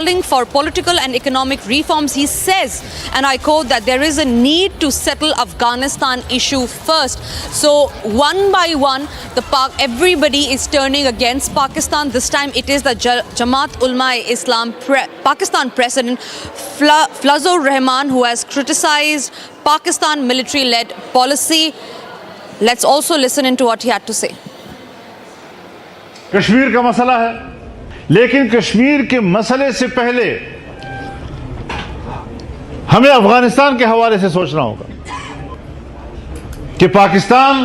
For political and economic reforms, he says, and I quote, that there is a need to settle Afghanistan issue first. So one by one, everybody is turning against Pakistan. This time it is the Jamaat Ulama-e-Islam Pakistan President Fazlur Rahman who has criticized Pakistan military-led policy. Let's also listen into what he had to say. Kashmir का मसला है, लेकिन कश्मीर के मसले से पहले हमें अफगानिस्तान के हवाले से सोचना होगा कि पाकिस्तान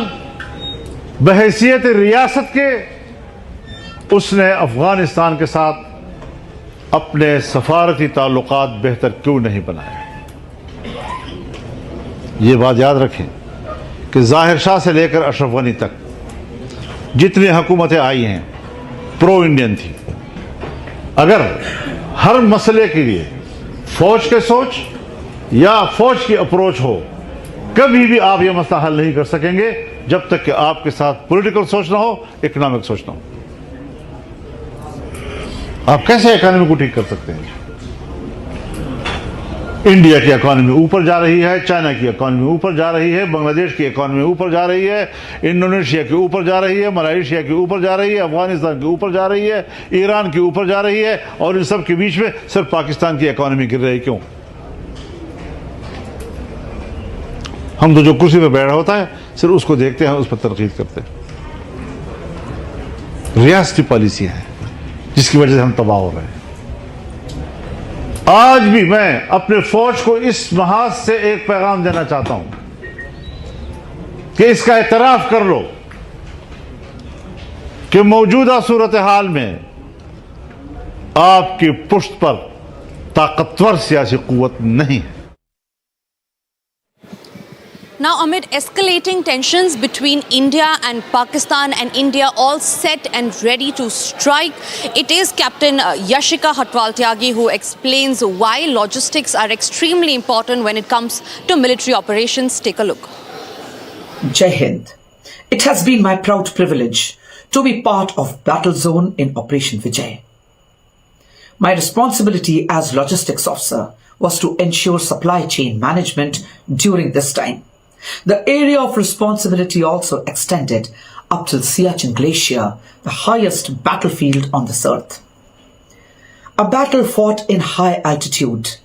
बहैसियत रियासत के उसने अफगानिस्तान के साथ अपने सफारती ताल्लुकात बेहतर क्यों नहीं बनाए। ये बात याद रखें कि ज़ाहिर शाह से लेकर अशरफ गनी तक जितनी हुकूमतें आई हैं प्रो इंडियन थी। अगर हर मसले के लिए फौज के सोच या फौज की अप्रोच हो, कभी भी आप यह मसला हल नहीं कर सकेंगे जब तक कि आपके साथ पॉलिटिकल सोच ना हो, इकोनॉमिक सोच ना हो। आप कैसे इकोनॉमी को ठीक कर सकते हैं? इंडिया की इकोनॉमी ऊपर जा रही है, चाइना की इकोनॉमी ऊपर जा रही है, बांग्लादेश की इकोनॉमी ऊपर जा रही है, इंडोनेशिया के ऊपर जा रही है, मलेशिया के ऊपर जा रही है, अफगानिस्तान के ऊपर जा रही है, ईरान के ऊपर जा रही है, और इन सब के बीच में सिर्फ पाकिस्तान की इकोनॉमी गिर रही। क्यों? हम तो जो कुर्सी पर बैठा होता है सिर्फ उसको देखते हैं, उस पर तरकीब करते हैं। रियासती पॉलिसी है जिसकी वजह से हम तबाह हो रहे हैं। आज भी मैं अपने फौज को इस महाज से एक पैगाम देना चाहता हूं कि इसका एतराफ कर लो कि मौजूदा सूरत हाल में आपकी पुष्ट पर ताकतवर सियासी कुव्वत नहीं है। Now, amid escalating tensions between India and Pakistan, and India all set and ready to strike, it is Captain Yashika Hatwal-Tyagi who explains why logistics are extremely important when it comes to military operations. Take a look. Jai Hind. It has been my proud privilege to be part of Battle Zone in Operation Vijay. My responsibility as logistics officer was to ensure supply chain management during this time. The area of responsibility also extended up to the Siachen Glacier, the highest battlefield on this earth. A battle fought in high altitudes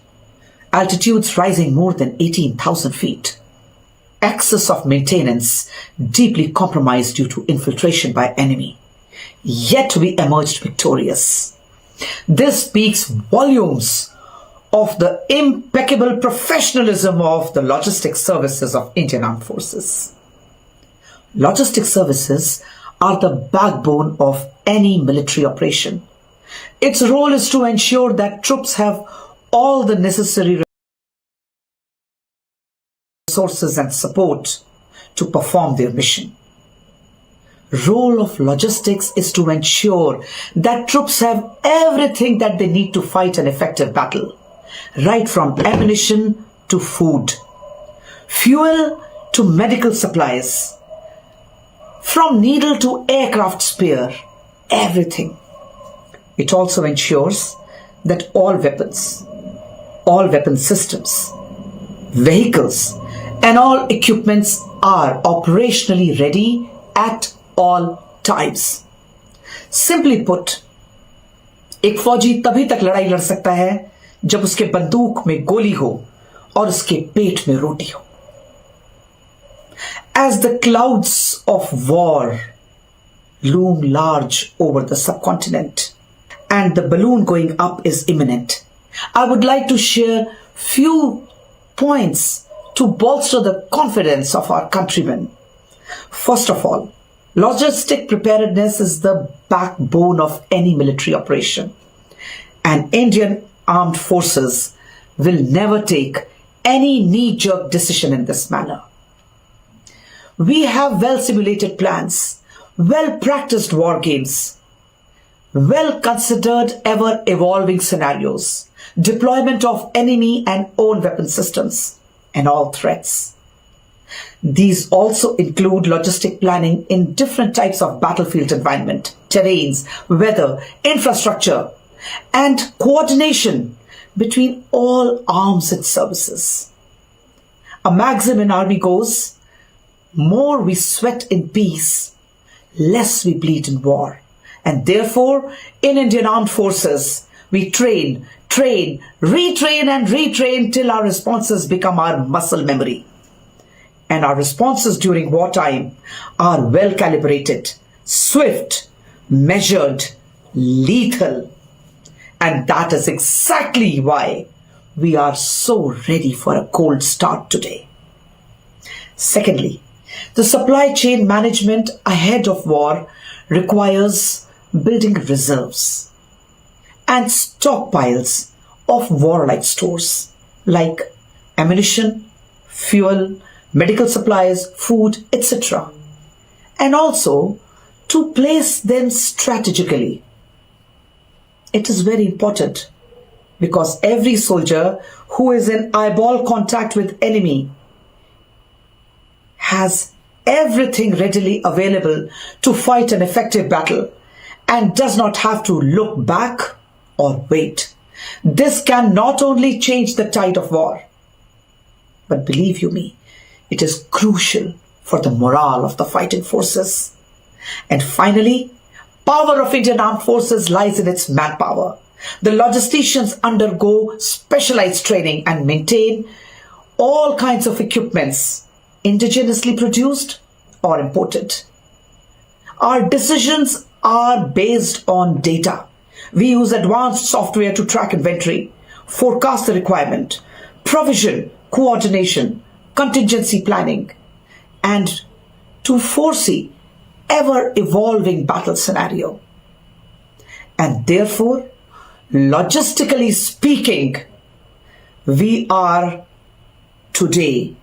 rising more than 18,000 feet. Excess of maintenance deeply compromised due to infiltration by enemy. Yet we emerged victorious. This speaks volumes of the impeccable professionalism of the logistics services of Indian Armed Forces. Logistics services are the backbone of any military operation. Its role is to ensure that troops have all the necessary resources and support to perform their mission. Role of logistics is to ensure that troops have everything that they need to fight an effective battle. Right from ammunition to food, fuel to medical supplies, from needle to aircraft spare, everything. It also ensures that all weapon systems, vehicles and all equipments are operationally ready at all times. Simply put, एक फौजी तभी तक लड़ाई लड़ सकता है जब उसके बंदूक में गोली हो और उसके पेट में रोटी हो. As the clouds of war loom large over the subcontinent and the balloon going up is imminent, I would like to share few points to bolster the confidence of our countrymen. First of all, logistic preparedness is the backbone of any military operation, and Indian Armed Forces will never take any knee-jerk decision in this manner. We have well-simulated plans, well-practiced war games, well-considered ever-evolving scenarios, deployment of enemy and own weapon systems, and all threats. These also include logistic planning in different types of battlefield environment, terrains, weather, infrastructure, and coordination between all arms and services. A maxim in army goes, more we sweat in peace, less we bleed in war. And therefore, in Indian Armed Forces, we train, retrain and retrain till our responses become our muscle memory. And our responses during wartime are well calibrated, swift, measured, lethal. And that is exactly why we are so ready for a cold start today. Secondly, the supply chain management ahead of war requires building reserves and stockpiles of warlike stores like ammunition, fuel, medical supplies, food, etc. And also to place them strategically. It is very important because every soldier who is in eyeball contact with enemy has everything readily available to fight an effective battle and does not have to look back or wait. This can not only change the tide of war, but believe you me, it is crucial for the morale of the fighting forces. And finally, power of Indian Armed Forces lies in its manpower. The logisticians undergo specialized training and maintain all kinds of equipments, indigenously produced or imported. Our decisions are based on data. We use advanced software to track inventory, forecast the requirement, provision, coordination, contingency planning, and to foresee ever-evolving battle scenario. And therefore, logistically speaking, we are today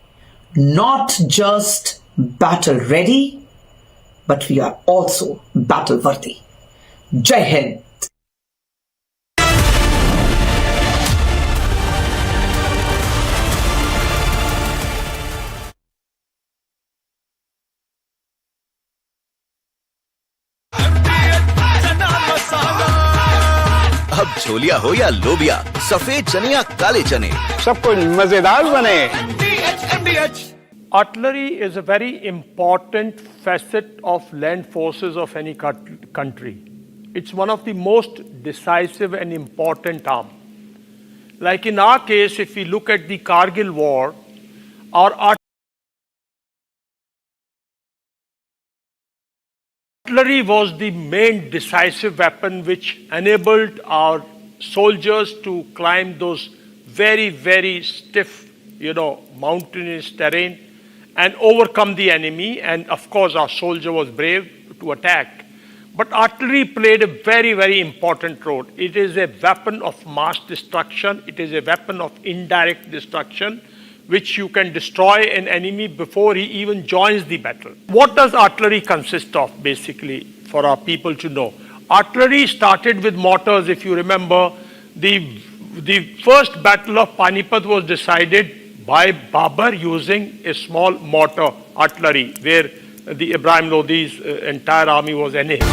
not just battle ready, but we are also battle worthy. Jai Hind. अब छोलिया हो या लोबिया, सफेद चने या काले चने, सब कुछ मजेदार बने। Artillery is a very important facet of land forces of any country. It's one of the most decisive and important arm. Like in our case, if we look at the Kargil war, our artillery was the main decisive weapon which enabled our soldiers to climb those very, very stiff, mountainous terrain and overcome the enemy. And of course, our soldier was brave to attack. But artillery played a very, very important role. It is a weapon of mass destruction. It is a weapon of indirect destruction, which you can destroy an enemy before he even joins the battle. What does artillery consist of, basically, for our people to know? Artillery started with mortars. If you remember, the first battle of Panipat was decided by Babur using a small mortar artillery, where the Ibrahim Lodi's entire army was annihilated.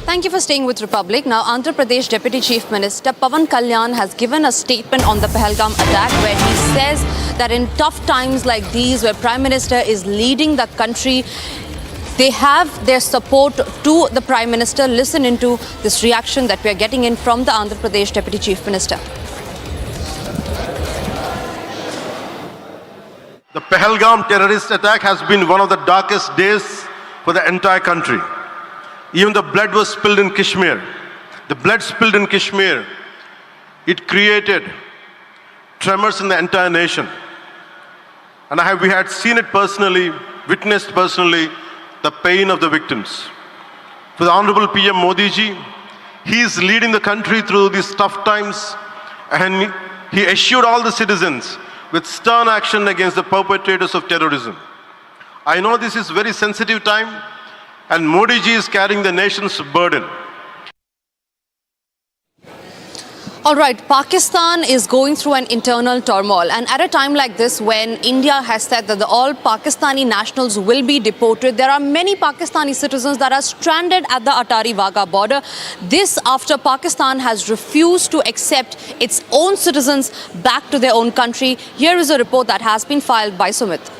Thank you for staying with Republic. Now, Andhra Pradesh Deputy Chief Minister Pawan Kalyan has given a statement on the Pahalgam attack where he says that in tough times like these, where Prime Minister is leading the country, they have their support to the Prime Minister. Listen into this reaction that we are getting in from the Andhra Pradesh Deputy Chief Minister. The Pahalgam terrorist attack has been one of the darkest days for the entire country. Even the blood was spilled in Kashmir. The blood spilled in Kashmir, it created tremors in the entire nation. And we had seen it personally, witnessed personally, the pain of the victims. For the Honorable PM Modi ji, he is leading the country through these tough times, and he assured all the citizens with stern action against the perpetrators of terrorism. I know this is very sensitive time, and Modi ji is carrying the nation's burden. All right, Pakistan is going through an internal turmoil, and at a time like this, when India has said that all Pakistani nationals will be deported, there are many Pakistani citizens that are stranded at the Atari Wagah border. This after Pakistan has refused to accept its own citizens back to their own country. Here is a report that has been filed by Sumit.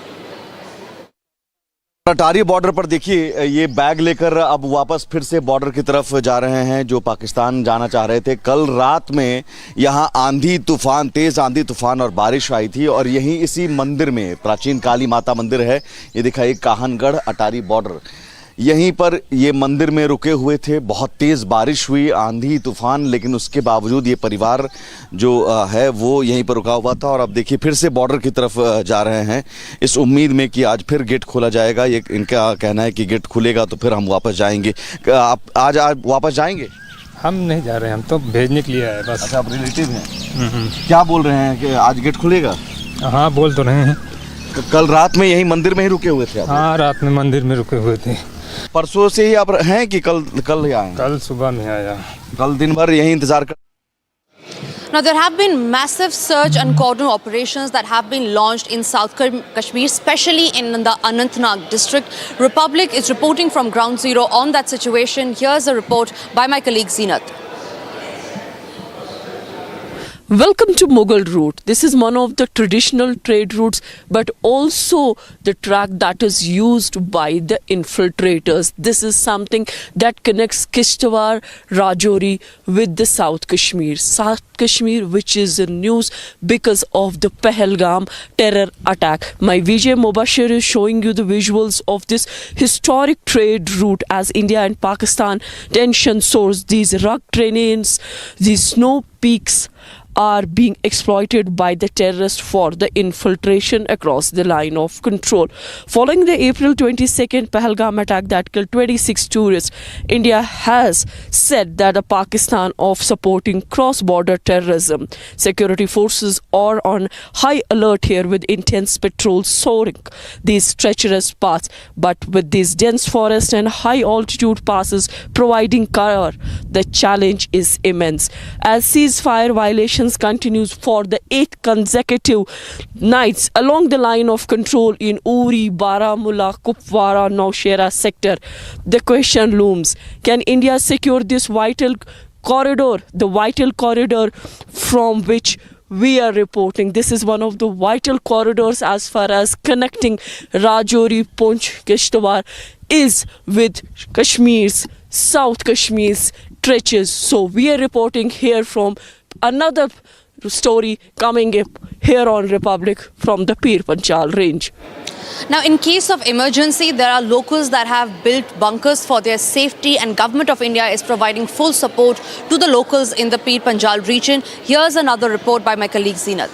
Attari border पर देखिए ये bag लेकर अब वापस फिर से border की तरफ जा रहे हैं जो पाकिस्तान जाना चाह रहे थे। कल रात में यहाँ आंधी तूफान, तेज आंधी तूफान और बारिश आई थी और यहीं इसी मंदिर में, प्राचीन काली माता मंदिर है, ये दिखाइए काहनगढ़ अटारी बॉर्डर, यहीं पर ये मंदिर में रुके हुए थे। बहुत तेज़ बारिश हुई, आंधी तूफान, लेकिन उसके बावजूद ये परिवार जो है वो यहीं पर रुका हुआ था और अब देखिए फिर से बॉर्डर की तरफ जा रहे हैं इस उम्मीद में कि आज फिर गेट खोला जाएगा। ये इनका कहना है कि गेट खुलेगा तो फिर हम वापस जाएंगे। आप आज वापस जाएंगे? हम नहीं जा रहे हैं, हम तो भेजने के लिए आए बस। अच्छा, आप रिलेटिव हैं? क्या बोल रहे हैं कि आज गेट खुलेगा? हाँ, बोल तो रहे हैं। कल रात में यहीं मंदिर में ही रुके हुए थे आप? हाँ, रात में मंदिर में रुके हुए थे। परसों से ही आप हैं कि कल आए? कल सुबह में आया। कल दिन भर यहीं इंतजार कर। Now, there have been massive search and cordon operations that have been launched in South Kashmir, especially in the Anantnag district. Republic is reporting from ground zero on that situation. Here's a report by my colleague Zeenat. Welcome to Mughal route. This is one of the traditional trade routes, but also the track that is used by the infiltrators. This is something that connects Kishtwar, Rajouri with the South Kashmir. South Kashmir, which is in news because of the Pahalgam terror attack. My Vijay Mobashir is showing you the visuals of this historic trade route as India and Pakistan tension soars. These rugged terrains, these snow peaks are being exploited by the terrorists for the infiltration across the line of control. Following the April 22nd Pahalgam attack that killed 26 tourists, India has said that the Pakistan of supporting cross-border terrorism. Security forces are on high alert here with intense patrols soaring these treacherous paths, but with these dense forests and high altitude passes providing cover, the challenge is immense. As ceasefire violations continues for the 8th consecutive nights along the line of control in Uri, Baramulla, Kupwara, Nowshera sector, the question looms: can India secure this vital corridor, the vital corridor from which we are reporting? This is one of the vital corridors as far as connecting Rajouri, Poonch, Kishtwar is with Kashmir's, South Kashmir's trenches. So we are reporting here from another story coming up here on Republic from the Pir Panchal range. Now, in case of emergency, there are locals that have built bunkers for their safety, and Government of India is providing full support to the locals in the Pir Panjal region. Here's another report by my colleague Zeenat.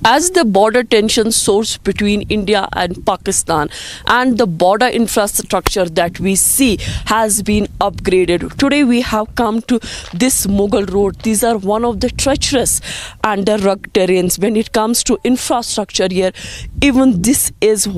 As the border tension soars between India and Pakistan and the border infrastructure that we see has been upgraded. Today we have come to this Mughal road. These are one of the treacherous and the rugged terrains when it comes to infrastructure here. Even this is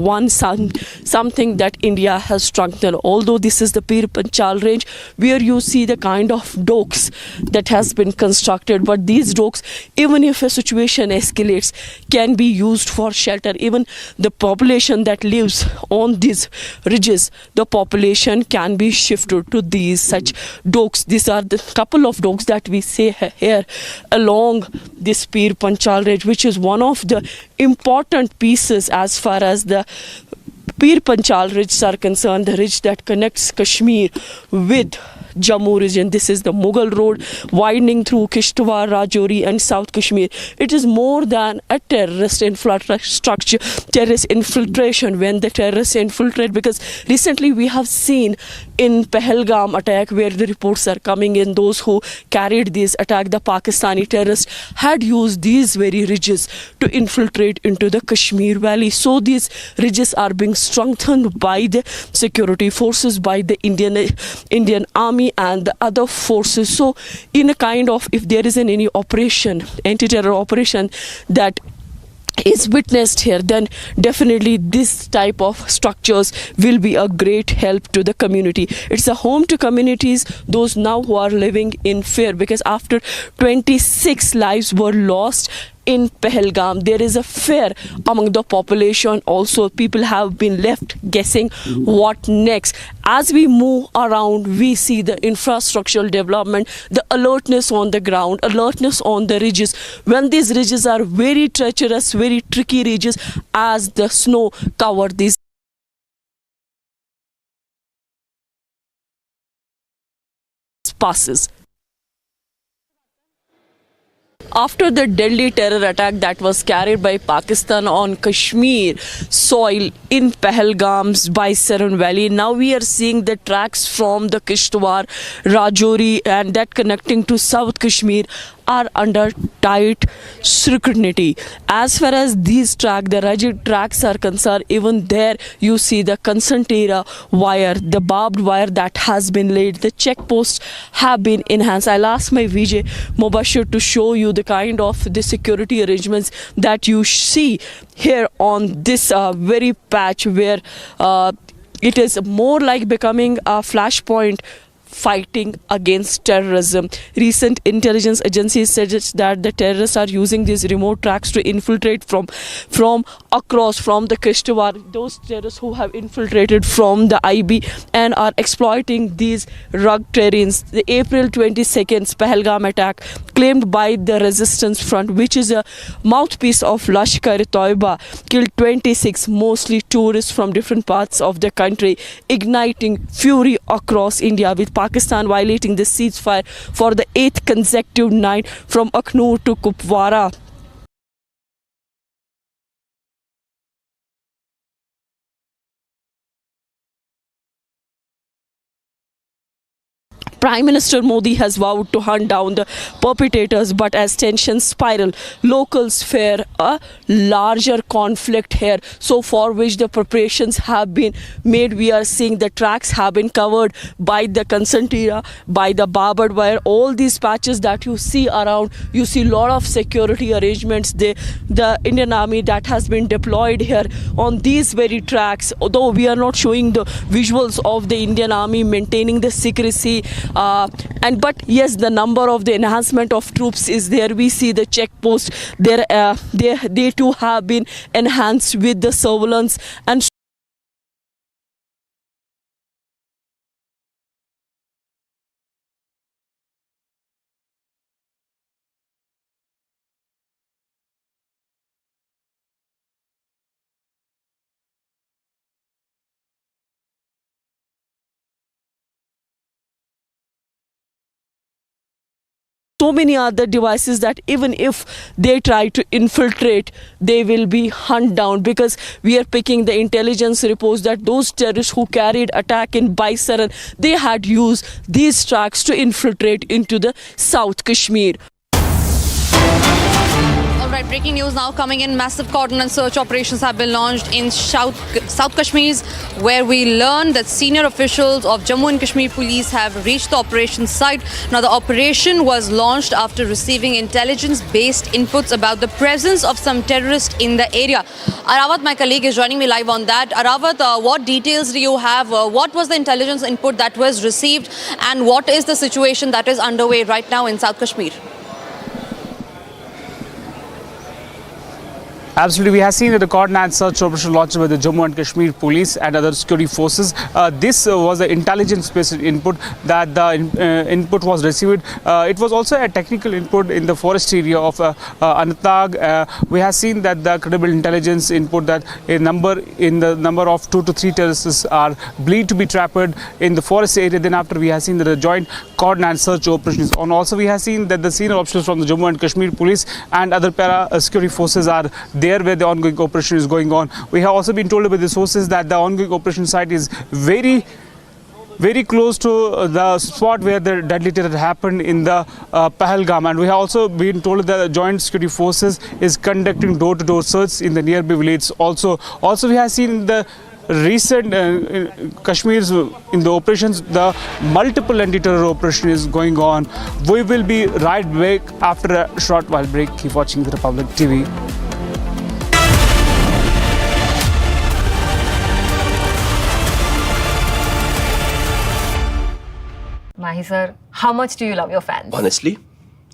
something that India has strengthened. Although this is the Pir Panchal range where you see the kind of docks that has been constructed, but these docks, even if a situation escalates, can be used for shelter. Even the population that lives on these ridges, the population can be shifted to these such docks. These are the couple of docks that we see here along this Pir Panchal ridge, which is one of the important pieces as far as the Pir Panchal ridges are concerned, the ridge that connects Kashmir with Jammu region. This is the Mughal road widening through Kishtwar, Rajouri and South Kashmir. It is more than a terrorist infrastructure, terrorist infiltration when the terrorists infiltrate, because recently we have seen in Pahalgam attack where the reports are coming in, those who carried this attack, the Pakistani terrorists had used these very ridges to infiltrate into the Kashmir valley. So these ridges are being strengthened by the security forces, by the Indian army and the other forces. So in a kind of, if there is any operation, anti-terror operation that is witnessed here, then definitely this type of structures will be a great help to the community. It's a home to communities, those now who are living in fear, because after 26 lives were lost in Pahalgam, there is a fear among the population. Also, people have been left guessing what next. As we move around, we see the infrastructural development, the alertness on the ground, alertness on the ridges. When these ridges are very treacherous, very tricky ridges, as the snow cover these passes. After the deadly terror attack that was carried by Pakistan on Kashmir soil in Pahalgam's Baisaran Valley, now we are seeing the tracks from the Kishtwar, Rajouri and that connecting to South Kashmir are under tight scrutiny. As far as these tracks, the rigid tracks are concerned, even there you see the concertina wire, the barbed wire that has been laid, the checkposts have been enhanced. I'll ask my VJ Mubashir to show you the kind of the security arrangements that you see here on this very patch where it is more like becoming a flashpoint fighting against terrorism. Recent intelligence agencies suggest that the terrorists are using these remote tracks to infiltrate from across from the Kishtwar, those terrorists who have infiltrated from the IB and are exploiting these rugged terrains. The April 22nd Pahalgam attack claimed by the Resistance Front, which is a mouthpiece of Lashkar-e-Toiba, killed 26 mostly tourists from different parts of the country, igniting fury across India, with Pakistan violating the ceasefire for the 8th consecutive night from Aknoor to Kupwara. Prime Minister Modi has vowed to hunt down the perpetrators, but as tensions spiral, locals fear a larger conflict here. So for which the preparations have been made, we are seeing the tracks have been covered by the concertina, by the barbed wire. All these patches that you see around, you see a lot of security arrangements. The Indian Army that has been deployed here on these very tracks, although we are not showing the visuals of the Indian Army maintaining the secrecy. But yes, the number of the enhancement of troops is there. We see the checkpost there. They too have been enhanced with the surveillance and so many other devices that even if they try to infiltrate, they will be hunted down, because we are picking the intelligence reports that those terrorists who carried attack in Baisaran, they had used these tracks to infiltrate into the South Kashmir. All right, breaking news now coming in. Massive cordon and search operations have been launched in South Kashmir, where we learned that senior officials of Jammu and Kashmir police have reached the operation site. Now, the operation was launched after receiving intelligence-based inputs about the presence of some terrorists in the area. Aravat, my colleague, is joining me live on that. Aravat, what details do you have? What was the intelligence input that was received, and what is the situation that is underway right now in South Kashmir? Absolutely, we have seen the cordon and search operation launched by the Jammu and Kashmir police and other security forces. This was the intelligence-based input that the input was received. It was also a technical input in the forest area of Anantnag. We have seen that the credible intelligence input that the number of 2 to 3 terrorists are believed to be trapped in the forest area. Then after, we have seen that the joint cordon and search operation is on. Also, we have seen that the senior officers from the Jammu and Kashmir police and other para-security forces are there where the ongoing operation is going on. We have also been told by the sources that the ongoing operation site is very close to the spot where the deadly terror happened in the Pahalgam, and we have also been told that the joint security forces is conducting door-to-door search in the nearby village. Also we have seen the recent Kashmir's in the operations, the multiple anti-terror operation is going on. We will be right back after a short while break. Keep watching the Republic TV. Wahi sir, how much do you love your fans? Honestly,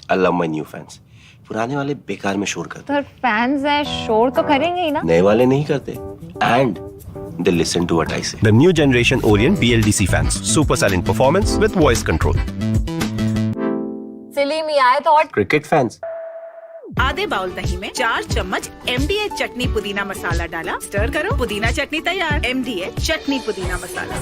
I love my new fans. पुराने वाले बेकार में शोर करते Sir, fans है शोर तो करेंगे ही ना? नए वाले नहीं करते. And they listen to what I say. The new generation Orient BLDC fans. Super silent performance with voice control. Silly me आए तो और Cricket fans. आधे बाउल दही में 4 चम्मच MDH चटनी पुदीना मसाला डाला, स्टर करो, पुदीना चटनी तैयार. MDH चटनी पुदीना मसाला.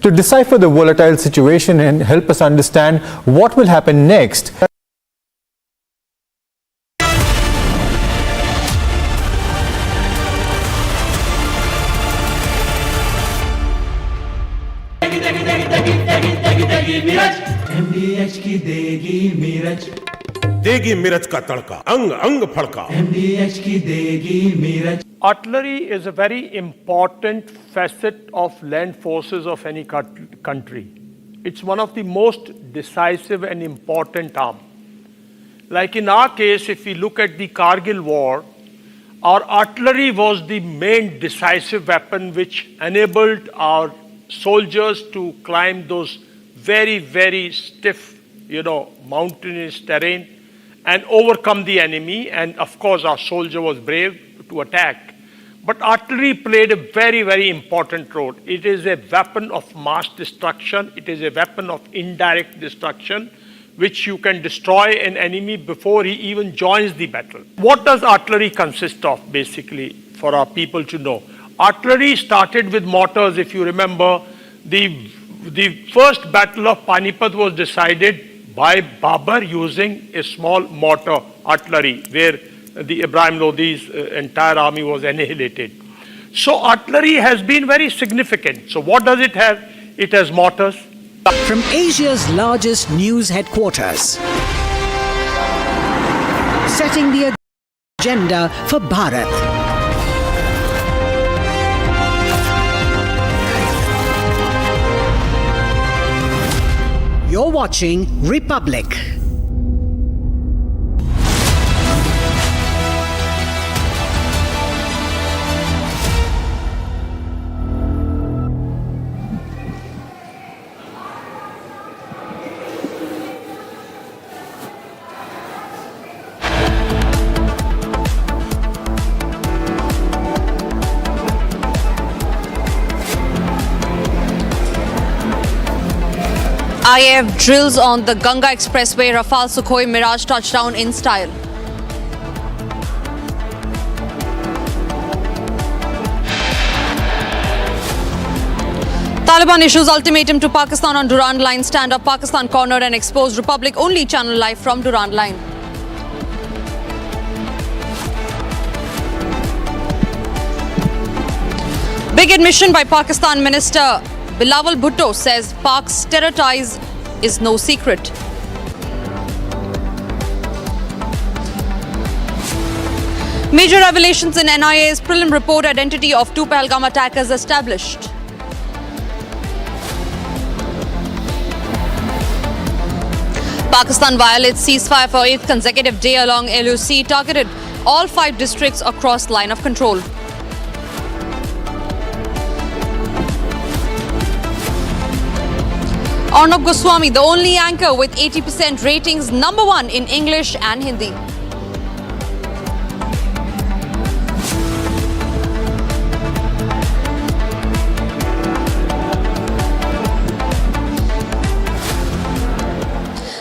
To decipher the volatile situation and help us understand what will happen next. MDH की देगी मीरज, देगी मिर्च का तड़का, अंग अंग फड़का. MDH की देगी Miraj. Artillery is a very important facet of land forces of any country. It's one of the most decisive and important arm. Like in our case, if we look at the Kargil war, our artillery was the main decisive weapon which enabled our soldiers to climb those very, very stiff, mountainous terrain and overcome the enemy. And of course, our soldier was brave to attack. But artillery played a very, very important role. It is a weapon of mass destruction. It is a weapon of indirect destruction, which you can destroy an enemy before he even joins the battle. What does artillery consist of, basically, for our people to know? Artillery started with mortars. If you remember, the first battle of Panipat was decided by Babur using a small mortar artillery, where the Ibrahim Lodi's entire army was annihilated. So artillery has been very significant. So what does it have? It has mortars. From Asia's largest news headquarters, setting the agenda for Bharat. You're watching Republic. IAF drills on the Ganga Expressway. Rafale Sukhoi Mirage touchdown in style. Taliban issues ultimatum to Pakistan on Durand line. Standoff. Pakistan cornered and exposed. Republic only channel live from Durand line. Big admission by Pakistan Minister Bilawal Bhutto says Pak's terror ties is no secret. Major revelations in NIA's prelim report. Identity of 2 Pahalgam attackers established. Pakistan violates ceasefire for 8th consecutive day along LOC. Targeted all 5 districts across line of control. Arnab Goswami, the only anchor with 80% ratings, #1 in English and Hindi.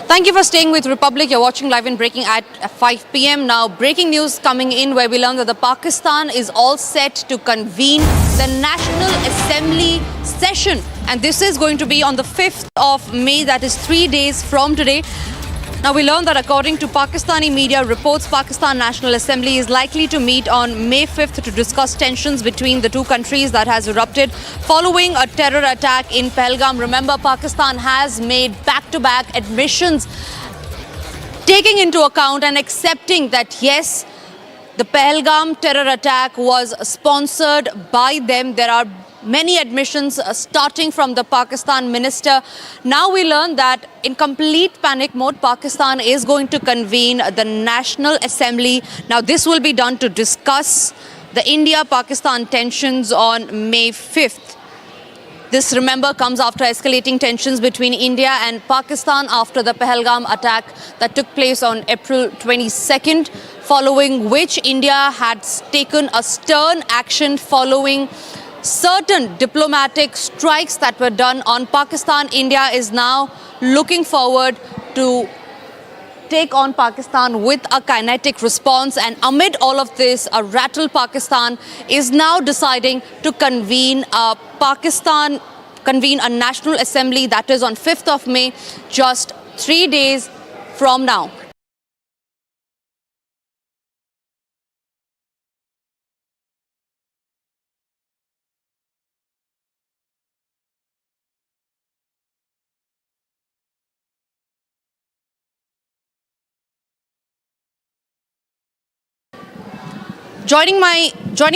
Thank you for staying with Republic. You're watching Live and Breaking at 5 p.m. Now, breaking news coming in where we learn that the Pakistan is all set to convene the National Assembly session. And this is going to be on the 5th of May, that is 3 days from today. Now, we learn that according to Pakistani media reports, Pakistan National Assembly is likely to meet on May 5th to discuss tensions between the two countries that has erupted following a terror attack in Pahalgam. Remember, Pakistan has made back-to-back admissions, taking into account and accepting that, yes, the Pahalgam terror attack was sponsored by them. There are many admissions starting from the Pakistan minister. Now we learn that in complete panic mode, Pakistan is going to convene the National Assembly. Now this will be done to discuss the India-Pakistan tensions on May 5th. This, remember, comes after escalating tensions between India and Pakistan after the Pahalgam attack that took place on April 22nd, following which India had taken a stern action following certain diplomatic strikes that were done on Pakistan. India is now looking forward to take on Pakistan with a kinetic response, and amid all of this, a rattled Pakistan is now deciding to convene a National Assembly that is on 5th of May, just 3 days from now. Joining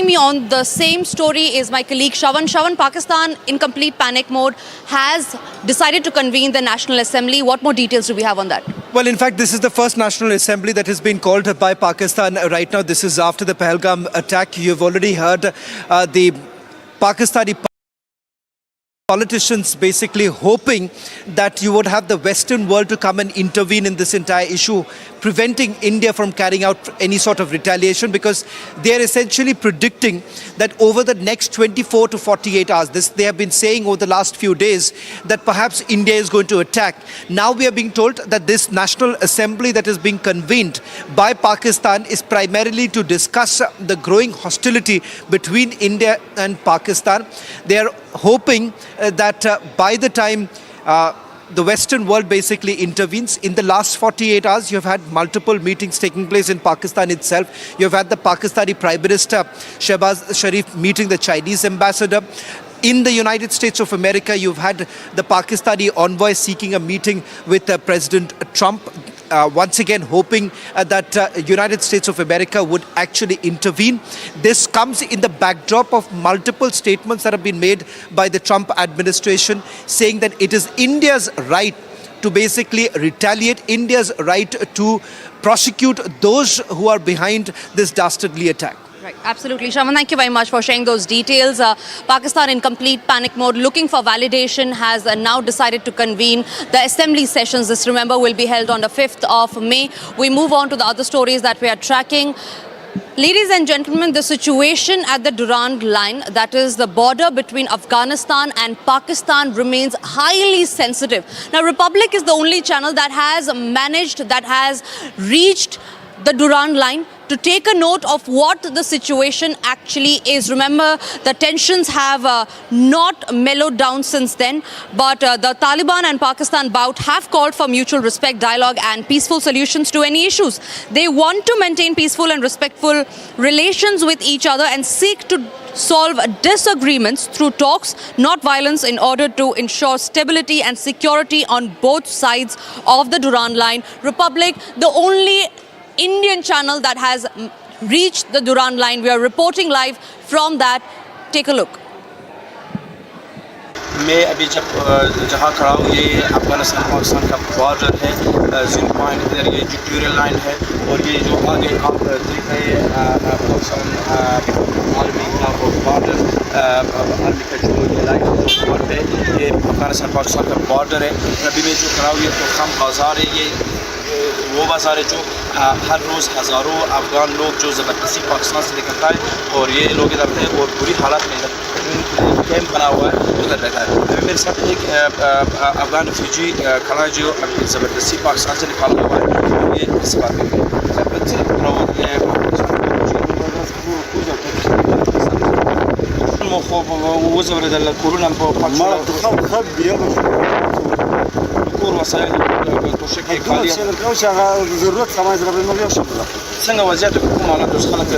me on the same story is my colleague Shravan. Shravan, Pakistan in complete panic mode has decided to convene the National Assembly. What more details do we have on that? Well, in fact, this is the first National Assembly that has been called by Pakistan right now. This is after the Pahalgam attack. You've already heard the Pakistani politicians basically hoping that you would have the Western world to come and intervene in this entire issue, preventing India from carrying out any sort of retaliation, because they are essentially predicting that over the next 24 to 48 hours, this they have been saying over the last few days, that perhaps India is going to attack. Now we are being told that this National Assembly that is being convened by Pakistan is primarily to discuss the growing hostility between India and Pakistan. They are hoping that by the time the Western world basically intervenes. In the last 48 hours, you have had multiple meetings taking place in Pakistan itself. You have had the Pakistani Prime Minister Shehbaz Sharif meeting the Chinese ambassador. In the United States of America, you've had the Pakistani envoy seeking a meeting with President Trump. Once again hoping that United States of America would actually intervene. This comes in the backdrop of multiple statements that have been made by the Trump administration saying that it is India's right to basically retaliate, India's right to prosecute those who are behind this dastardly attack. Right, absolutely. Shravan, thank you very much for sharing those details. Pakistan in complete panic mode, looking for validation, has now decided to convene the assembly sessions. This, remember, will be held on the 5th of May. We move on to the other stories that we are tracking. Ladies and gentlemen, the situation at the Durand line, that is the border between Afghanistan and Pakistan, remains highly sensitive. Now, Republic is the only channel that has reached the Durand line to take a note of what the situation actually is. Remember, the tensions have not mellowed down since then, but the Taliban and Pakistan bout have called for mutual respect, dialogue and peaceful solutions to any issues. They want to maintain peaceful and respectful relations with each other and seek to solve disagreements through talks, not violence, in order to ensure stability and security on both sides of the Durand line. Republic, the only Indian channel that has reached the Durand line. We are reporting live from that. Take a look. मैं अभी जहाँ खड़ा हूँ ये अफगानिस्तान पाकिस्तान का border है, जिन point इधर ये जो ट्यूरल लाइन है और ये जो आगे आप देख रहे हैं पाकिस्तान आर्मी का वो बॉर्डर, आर्मी का जो ये लाइन बॉर्डर है, ये अफगानिस्तान पाकिस्तान का बॉर्डर है। अभी मैं जो खड़ा हूँ ये तोरखम बाजार है, ये वो बाजार है जो हर रोज़ हज़ारों अफगान लोग जो ज़बरदस्ती पाकिस्तान से निकलता है और ये लोग इधर हैं और बुरी हालत में कैंप बना हुआ है उधर रहता है। अभी मेरे साथ एक अफगान रिफ्यूजी खड़ा है जो अभी ज़बरदस्ती पाकिस्तान से निकाला हुआ है। ये इस बात में څنګه وضعیت کوم حالت اوس خلک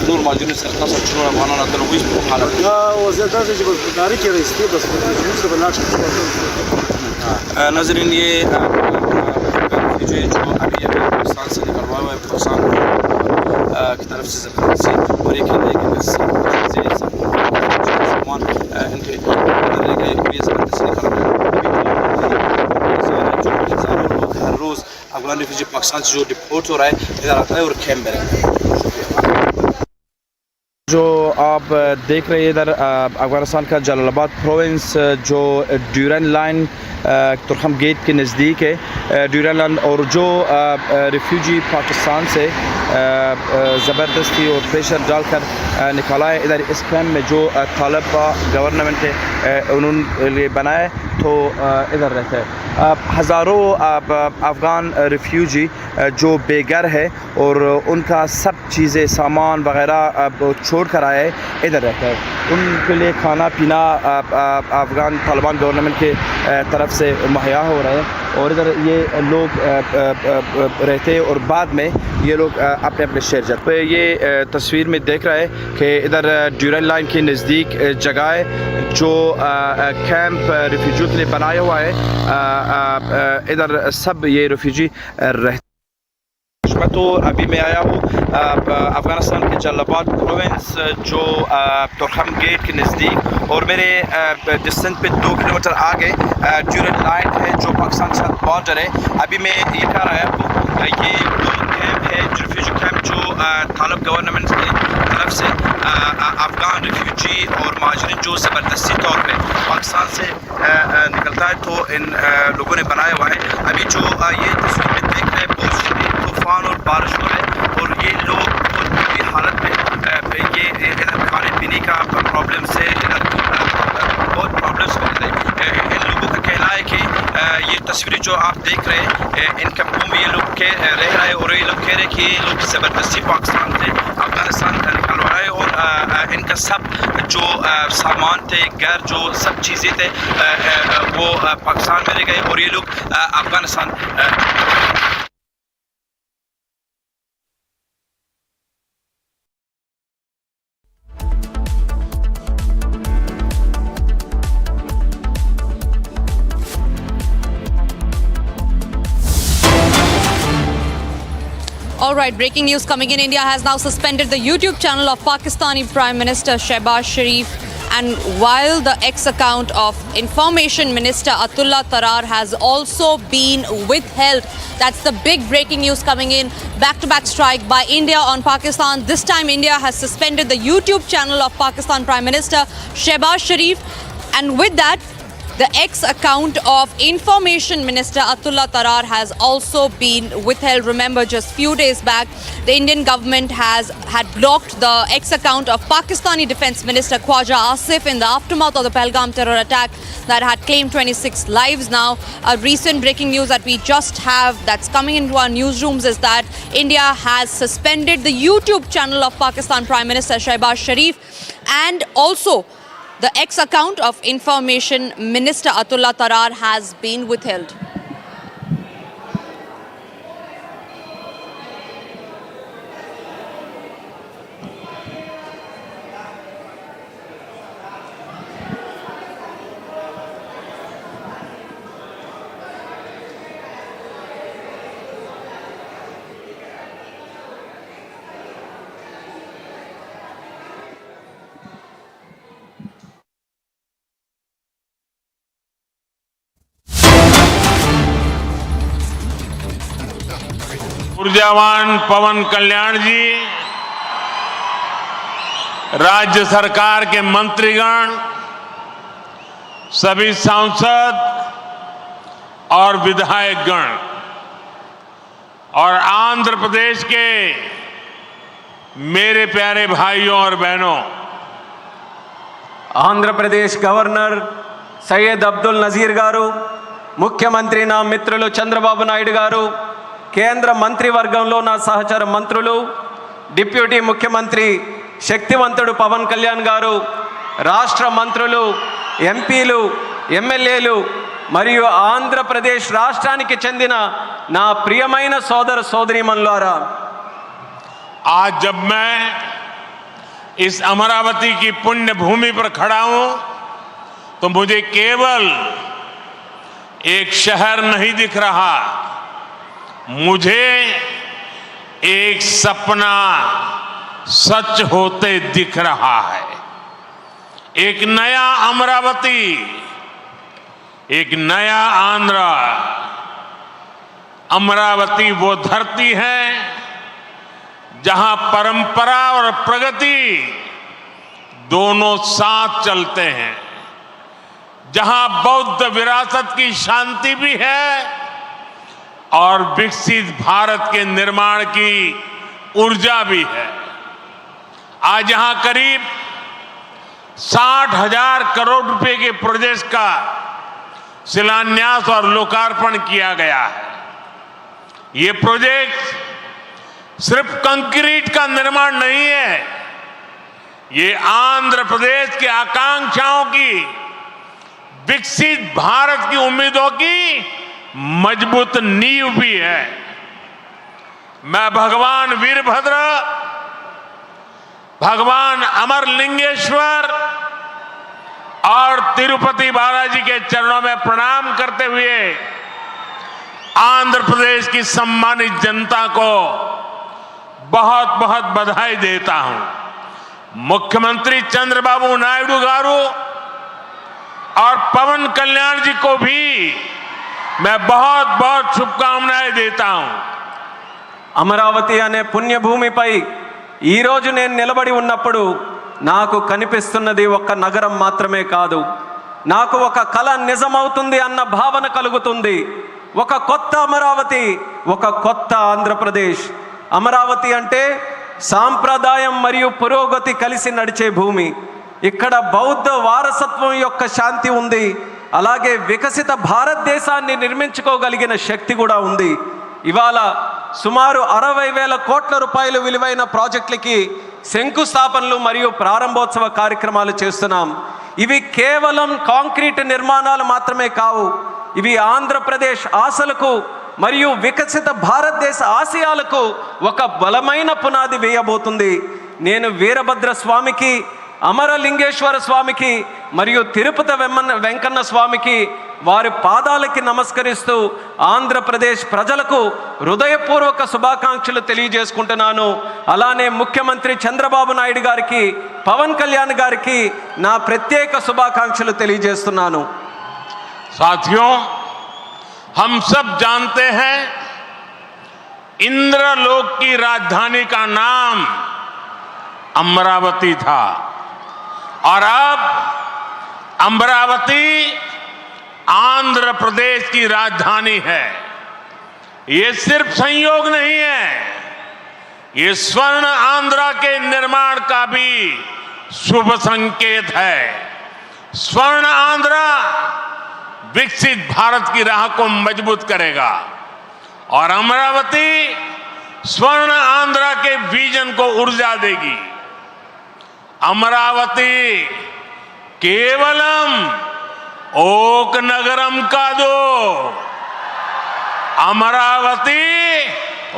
نور ماجرین سره تاسو چلو افغانانو ته وایي کوم حالت دا وضعیت دا چې په داري کې راځي بس موږ به لاړ ناظرین ये जो अभी पाकिस्तान से निकलवा हुआ है पाकिस्तान की तरफ से ज़बरदस्ती और ये कहना है कि बस सामान इनके अंदर ले गए और ये ज़बरदस्ती निकल रहे हैं। हज़ारों लोग हर रोज़ अफगान रिफ्यूजी पाकिस्तान से जो डिपोर्ट हो रहा है इधर आता है और कैंप में रहता है। जो आप देख रहे हैं इधर अफगानिस्तान का जलालाबाद प्रोविंस जो ड्यूरैंड लाइन तुरखम गेट के नज़दीक है ड्यूरैंड लाइन, और जो रिफ्यूजी पाकिस्तान से ज़बरदस्ती और प्रेशर डालकर निकाला है इधर इस कैंप में जो तालिबान गवर्नमेंट है उन्होंने बनाया तो इधर रहते हैं हज़ारों अफ़गान रिफ्यूजी जो बेघर है और उनका सब चीज़ें सामान वगैरह छोड़ कर आए इधर रहता है। उनके लिए खाना पीना अफ़गान तालिबान गवर्नमेंट के तरफ से मुहैया हो रहा है और इधर ये लोग रहते हैं और बाद में ये लोग अपने अपने शहर जाते हैं। ये तस्वीर में देख रहा है कि इधर ड्यूरैंड लाइन के नज़दीक जगह है जो कैंप रिफ्यूजी के लिए बनाया हुआ है। इधर सब ये रिफ्यूजी रहते। तो अभी मैं आया हूँ अफ़गानिस्तान के जलालाबाद प्रोविंस जो तोरखम गेट के नज़दीक और मेरे डिस्टेंस पे 2 किलोमीटर आगे ड्यूरैंड लाइन है जो पाकिस्तान के साथ बॉर्डर है। अभी मैं ये कह रहा हूँ ये कैंप है रिफ्यूजी कैंप जो तालिबान गवर्नमेंट की तरफ से अफ़गान रिफ्यूजी और महाजरीन जो ज़बरदस्ती तौर पे पाकिस्तान से निकलता है तो इन लोगों ने बनाया हुआ है। अभी जो ये तस्वीर में देख रहे हैं बहुत शदीद तूफ़ान और बारिश हो रहा है और ये लोग बहुत बुरी हालत में ये इधर खाने पीने का प्रॉब्लम से इधर बहुत प्रॉब्लम्स हो रहे हैं। इन लोगों का कहना है कि ये तस्वीरें जो आप देख रहे हैं इन कैंपों में ये लोग रह रहे हैं और ये लोग कह रहे हैं कि ये लोग ज़बरदस्ती पाकिस्तान से अफ़गानिस्तान निकलवा रहे हैं और इनका सब जो सामान थे घर जो सब चीज़ें थे वो पाकिस्तान में रह गए और ये लोग Afghanistan. All right, breaking news coming in. India has now suspended the YouTube channel of Pakistani Prime Minister Shehbaz Sharif. And while the ex-account of Information Minister Atullah Tarar has also been withheld, that's the big breaking news coming in. Back-to-back strike by India on Pakistan. This time India has suspended the YouTube channel of Pakistan Prime Minister Shehbaz Sharif. And with that, the ex-account of Information Minister Atullah Tarar has also been withheld. Remember, just few days back, the Indian government had blocked the ex-account of Pakistani Defence Minister Khwaja Asif in the aftermath of the Pahalgam terror attack that had claimed 26 lives. Now, a recent breaking news that we just have that's coming into our newsrooms is that India has suspended the YouTube channel of Pakistan Prime Minister Shehbaz Sharif, and also the ex-account of Information Minister Atullah Tarar has been withheld. ऊर्जावान पवन कल्याण जी, राज्य सरकार के मंत्रीगण, सभी सांसद और विधायकगण और आंध्र प्रदेश के मेरे प्यारे भाइयों और बहनों, आंध्र प्रदेश गवर्नर सैयद अब्दुल नजीर गारू, ముఖ్యమంత్రి నా మిత్రులు చంద్రబాబు నాయుడు గారు, కేంద్ర మంత్రివర్గంలో నా సహచర మంత్రులు, డిప్యూటీ ముఖ్యమంత్రి శక్తివంతుడు పవన్ కళ్యాణ్ గారు, రాష్ట్ర మంత్రులు, ఎంపీలు, ఎమ్మెల్యేలు మరియు ఆంధ్రప్రదేశ్ రాష్ట్రానికి చెందిన నా ప్రియమైన సోదర సోదరీమణులారా, आज जब मैं इस अमरावती की पुण्य भूमि पर खड़ा हूं तो मुझे केवल एक शहर नहीं दिख रहा, मुझे एक सपना सच होते दिख रहा है। एक नया अमरावती, एक नया आंध्रा। अमरावती वो धरती है जहां परंपरा और प्रगति दोनों साथ चलते हैं, जहां बौद्ध विरासत की शांति भी है और विकसित भारत के निर्माण की ऊर्जा भी है। आज यहां करीब 60,000 करोड़ रुपए के प्रोजेक्ट का शिलान्यास और लोकार्पण किया गया है। ये प्रोजेक्ट सिर्फ कंक्रीट का निर्माण नहीं है, ये आंध्र प्रदेश की आकांक्षाओं की, विकसित भारत की उम्मीदों की मजबूत नींव भी है। मैं भगवान वीरभद्र, भगवान अमरलिंगेश्वर और तिरुपति बालाजी के चरणों में प्रणाम करते हुए आंध्र प्रदेश की सम्मानित जनता को बहुत बहुत बधाई देता हूं। मुख्यमंत्री चंद्रबाबू नायडू गारू और पवन कल्याण जी को भी मैं बहुत बहुत शुभकामनाएं देता हूं। అమరావతి అనే పుణ్యభూమిపై ఈరోజు నేను నిలబడి ఉన్నప్పుడు నాకు కనిపిస్తున్నది ఒక నగరం మాత్రమే కాదు, నాకు ఒక కల నిజమవుతుంది అన్న భావన కలుగుతుంది. ఒక కొత్త అమరావతి, ఒక కొత్త ఆంధ్రప్రదేశ్. అమరావతి అంటే సాంప్రదాయం మరియు పురోగతి కలిసి నడిచే భూమి. ఇక్కడ బౌద్ధ వారసత్వం యొక్క శాంతి ఉంది, అలాగే వికసిత భారతదేశాన్ని నిర్మించుకోగలిగిన శక్తి కూడా ఉంది. ఇవాళ సుమారు 60,000 కోట్ల రూపాయలు విలువైన ప్రాజెక్టులకి శంకుస్థాపనలు మరియు ప్రారంభోత్సవ కార్యక్రమాలు చేస్తున్నాం. ఇవి కేవలం కాంక్రీట్ నిర్మాణాలు మాత్రమే కావు, ఇవి ఆంధ్రప్రదేశ్ ఆశలకు మరియు వికసిత భారతదేశ ఆశయాలకు ఒక బలమైన పునాది వేయబోతుంది. నేను వీరభద్ర స్వామికి, అమరలింగేశ్వర స్వామికి మరియు తిరుపతి వెంకన్న స్వామికి వారి పాదాలకి నమస్కరిస్తూ ఆంధ్రప్రదేశ్ ప్రజలకు హృదయపూర్వక శుభాకాంక్షలు తెలియజేసుకుంటున్నాను. అలానే ముఖ్యమంత్రి చంద్రబాబు నాయుడు గారికి, పవన్ కళ్యాణ్ గారికి నా ప్రత్యేక శుభాకాంక్షలు తెలియజేస్తున్నాను. साथियों, हम सब जानते हैं इंद्रलोक की राजधानी का नाम अमरावती था और अब अमरावती आंध्र प्रदेश की राजधानी है। ये सिर्फ संयोग नहीं है, ये स्वर्ण आंध्रा के निर्माण का भी शुभ संकेत है। स्वर्ण आंध्रा विकसित भारत की राह को मजबूत करेगा और अमरावती स्वर्ण आंध्रा के विजन को ऊर्जा देगी। अमरावती केवलम ओक नगरम का दो, अमरावती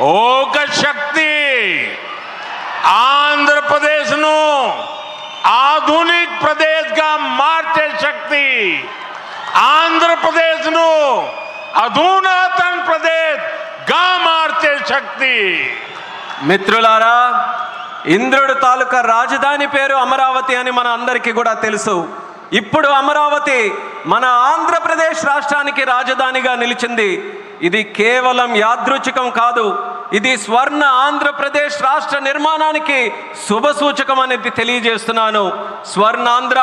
ओक शक्ति आंध्र प्रदेश नो आधुनिक प्रदेश का मार्चे शक्ति, आंध्र प्रदेश नो अधुनातन प्रदेश गा मार्चे शक्ति. మిత్రులారా, ఇంద్రుడు తాలూకా రాజధాని పేరు అమరావతి అని మన అందరికీ కూడా తెలుసు. ఇప్పుడు అమరావతి మన ఆంధ్రప్రదేశ్ రాష్ట్రానికి రాజధానిగా నిలిచింది. ఇది కేవలం యాదృచ్ఛికం కాదు, ఇది స్వర్ణ ఆంధ్రప్రదేశ్ రాష్ట్ర నిర్మాణానికి శుభ సూచకం అనేది తెలియజేస్తున్నాను. స్వర్ణాంధ్ర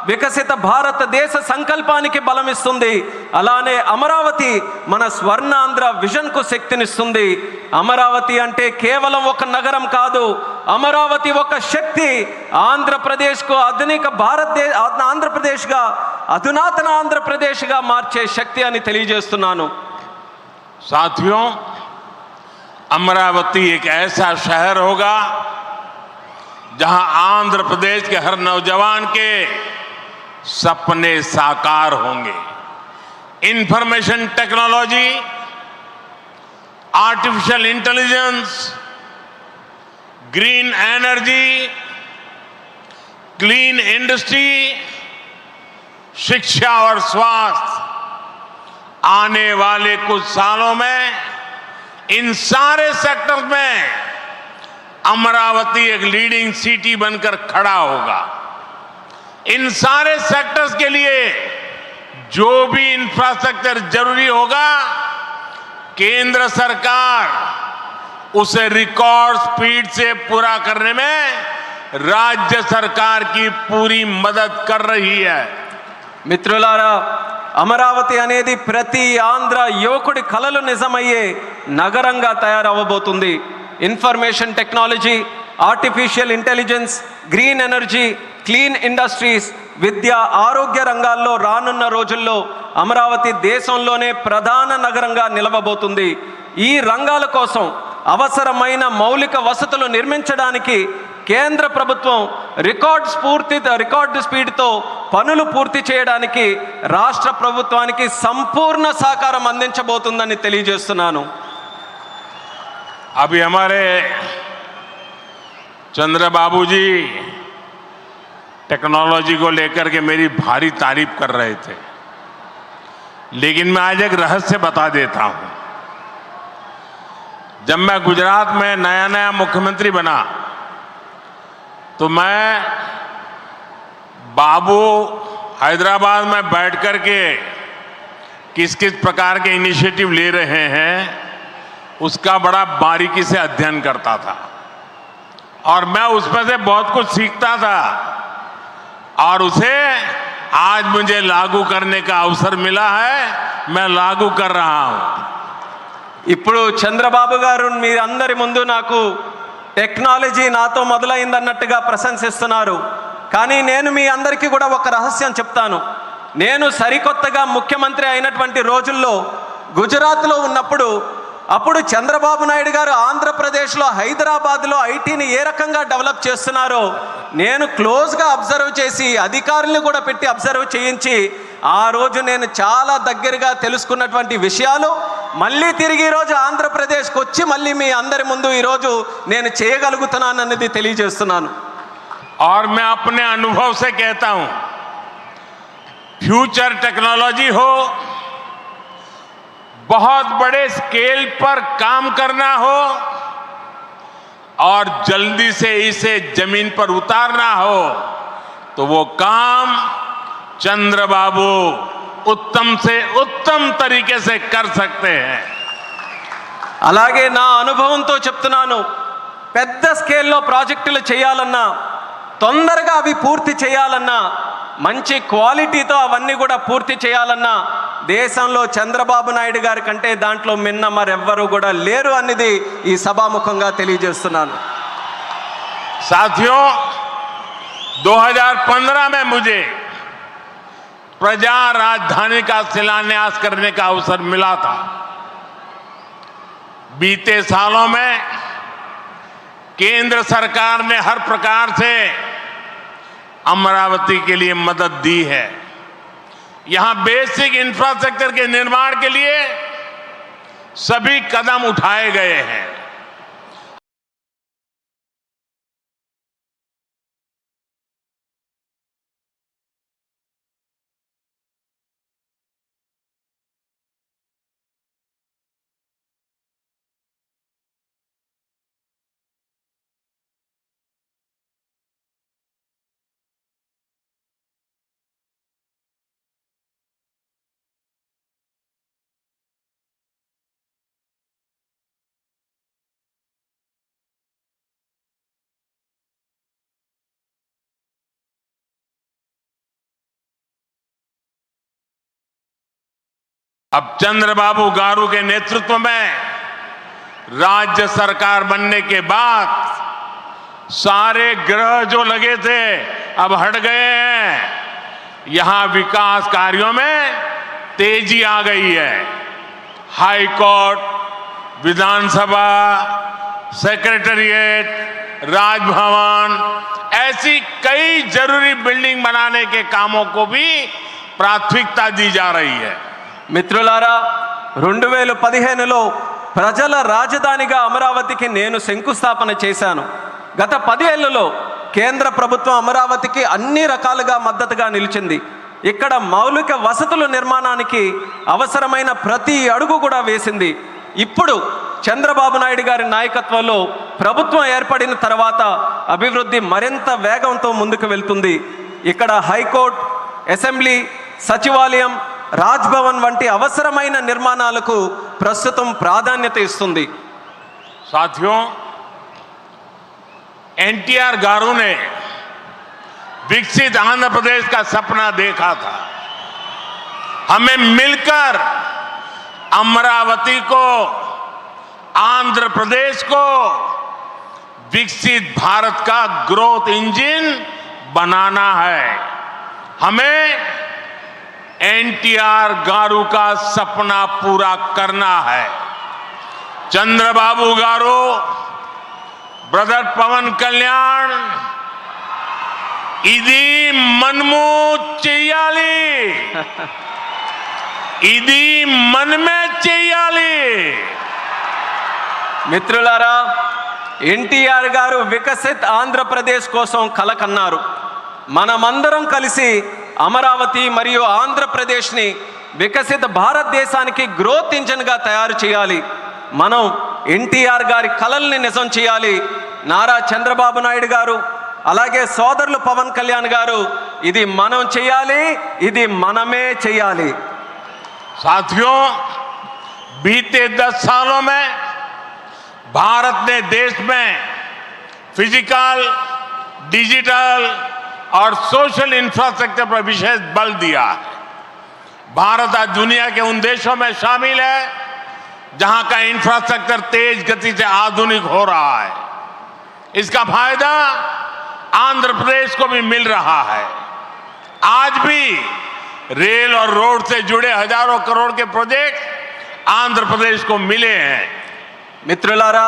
వికసిత భారతదేశ సంకల్పానికి బలమిస్తుంది. అలానే అమరావతి మన స్వర్ణాంధ్ర విజన్కు శక్తినిస్తుంది. అమరావతి అంటే కేవలం ఒక నగరం కాదు, అమరావతి ఒక శక్తి. ఆంధ్రప్రదేశ్కు ఆధునిక ఆంధ్రప్రదేశ్గా, అధునాతన ఆంధ్రప్రదేశ్గా మార్చే శక్తి అని తెలియజేస్తున్నాను. साथियों, अमरावती एक ऐसा शहर होगा जहां आंध्र प्रदेश के हर नौजवान के सपने साकार होंगे। Information technology, artificial intelligence, green energy, clean industry, शिक्षा और स्वास्थ्य आने वाले कुछ सालों में इन सारे सेक्टर्स में अमरावती एक लीडिंग सिटी बनकर खड़ा होगा। इन सारे सेक्टर्स के लिए जो भी इंफ्रास्ट्रक्चर जरूरी होगा, केंद्र सरकार उसे रिकॉर्ड स्पीड से पूरा करने में राज्य सरकार की पूरी मदद कर रही है। మిత్రులారా, అమరావతి అనేది ప్రతి ఆంధ్ర యువకుడి కలలు నిజమయ్యే నగరంగా తయారవబోతుంది. Information technology, artificial intelligence, green energy, clean industries, విద్య, ఆరోగ్య రంగాల్లో రానున్న రోజుల్లో అమరావతి దేశంలోనే ప్రధాన నగరంగా నిలవబోతుంది. ఈ రంగాల కోసం అవసరమైన మౌలిక వసతులు నిర్మించడానికి కేంద్ర ప్రభుత్వం రికార్డ్ స్పీడ్తో పనులు పూర్తి చేయడానికి రాష్ట్ర ప్రభుత్వానికి సంపూర్ణ సహకారం అందించబోతుందని తెలియజేస్తున్నాను. अभी हमारे चंद्रबाबू जी टेक्नोलॉजी को लेकर के मेरी भारी तारीफ कर रहे थे, लेकिन मैं आज एक रहस्य बता देता हूं। जब मैं गुजरात में नया मुख्यमंत्री बना तो मैं बाबू हैदराबाद में बैठ कर के किस किस प्रकार के इनिशिएटिव ले रहे हैं उसका बड़ा बारीकी से अध्ययन करता था और मैं उसमें से बहुत कुछ सीखता था और उसे आज मुझे लागू करने का अवसर मिला है, मैं लागू कर रहा हूं. ఇప్పుడు చంద్రబాబు గారు మీ అందరి ముందు నాకు టెక్నాలజీ నాతో మొదలైందన్నట్టుగా ప్రశంసిస్తున్నారు. కానీ నేను మీ అందరికీ కూడా ఒక రహస్యం చెప్తాను. నేను సరికొత్తగా ముఖ్యమంత్రి అయినటువంటి రోజుల్లో గుజరాత్లో ఉన్నప్పుడు అప్పుడు చంద్రబాబు నాయుడు గారు ఆంధ్రప్రదేశ్లో హైదరాబాద్లో ఐటీని ఏ రకంగా డెవలప్ చేస్తున్నారో నేను క్లోజ్గా అబ్జర్వ్ చేసి అధికారులను కూడా పెట్టి అబ్జర్వ్ చేయించి ఆ రోజు నేను చాలా దగ్గరగా తెలుసుకున్నటువంటి విషయాలు మళ్ళీ తిరిగి ఈరోజు ఆంధ్రప్రదేశ్కి వచ్చి మళ్ళీ మీ అందరి ముందు ఈరోజు నేను చేయగలుగుతున్నానన్నది తెలియజేస్తున్నాను. और मैं अपने अनुभव से कहता हूं, फ्यूचर टेक्नोलॉजी हो, बहुत बड़े स्केल पर काम करना हो और जल्दी से इसे जमीन पर उतारना हो तो वो काम चंद्रबाबू उत्तम से उत्तम तरीके से कर सकते हैं. అలాగే నా అనుభవంతో చెప్తున్నాను, పెద్ద స్కేల్లో ప్రాజెక్టులు చేయాలన్నా తొందరగా అవి పూర్తి చేయాలన్నా మంచి క్వాలిటీతో అవన్నీ కూడా పూర్తి చేయాలన్నా దేశంలో చంద్రబాబు నాయుడు గారి కంటే దాంట్లో మిన్న మరెవ్వరూ కూడా లేరు అనేది ఈ సభాముఖంగా తెలియజేస్తున్నాను. साथियों, 2015 में मुझे प्रजा राजधानी का शिलान्यास करने का अवसर मिला था. बीते सालों में केंद्र सरकार ने हर प्रकार से अमरावती के लिए मदद दी है. यहां बेसिक इंफ्रास्ट्रक्चर के निर्माण के लिए सभी कदम उठाए गए हैं. अब चंद्रबाबू गारू के नेतृत्व में राज्य सरकार बनने के बाद सारे ग्रह जो लगे थे अब हट गए हैं. यहां विकास कार्यों में तेजी आ गई है. हाई कोर्ट, विधानसभा, सेक्रेटेरिएट, राजभवन, ऐसी कई जरूरी बिल्डिंग बनाने के कामों को भी प्राथमिकता दी जा रही है. మిత్రులారా, 2015లో ప్రజల రాజధానిగా అమరావతికి నేను శంకుస్థాపన చేశాను. గత 10 ఏళ్లలో కేంద్ర ప్రభుత్వం అమరావతికి అన్ని రకాలుగా మద్దతుగా నిలిచింది. ఇక్కడ మౌలిక వసతుల నిర్మాణానికి అవసరమైన ప్రతి అడుగు కూడా వేసింది. ఇప్పుడు చంద్రబాబు నాయుడు గారి నాయకత్వంలో ప్రభుత్వం ఏర్పడిన తర్వాత అభివృద్ధి మరింత వేగంతో ముందుకు వెళ్తుంది. ఇక్కడ హైకోర్టు, అసెంబ్లీ, సచివాలయం, రాజ్భవన్ వంటి అవసరమైన నిర్మాణాలకు ప్రస్తుతం ప్రాధాన్యత ఇస్తుంది. साथियों, एनटीआर गारू ने विकसित आंध्र प्रदेश का सपना देखा था. हमें मिलकर अमरावती को, आंध्र प्रदेश को विकसित भारत का ग्रोथ इंजन बनाना है. हमें एनटीआर गारू का सपना पूरा करना है. चंद्रबाबू गारू, ब्रदर पवन कल्याण, इदी मनमू చెయ్యాలి, ఇది మనమే చెయ్యాలి. మిత్రులారా, ఎన్టీఆర్ గారు వికసిత్ ఆంధ్రప్రదేశ్ కోసం కలకన్నారు. మనమందరం కలిసి అమరావతి మరియు ఆంధ్రప్రదేశ్ని వికసిత భారతదేశానికి గ్రోత్ ఇంజన్గా తయారు చేయాలి. మనం ఎన్టీఆర్ గారి కలల్ని నిజం చేయాలి. నారా చంద్రబాబు నాయుడు గారు, అలాగే సోదరులు పవన్ కళ్యాణ్ గారు, ఇది మనం చేయాలి, ఇది మనమే చేయాలి. साथियों, बीते 10 सालों में भारत ने देश में फिजिकल, डिजिटल और सोशल इंफ्रास्ट्रक्चर पर विशेष बल दिया है. भारत आज दुनिया के उन देशों में शामिल है जहां का इंफ्रास्ट्रक्चर तेज गति से आधुनिक हो रहा है. इसका फायदा आंध्र प्रदेश को भी मिल रहा है. आज भी रेल और रोड से जुड़े हजारों करोड़ के प्रोजेक्ट आंध्र प्रदेश को मिले हैं. మిత్రులారా,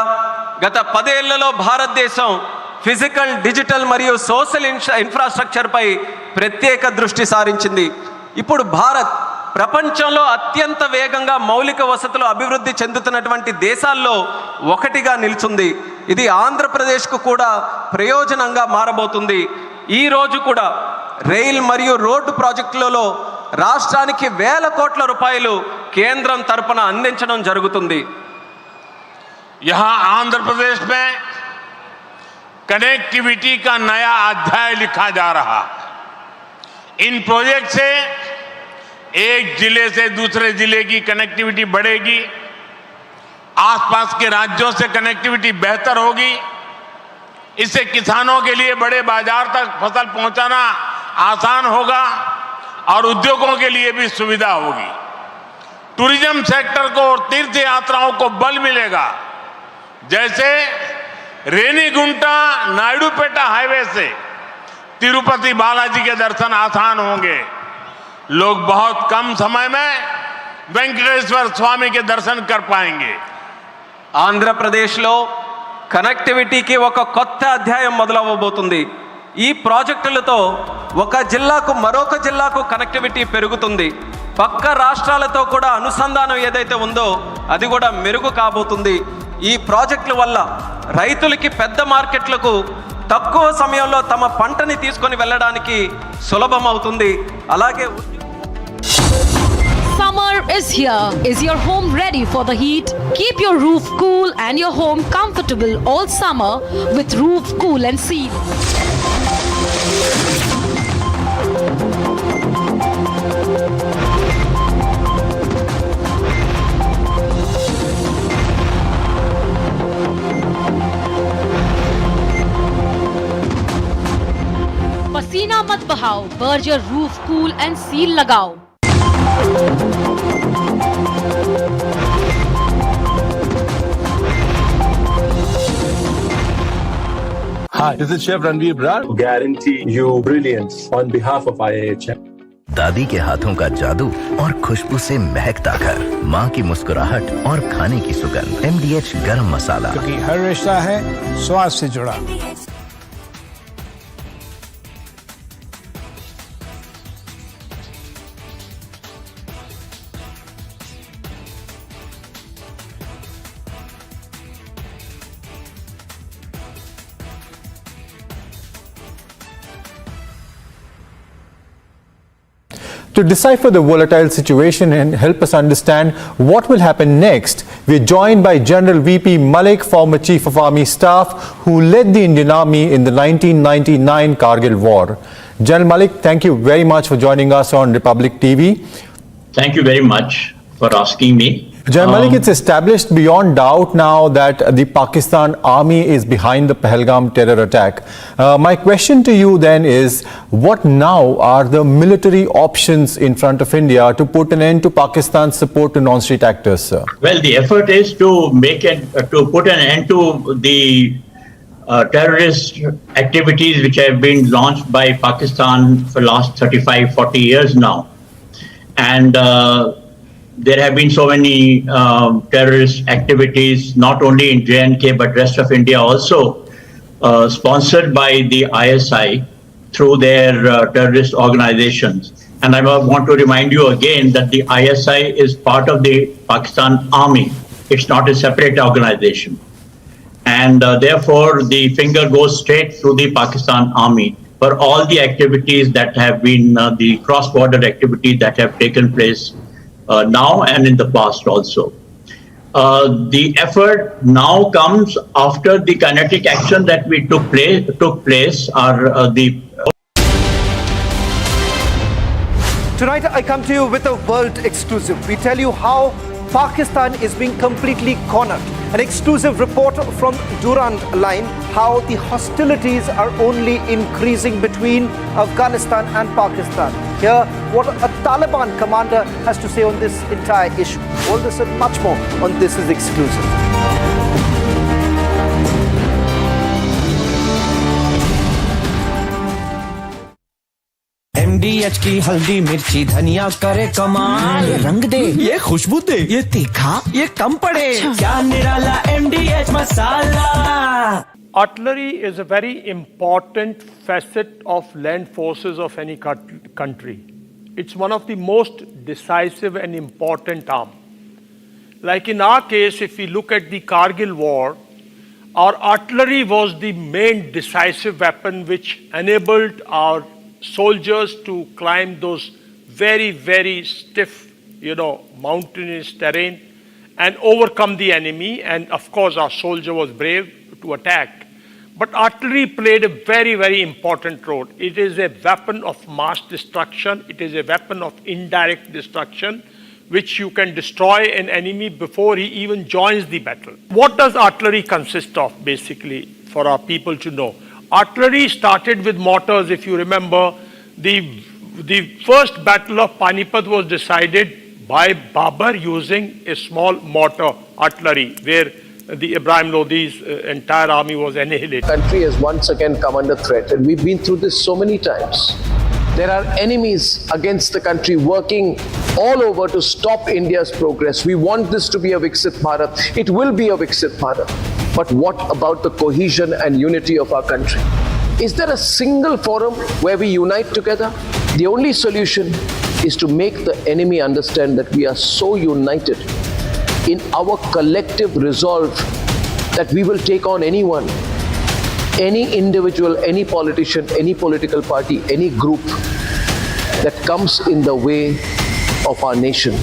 గత 10 ఏళ్లలో భారతదేశం ఫిజికల్, డిజిటల్ మరియు సోషల్ ఇన్ఫ్రాస్ట్రక్చర్పై ప్రత్యేక దృష్టి సారించింది. ఇప్పుడు భారత్ ప్రపంచంలో అత్యంత వేగంగా మౌలిక వసతులు అభివృద్ధి చెందుతున్నటువంటి దేశాల్లో ఒకటిగా నిలుచుంది. ఇది ఆంధ్రప్రదేశ్కు కూడా ప్రయోజనంగా మారబోతుంది. ఈ రోజు కూడా రైల్ మరియు రోడ్డు ప్రాజెక్టులలో రాష్ట్రానికి వేల కోట్ల రూపాయలు కేంద్రం తరపున అందించడం జరుగుతుంది. यहां आंध्र प्रदेश में कनेक्टिविटी का नया अध्याय लिखा जा रहा है. इन प्रोजेक्ट से एक जिले से दूसरे जिले की कनेक्टिविटी बढ़ेगी, आसपास के राज्यों से कनेक्टिविटी बेहतर होगी. इससे किसानों के लिए बड़े बाजार तक फसल पहुंचाना आसान होगा और उद्योगों के लिए भी सुविधा होगी. टूरिज्म सेक्टर को और तीर्थ यात्राओं को बल मिलेगा. जैसे रेनीगुंटा नायडूपेटा हाईवे से तिरुपति बालाजी के दर्शन आसान होंगे. लोग बहुत कम समय में वेंकटेश्वर स्वामी के दर्शन कर पाएंगे. ఆంధ్రప్రదేశ్లో కనెక్టివిటీకి ఒక కొత్త అధ్యాయం మొదలవ్వబోతుంది. ఈ ప్రాజెక్టులతో ఒక జిల్లాకు మరొక జిల్లాకు కనెక్టివిటీ పెరుగుతుంది. పక్క రాష్ట్రాలతో కూడా అనుసంధానం ఏదైతే ఉందో అది కూడా మెరుగు కాబోతుంది. ఈ ప్రాజెక్టుల వల్ల రైతులకి పెద్ద మార్కెట్లకు తక్కువ సమయంలో తమ పంటని తీసుకొని వెళ్ళడానికి సులభం అవుతుంది. అలాగే Summer is here. Is your home ready for the heat? Keep your roof cool and your home comfortable all summer with Roof Cool and Seal. पसीना मत बहाओ, Berger roof cool and seal लगाओ. Hi, this is Chef Ranveer Brar. Guarantee you brilliance on behalf of IIHM. दादी के हाथों का जादू और खुशबू से महकता घर, माँ की मुस्कुराहट और खाने की सुगंध. MDH गरम मसाला, क्योंकि हर रिश्ता है स्वाद से जुड़ा. To decipher the volatile situation and help us understand what will happen next, We're joined by General VP Malik, former Chief of Army Staff, who led the Indian Army in the 1999 Kargil War. General Malik, thank you very much for joining us on Republic TV. Thank you very much for asking me. General Malik, it's established beyond doubt now that the Pakistan Army is behind the Pahalgam terror attack. My question to you then is, what now are the military options in front of India to put an end to Pakistan's support to non-state actors, sir? Well, the effort is to put an end to the terrorist activities which have been launched by Pakistan for the last 35, 40 years now. And there have been so many terrorist activities, not only in J&K, but rest of India also, sponsored by the ISI through their terrorist organizations. And I want to remind you again that the ISI is part of the Pakistan Army. It's not a separate organization. And therefore, the finger goes straight to the Pakistan Army for all the activities that have been the cross-border activities that have taken place now and in the past also. The effort now comes after the kinetic action that we took place. Tonight I come to you with a world exclusive. We tell you how Pakistan is being completely cornered. An exclusive report from Durand line, how the hostilities are only increasing between Afghanistan and Pakistan. Here, what a Taliban commander has to say on this entire issue. All this and much more on This Is Exclusive. MDH की हल्दी मिर्ची धनिया करे कमाल, ये रंग दे, ये खुशबू दे, ये तीखा, ये कम पड़े, क्या निराला MDH masala. Artillery is a very important facet of land forces of any country. It's one of the most decisive and important arm. Like in our case, if we look at the Kargil war, our artillery was the main decisive weapon which enabled our soldiers to climb those very, very stiff, mountainous terrain and overcome the enemy. And of course, our soldier was brave to attack. But artillery played a very, very important role. It is a weapon of mass destruction. It is a weapon of indirect destruction, which you can destroy an enemy before he even joins the battle. What does artillery consist of, basically, for our people to know? Artillery started with mortars. If you remember, the first battle of Panipat was decided by Babur using a small mortar artillery, where the Ibrahim Lodi's entire army was annihilated. The country has once again come under threat, and we've been through this so many times. There are enemies against the country working all over to stop India's progress. We want this to be a Viksit Bharat. It will be a Viksit Bharat. But what about the cohesion and unity of our country? Is there a single forum where we unite together? The only solution is to make the enemy understand that we are so united in our collective resolve that we will take on anyone, any individual, any politician, any political party, any group that comes in the way of our nation.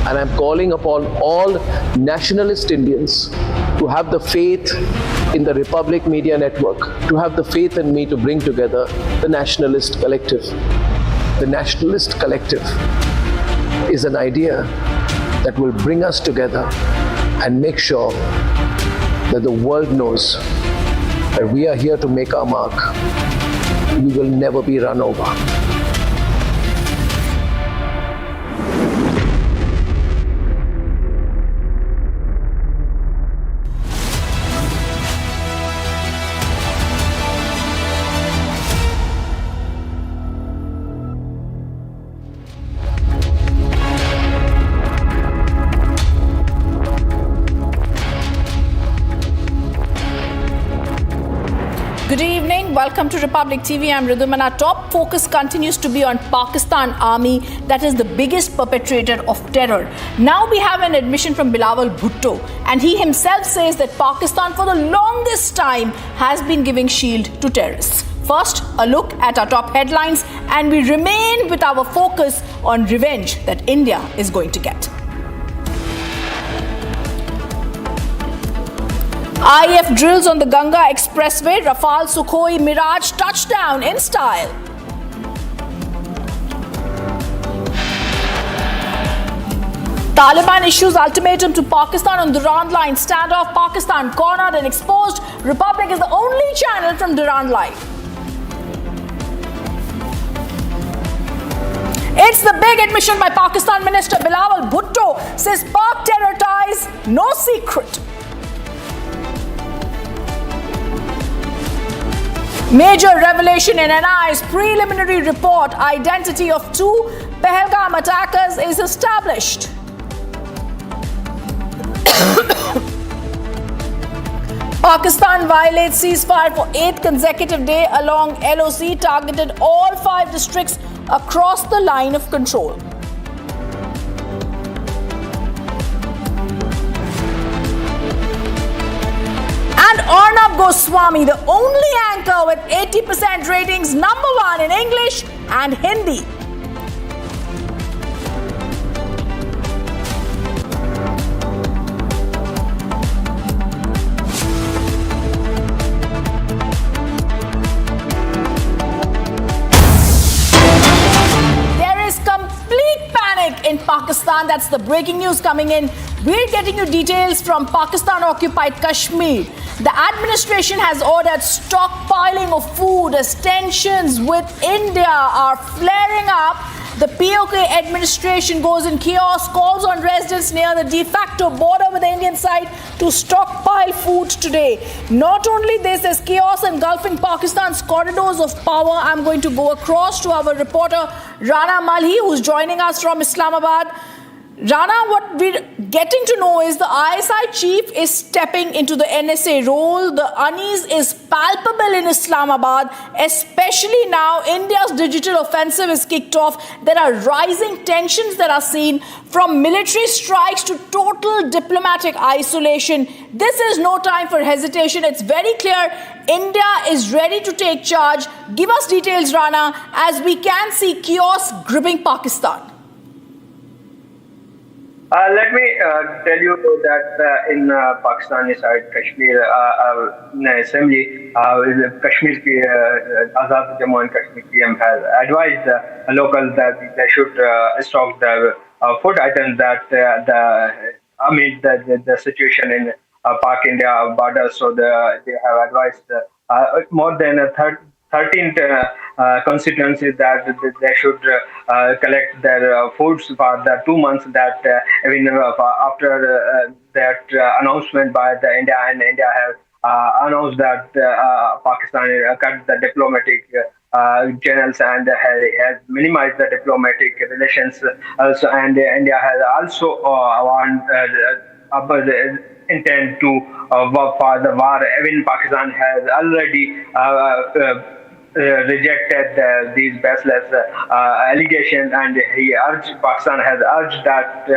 And I'm calling upon all nationalist Indians to have the faith in the Republic Media Network, to have the faith in me to bring together the Nationalist Collective. The Nationalist Collective is an idea that will bring us together and make sure that the world knows that we are here to make our mark. We will never be run over. Good evening. Welcome to Republic TV. I'm Ridhum, and our top focus continues to be on Pakistan Army, that is the biggest perpetrator of terror. Now we have an admission from Bilawal Bhutto, and he himself says that Pakistan for the longest time has been giving shield to terrorists. First, a look at our top headlines, and we remain with our focus on revenge that India is going to get. IF drills on the Ganga Expressway. Rafale Sukhoi Mirage touchdown in style. Taliban issues ultimatum to Pakistan on Durand line. Standoff. Pakistan cornered and exposed. Republic is the only channel from Durand line. It's the big admission by Pakistan Minister Bilawal Bhutto. Says Pak terror ties, no secret. Major revelation in NI's preliminary report. Identity of 2 Pahalgam attackers is established. Pakistan violates ceasefire for 8th consecutive day along LOC, targeted all 5 districts across the line of control. And Arnab Goswami, the only anchor with 80% ratings, #1 in English and Hindi. In Pakistan, that's the breaking news coming in. We're getting you details from Pakistan-occupied Kashmir. The administration has ordered stockpiling of food as tensions with India are flaring up. The POK administration goes in chaos, calls on residents near the de facto border with the Indian side to stockpile food today. Not only this, there's chaos engulfing Pakistan's corridors of power. I'm going to go across to our reporter Rana Malhi, who's joining us from Islamabad. Rana, what we're getting to know is the ISI chief is stepping into the NSA role. The unease is palpable in Islamabad, especially now India's digital offensive is kicked off. There are rising tensions that are seen, from military strikes to total diplomatic isolation. This is no time for hesitation. It's very clear India is ready to take charge. Give us details, Rana, as we can see chaos gripping Pakistan. Let me tell you that in Pakistani side, Kashmir Assembly, Kashmir Azad Jammu and Kashmir PM has advised locals that they should stock the food items that amid the situation in Pak-India border. So they have advised more than 13 constituencies that they should collect their foods for the 2 months that after that announcement by the India, and India has announced that Pakistan cut the diplomatic channels and has minimized the diplomatic relations. And India has also intend to work for the war. Even Pakistan has already rejected these baseless allegations, and Pakistan has urged that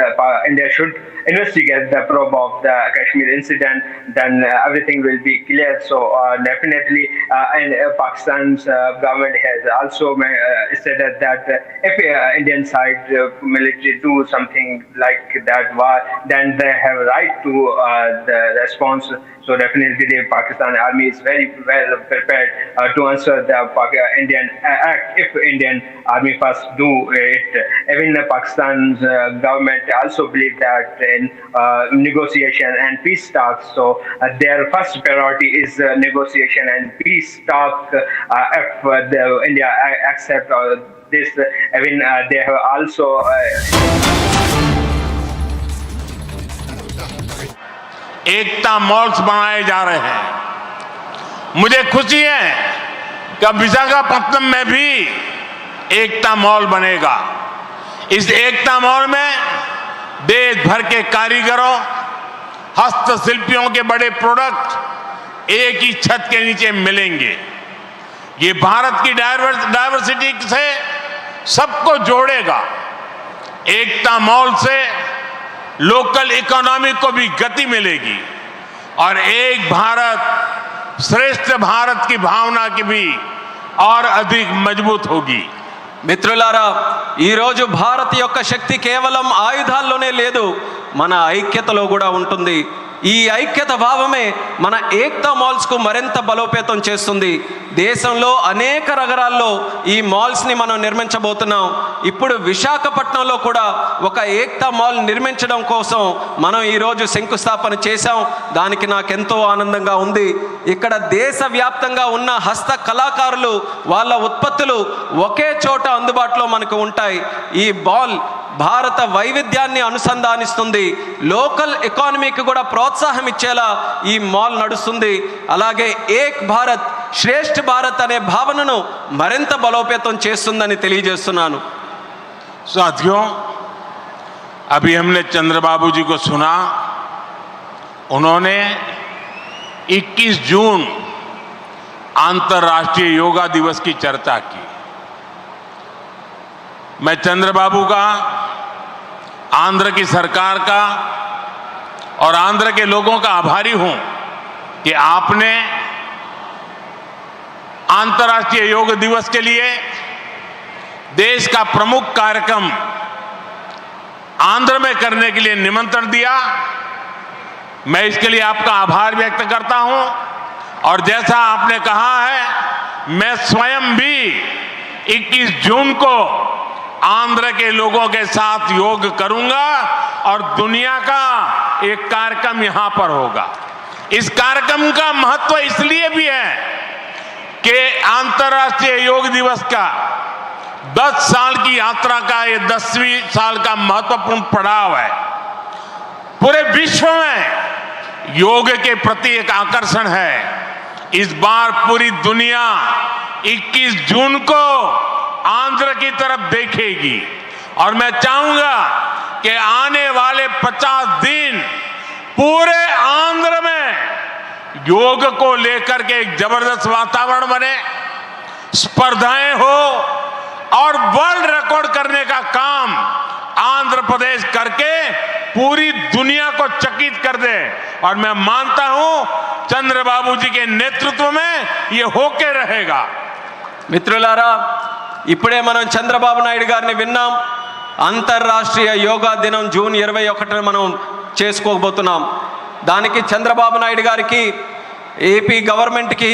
India should investigate the probe of the Kashmir incident. Then everything will be clear. So definitely, and Pakistan's government has also stated that if Indian side military do something like that war, then they have right to the response. So definitely the Pakistan army is very well prepared to answer the Indian act if Indian army first do it. Even Pakistan's government also believe that in negotiation and peace talks, so their first priority is negotiation and peace talk. If India accept this, even they have also Ekta malls बनाए जा रहे हैं। मुझे खुशी है कि विशाखापत्तनम में भी एकता मॉल बनेगा। इस एकता मॉल में देश भर के कारीगरों, हस्तशिल्पियों के बड़े प्रोडक्ट एक ही छत के नीचे मिलेंगे। ये भारत की डाइवर्सिटी से सबको जोड़ेगा। एकता मॉल से लोकल इकोनॉमी को भी गति मिलेगी और एक भारत श्रेष्ठ भारत की भावना की भी और अधिक मजबूत होगी। మిత్రులారా, ఈరోజు భారత్ యొక్క శక్తి కేవలం ఆయుధాల్లోనే లేదు, మన ఐక్యతలో కూడా ఉంటుంది. ఈ ఐక్యత భావమే మన ఏక్తా మాల్స్కు మరింత బలోపేతం చేస్తుంది. దేశంలో అనేక నగరాల్లో ఈ మాల్స్ని మనం నిర్మించబోతున్నాం. ఇప్పుడు విశాఖపట్నంలో కూడా ఒక ఏక్తా మాల్ నిర్మించడం కోసం మనం ఈరోజు శంకుస్థాపన చేశాం. దానికి నాకెంతో ఆనందంగా ఉంది. ఇక్కడ దేశవ్యాప్తంగా ఉన్న హస్త కళాకారులు వాళ్ళ ఉత్పత్తులు ఒకే చోట అందుబాటులో మనకు ఉంటాయి. ఈ మాల్ భారత వైవిధ్యాన్ని అనుసంధానిస్తుంది. లోకల్ ఎకానమీకి కూడా ప్రోత్సాహం ఇచ్చేలా ఈ మాల్ నడుస్తుంది. అలాగే ఏక్ భారత్ శ్రేష్ఠ భారత్ అనే భావనను మరింత బలోపేతం చేస్తుందని తెలియజేస్తున్నాను. साथियों, अभी हमने चंद्रबाबू जी को सुना. उन्होंने 21 जून अंतर्राष्ट्रीय योगा दिवस की चर्चा की. मैं चंद्रबाबू का, आंध्र की सरकार का और आंध्र के लोगों का आभारी हूं कि आपने अंतर्राष्ट्रीय योग दिवस के लिए देश का प्रमुख कार्यक्रम आंध्र में करने के लिए निमंत्रण दिया. मैं इसके लिए आपका आभार व्यक्त करता हूं. और जैसा आपने कहा है, मैं स्वयं भी 21 जून को आंध्र के लोगों के साथ योग करूंगा और दुनिया का एक कार्यक्रम यहां पर होगा. इस कार्यक्रम का महत्व इसलिए भी है कि अंतर्राष्ट्रीय योग दिवस का 10 साल की यात्रा का ये 10वीं साल का महत्वपूर्ण पड़ाव है. पूरे विश्व में योग के प्रति एक आकर्षण है. इस बार पूरी दुनिया 21 जून को आंध्र की तरफ देखेगी और मैं चाहूंगा कि आने वाले 50 दिन पूरे आंध्र में योग को लेकर के एक जबरदस्त वातावरण बने, स्पर्धाएं हो और वर्ल्ड रिकॉर्ड करने का काम आंध्र प्रदेश करके पूरी दुनिया को चकित कर दे. और मैं मानता हूं चंद्रबाबू जी के नेतृत्व में ये होके रहेगा. మిత్రులారా, ఇప్పుడే మనం చంద్రబాబు నాయుడు గారిని విన్నాం. అంతర్రాష్ట్రీయ యోగా దినం జూన్ 21న మనం చేసుకోబోతున్నాం. దానికి చంద్రబాబు నాయుడు గారికి, ఏపీ గవర్నమెంట్కి,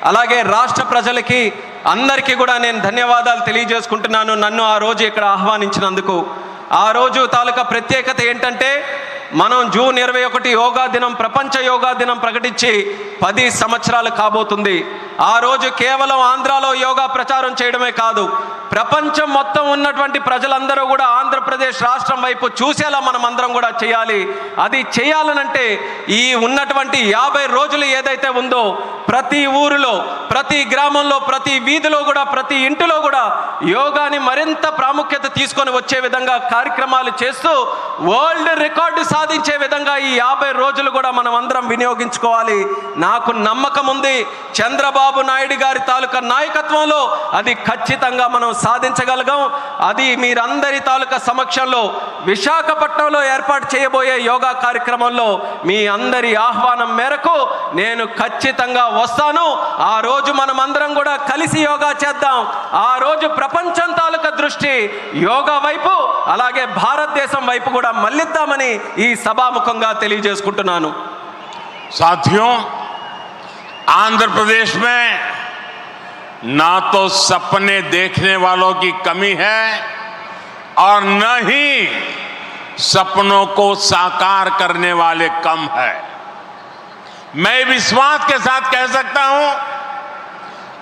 అలాగే రాష్ట్ర ప్రజలకి అందరికీ కూడా నేను ధన్యవాదాలు తెలియజేసుకుంటున్నాను. నన్ను ఆ రోజు ఇక్కడ ఆహ్వానించినందుకు. ఆ రోజు తాలూకా ప్రత్యేకత ఏంటంటే, మనం జూన్ 21 యోగా దినం, ప్రపంచ యోగా దినం ప్రకటించి 10 సంవత్సరాలు కాబోతుంది. ఆ రోజు కేవలం ఆంధ్రాలో యోగా ప్రచారం చేయడమే కాదు, ప్రపంచం మొత్తం ఉన్నటువంటి ప్రజలందరూ కూడా ఆంధ్రప్రదేశ్ రాష్ట్రం వైపు చూసేలా మనం అందరం కూడా చేయాలి. అది చేయాలనంటే ఈ ఉన్నటువంటి 50 రోజులు ఏదైతే ఉందో, ప్రతి ఊరిలో, ప్రతి గ్రామంలో, ప్రతి వీధిలో కూడా, ప్రతి ఇంటిలో కూడా యోగాని మరింత ప్రాముఖ్యత తీసుకొని వచ్చే విధంగా కార్యక్రమాలు చేస్తూ వరల్డ్ రికార్డు సాధించే విధంగా ఈ 50 రోజులు కూడా మనం అందరం వినియోగించుకోవాలి. నాకు నమ్మకం ఉంది, చంద్రబాబు నాయుడు గారి తాలూకా నాయకత్వంలో అది ఖచ్చితంగా మనం సాధించగలగాం. అది మీరందరి తాలూకా సమక్షంలో విశాఖపట్నంలో ఏర్పాటు చేయబోయే యోగా కార్యక్రమంలో మీ అందరి ఆహ్వానం మేరకు నేను ఖచ్చితంగా వస్తాను. ఆ రోజు మనం అందరం కూడా కలిసి యోగా చేద్దాం. ఆ రోజు ప్రపంచం తాలూకా దృష్టి యోగా వైపు, అలాగే భారతదేశం వైపు కూడా మళ్ళిద్దామని ఈ సభాముఖంగా తెలియజేసుకుంటున్నాను. साथियों, आंध्र प्रदेश में ना तो सपने देखने वालों की कमी है और न ही सपनों को साकार करने वाले कम है. मैं विश्वास के साथ कह सकता हूं,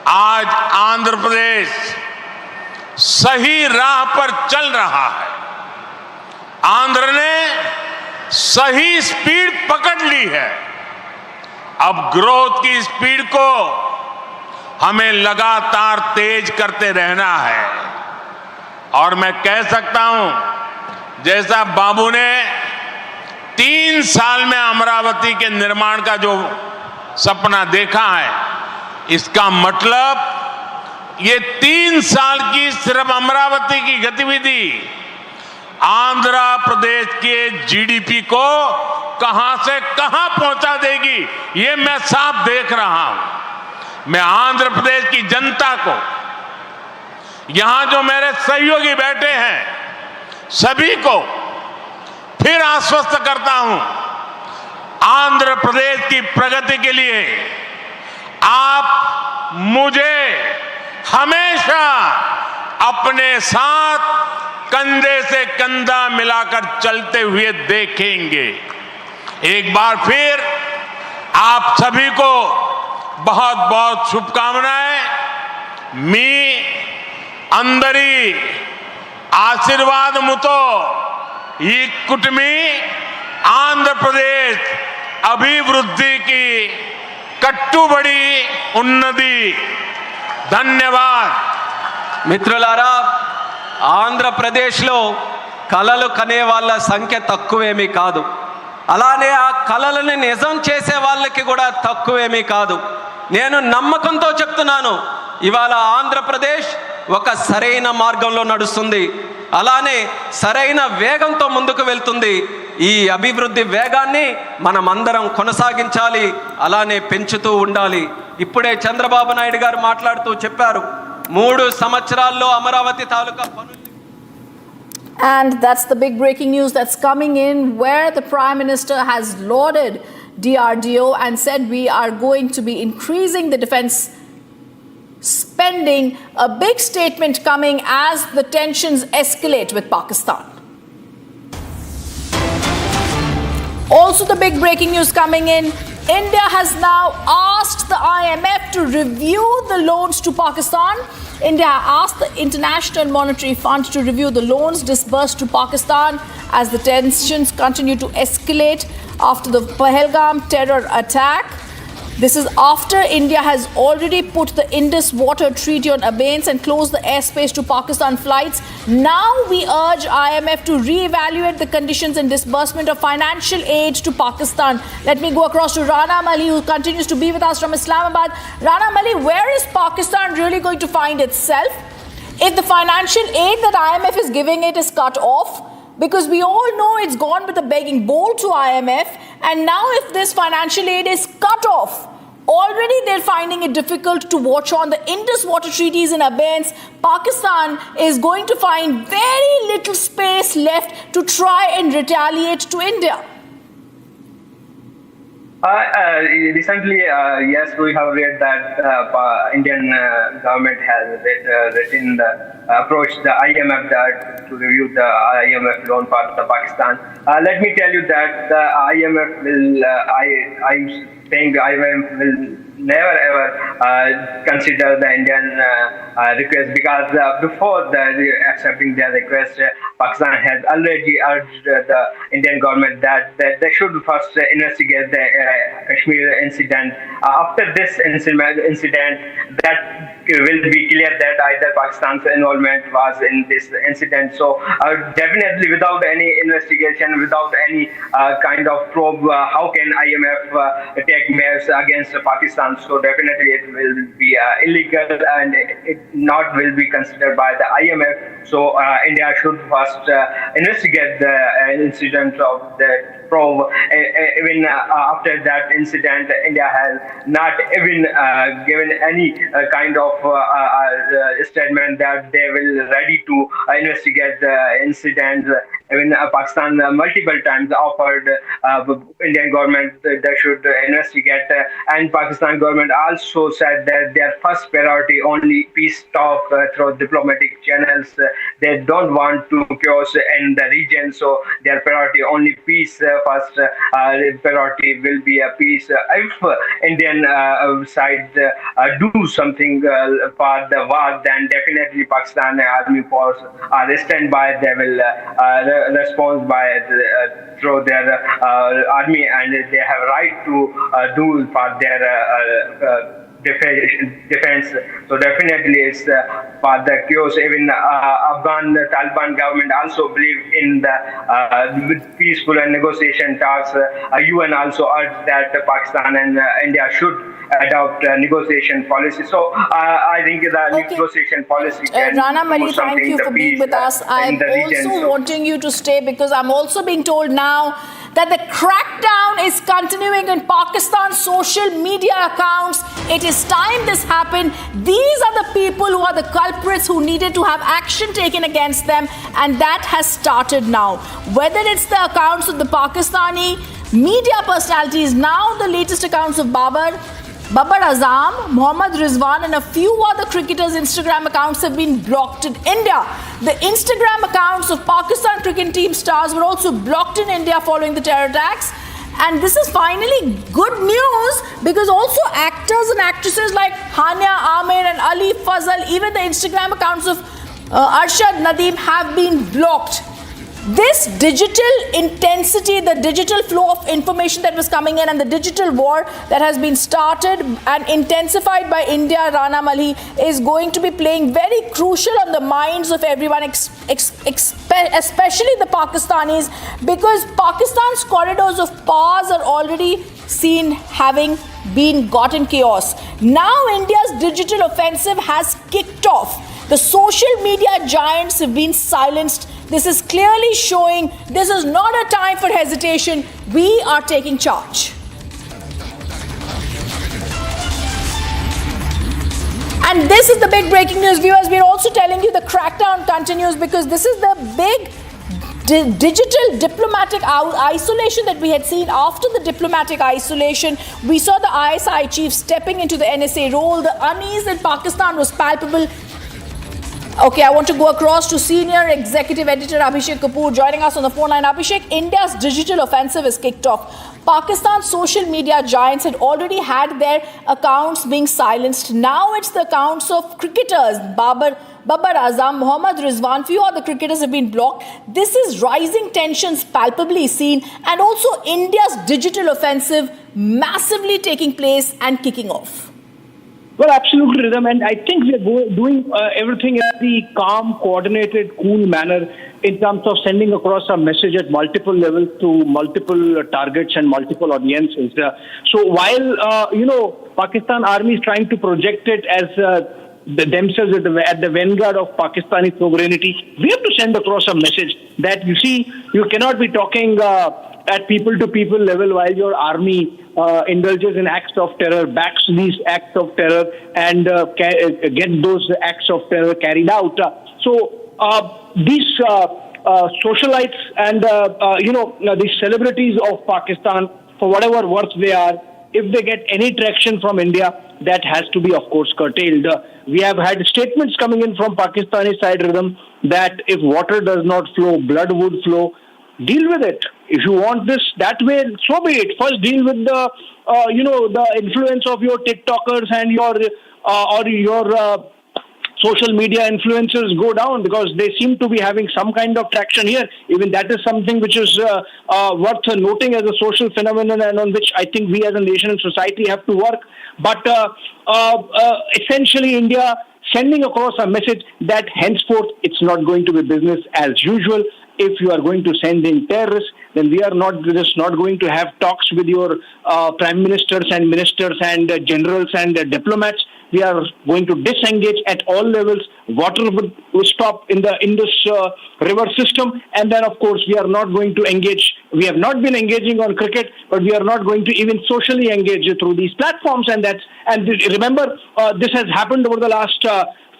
आज आंध्र प्रदेश सही राह पर चल रहा है. आंध्र ने सही स्पीड पकड़ ली है. अब ग्रोथ की स्पीड को हमें लगातार तेज करते रहना है. और मैं कह सकता हूं, जैसा बाबू ने 3 साल में अमरावती के निर्माण का जो सपना देखा है, इसका मतलब ये 3 साल की सिर्फ अमरावती की गतिविधि आंध्र प्रदेश के जीडीपी को कहां से कहां पहुंचा देगी, ये मैं साफ देख रहा हूं. मैं आंध्र प्रदेश की जनता को, यहां जो मेरे सहयोगी बैठे हैं, सभी को फिर आश्वस्त करता हूं, आंध्र प्रदेश की प्रगति के लिए आप मुझे हमेशा अपने साथ कंधे से कंधा मिलाकर चलते हुए देखेंगे। एक बार फिर आप सभी को बहुत बहुत शुभकामनाएं। मी अंदरी आशीर्वाद मुतो ఈ కుటుంబీ ఆంధ్రప్రదేశ్ అభివృద్ధికి కట్టుబడి ఉన్నది. ధన్యవాద్. మిత్రులారా, ఆంధ్రప్రదేశ్లో కలలు కనే వాళ్ళ సంఖ్య తక్కువేమీ కాదు. అలానే ఆ కలలని నిజం చేసే వాళ్ళకి కూడా తక్కువేమీ కాదు. నేను నమ్మకంతో చెప్తున్నాను, ఇవాళ ఆంధ్రప్రదేశ్ ఒక సరైన మార్గంలో నడుస్తుంది. అలానే సరైన వేగంతో ముందుకు వెళ్తుంది. ఈ అభివృద్ధి వేగాన్ని మనమందరం కొనసాగించాలి, అలానే పెంచుతూ ఉండాలి. ఇప్పుడే చంద్రబాబు నాయుడు గారు మాట్లాడుతూ చెప్పారు, 3 సంవత్సరాల్లో అమరావతి తాలూకా పనులు. And that's the big breaking news that's coming in, where the Prime Minister has lauded DRDO and said we are going to be increasing the defense spending. A big statement coming as the tensions escalate with Pakistan. Also, the big breaking news coming in, India has now asked the IMF to review the loans to Pakistan. India asked the International Monetary Fund to review the loans disbursed to Pakistan as the tensions continue to escalate after the Pahalgam terror attack. This is after India has already put the Indus Water Treaty on abeyance and closed the airspace to Pakistan flights. Now we urge IMF to reevaluate the conditions and disbursement of financial aid to Pakistan. Let me go across to Rana Mali, who continues to be with us from Islamabad. Rana Mali, where is Pakistan really going to find itself if the financial aid that IMF is giving it is cut off? Because we all know it's gone with a begging bowl to IMF, and now if this financial aid is cut off, already they're finding it difficult to watch on. The Indus Water Treaty is in abeyance. Pakistan is going to find very little space left to try and retaliate to India. Recently, yes, we have read that Indian government has written approached the IMF to review the IMF loan for the Pakistan. Let me tell you that the IMF will, I'm saying the IMF will never ever consider the Indian request, because before accepting their request, Pakistan has already urged the Indian government that they should first investigate the Kashmir incident. After this incident, that will be clear that either Pakistan's involvement was in this incident. So definitely without any investigation, without any kind of probe, how can IMF take measures against Pakistan? So definitely it will be illegal, and it not will be considered by the IMF. So India should first investigate the incident of the probe. Even after that incident, India has not even given any kind of statement that they will ready to investigate the incident. Even Pakistan multiple times offered Indian government they should investigate, and Pakistan government also said that their first priority only peace talk through diplomatic channels. They don't want to chaos in the region, so their priority only peace. First priority will be a peace. If Indian side do something for the war, then definitely Pakistan army force are standby. They will respond by through their army, and they have right to do for their defense. So definitely it's for the chaos. Even Afghan Taliban government also believe in the peaceful and negotiation talks. UN also urged that Pakistan and India should adopt a negotiation policy. So I think the negotiation policy can Rana Mali, do thank you for being with us. I'm also wanting you to stay because I'm also being told now that the crackdown is continuing in Pakistan's social media accounts. It is time this happened. These are the people who are the culprits who needed to have action taken against them, and that has started now. Whether it's the accounts of the Pakistani media personalities, now the latest accounts of Babar Azam, Mohammad Rizwan and a few other cricketers' Instagram accounts have been blocked in India. The Instagram accounts of Pakistan cricket team stars were also blocked in India following the terror attacks. And this is finally good news because also actors and actresses like Hania Amir and Ali Fazal, even the Instagram accounts of Arshad Nadeem have been blocked. This digital intensity, the digital flow of information that was coming in and the digital war that has been started and intensified by India, Rana Mali, is going to be playing very crucial on the minds of everyone, especially the Pakistanis, because Pakistan's corridors of powers are already seen having been got in chaos. Now India's digital offensive has kicked off. The social media giants have been silenced. This is clearly showing this is not a time for hesitation. We are taking charge. And this is the big breaking news, viewers. We're also telling you the crackdown continues because this is the big digital diplomatic isolation that we had seen. After the diplomatic isolation, we saw the ISI chief stepping into the NSA role. The unease in Pakistan was palpable. Okay, I want to go across to senior executive editor Abhishek Kapoor joining us on the phone line. Abhishek, India's digital offensive is kicked off. Pakistan's social media giants had already had their accounts being silenced. Now it's the accounts of cricketers. Babar Azam, Mohammad Rizwan, few other cricketers have been blocked. This is rising tensions palpably seen, and also India's digital offensive massively taking place and kicking off. Well, absolutely, Rhythm, and I think we are doing everything in the calm, coordinated, cool manner in terms of sending across a message at multiple levels to multiple targets and multiple audiences. So while, Pakistan Army is trying to project it as themselves at the vanguard of Pakistani sovereignty, we have to send across a message that, you see, you cannot be talking at people-to-people level while your army indulges in acts of terror, backs these acts of terror, and get those acts of terror carried out. So these socialites and, these celebrities of Pakistan, for whatever worth they are, if they get any traction from India, that has to be, of course, curtailed. We have had statements coming in from Pakistani side, Rhythm, that if water does not flow, blood would flow. Deal with it. If you want this that way, so be it. First, deal with the, the influence of your TikTokers and your social media influencers go down, because they seem to be having some kind of traction here. Even that is something which is worth noting as a social phenomenon, and on which I think we as a nation and society have to work. But essentially, India sending across a message that henceforth it's not going to be business as usual. If you are going to send in terrorists, then we are not just not going to have talks with your prime ministers and ministers and generals and diplomats. We are going to disengage at all levels. Water will stop in the Indus river system, and then of course we are not going to engage. We have not been engaging on cricket, but we are not going to even socially engage through these platforms. And remember, this has happened over the last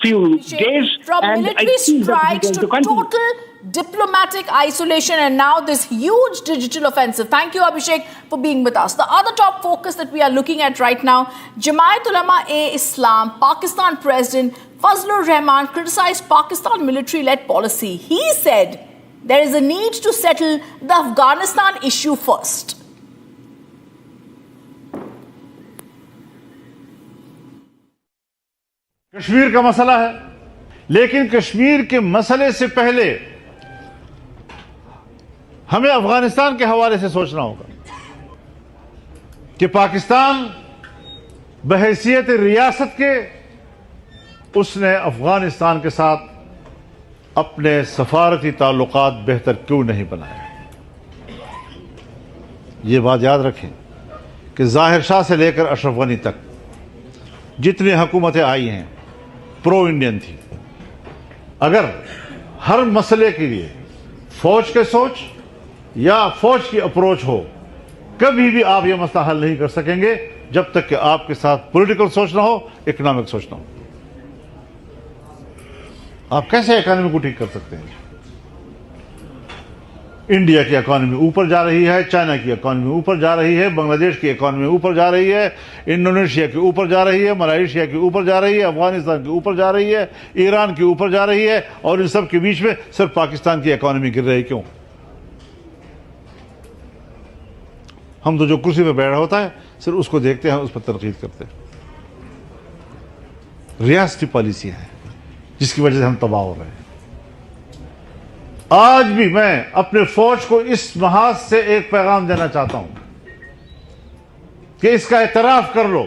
few days. From military strikes to total diplomatic isolation, and now this huge digital offensive. Thank you, Abhishek, for being with us. The other top focus that we are looking at right now, Jamaat Ulama-e-Islam, Pakistan President Fazlur Rahman criticized Pakistan military-led policy. He said there is a need to settle the Afghanistan issue first. Kashmir का मसला है, लेकिन कश्मीर के मसले से पहले हमें अफगानिस्तान के हवाले से सोचना होगा कि पाकिस्तान बहैसियत रियासत के उसने अफगानिस्तान के साथ अपने सफारती ताल्लुकात बेहतर क्यों नहीं बनाए। ये बात याद रखें कि ज़ाहिर शाह से लेकर अशरफ गनी तक जितनी हुकूमतें आई हैं प्रो इंडियन थी। अगर हर मसले के लिए फौज के सोच या फौज की अप्रोच हो, कभी भी आप ये मसला हल नहीं कर सकेंगे जब तक कि आपके साथ पॉलिटिकल सोच ना हो, इकोनॉमिक सोच ना हो। आप कैसे इकोनॉमी को ठीक कर सकते हैं? इंडिया की इकोनॉमी ऊपर जा रही है, चाइना की इकोनॉमी ऊपर जा रही है, बांग्लादेश की इकोनॉमी ऊपर जा रही है, इंडोनेशिया की ऊपर जा रही है, मलेशिया की ऊपर जा रही है, अफगानिस्तान की ऊपर जा रही है, ईरान की ऊपर जा रही है, और इन सब के बीच में सिर्फ पाकिस्तान की इकोनॉमी गिर रही। क्यों? हम तो जो कुर्सी पर बैठा होता है सिर्फ उसको देखते हैं, उस पर तनकीद करते हैं। रियासती पॉलिसी है जिसकी वजह से हम तबाह हो रहे हैं। आज भी मैं अपने फौज को इस महाज से एक पैगाम देना चाहता हूं कि इसका एतराफ कर लो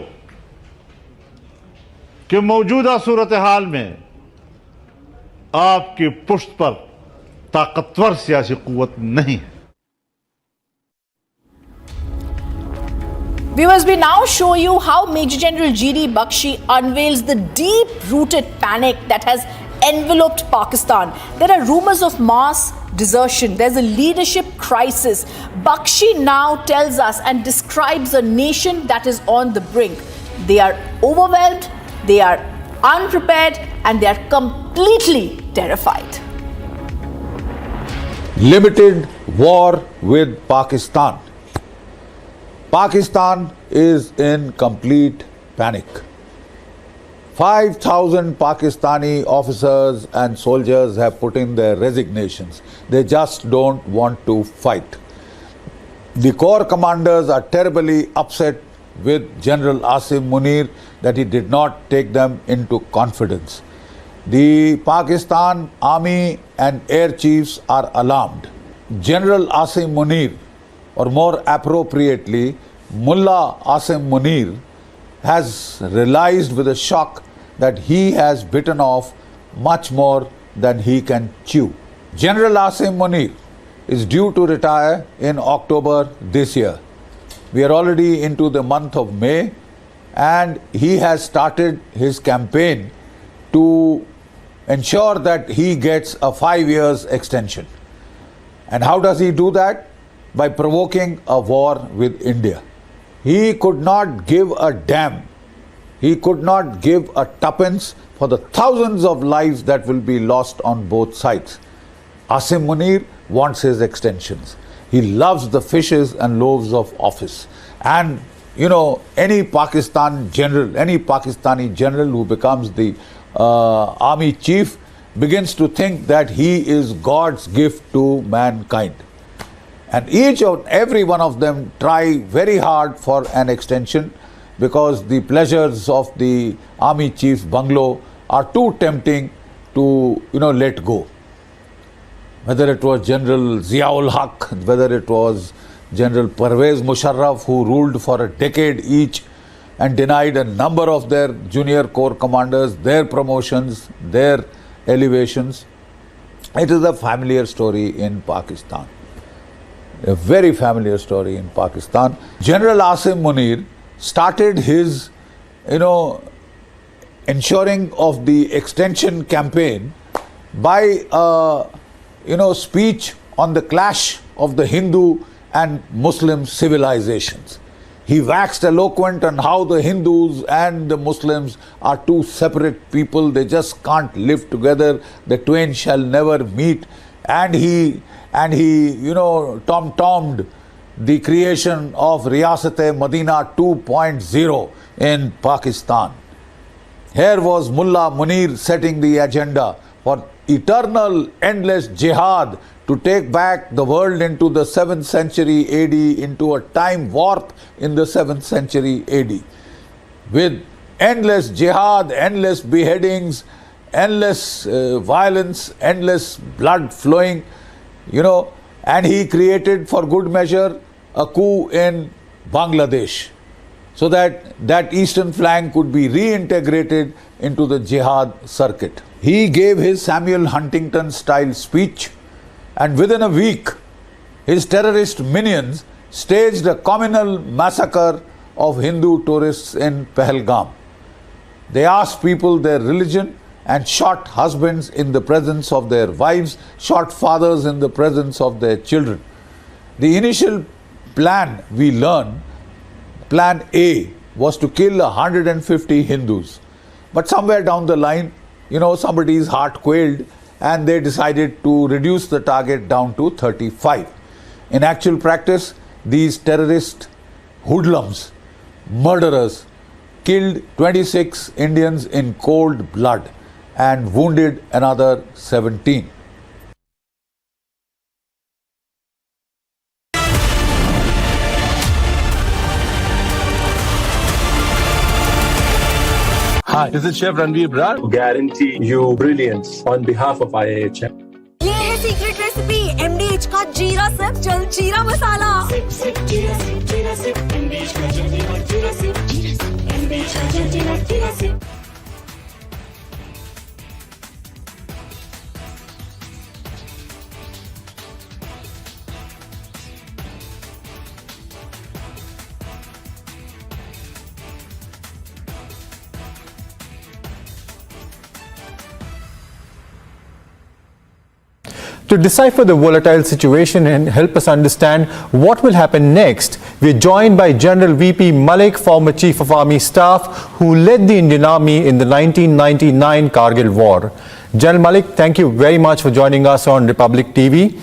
कि मौजूदा सूरत हाल में आपकी पुष्ट पर ताकतवर सियासी कुव्वत नहीं है। Viewers, we now show you how Major General G.D. Bakshi unveils the deep-rooted panic that has enveloped Pakistan. There are rumors of mass desertion. There's a leadership crisis. Bakshi now tells us and describes a nation that is on the brink. They are overwhelmed, they are unprepared, and they are completely terrified. Limited war with Pakistan. Pakistan is in complete panic. 5,000 Pakistani officers and soldiers have put in their resignations. They just don't want to fight. The corps commanders are terribly upset with General Asim Munir that he did not take them into confidence. The Pakistan Army and Air Chiefs are alarmed. General Asim Munir, or more appropriately, Mullah Asim Munir, has realized with a shock that he has bitten off much more than he can chew. General Asim Munir is due to retire in October this year. We are already into the month of May, and he has started his campaign to ensure that he gets a 5 years extension. And how does he do that? By provoking a war with India. He could not give a damn. He could not give a tuppence for the thousands of lives that will be lost on both sides. Asim Munir wants his extensions. He loves the fishes and loaves of office. And, you know, any Pakistani general who becomes the army chief begins to think that he is God's gift to mankind. And each and every one of them try very hard for an extension because the pleasures of the army chief's bungalow are too tempting to, let go. Whether it was General Ziaul Haq, whether it was General Pervez Musharraf, who ruled for a decade each and denied a number of their junior corps commanders their promotions, their elevations. It is a familiar story in Pakistan. A very familiar story in Pakistan. General Asim Munir started his, ensuring of the extension campaign by a, speech on the clash of the Hindu and Muslim civilizations. He waxed eloquent on how the Hindus and the Muslims are two separate people. They just can't live together. The twain shall never meet. And he tom-tommed the creation of Riyasat-e-Madina 2.0 in Pakistan. Here was Mullah Munir setting the agenda for eternal, endless jihad to take back the world into the 7th century AD, into a time warp in the 7th century AD. With endless jihad, endless beheadings, endless violence, endless blood flowing, and he created for good measure a coup in Bangladesh so that eastern flank could be reintegrated into the jihad circuit. He gave his Samuel Huntington style speech, and within a week his terrorist minions staged a communal massacre of Hindu tourists in Pahalgam. They asked people their religion and shot husbands in the presence of their wives, shot fathers in the presence of their children. The initial plan, we learn, plan A, was to kill 150 Hindus. But somewhere down the line, somebody's heart quailed and they decided to reduce the target down to 35. In actual practice, these terrorist hoodlums, murderers, killed 26 Indians in cold blood and wounded another 17. Hi, this is Chef Ranveer Brar. Guarantee you brilliance on behalf of IIHM. ये है secret recipe MDH का जीरा सिर्फ जल जीरा मसाला To decipher the volatile situation and help us understand what will happen next, we are joined by General VP Malik, former Chief of Army Staff, who led the Indian Army in the 1999 Kargil War. General Malik, thank you very much for joining us on Republic TV.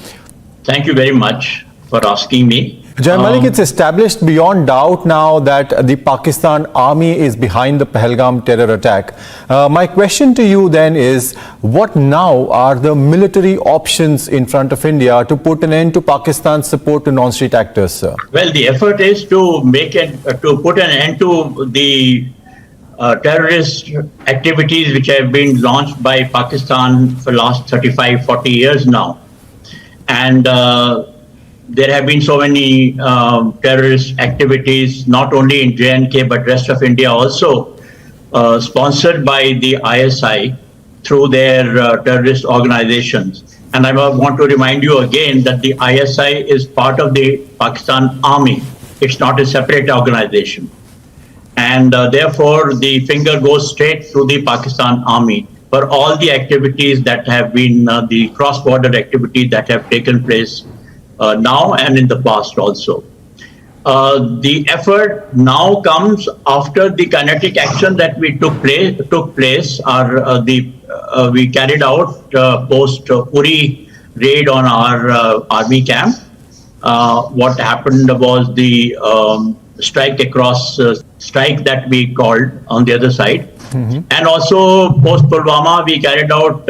Thank you very much for asking me. General Malik, it's established beyond doubt now that the Pakistan Army is behind the Pahalgam terror attack. My question to you then is, what now are the military options in front of India to put an end to Pakistan's support to non-state actors, sir? Well, the effort is to put an end to the terrorist activities which have been launched by Pakistan for the last 35, 40 years now. And there have been so many terrorist activities, not only in J&K but rest of India also, sponsored by the ISI through their terrorist organizations. And I want to remind you again that the ISI is part of the Pakistan Army. It's not a separate organization. And therefore, the finger goes straight to the Pakistan Army for all the activities that have been the cross-border activities that have taken place now and in the past also. The effort now comes after the kinetic action that we took place. We carried out post Uri raid on our army camp. What happened was the strike that we called on the other side, and also post Pulwama we carried out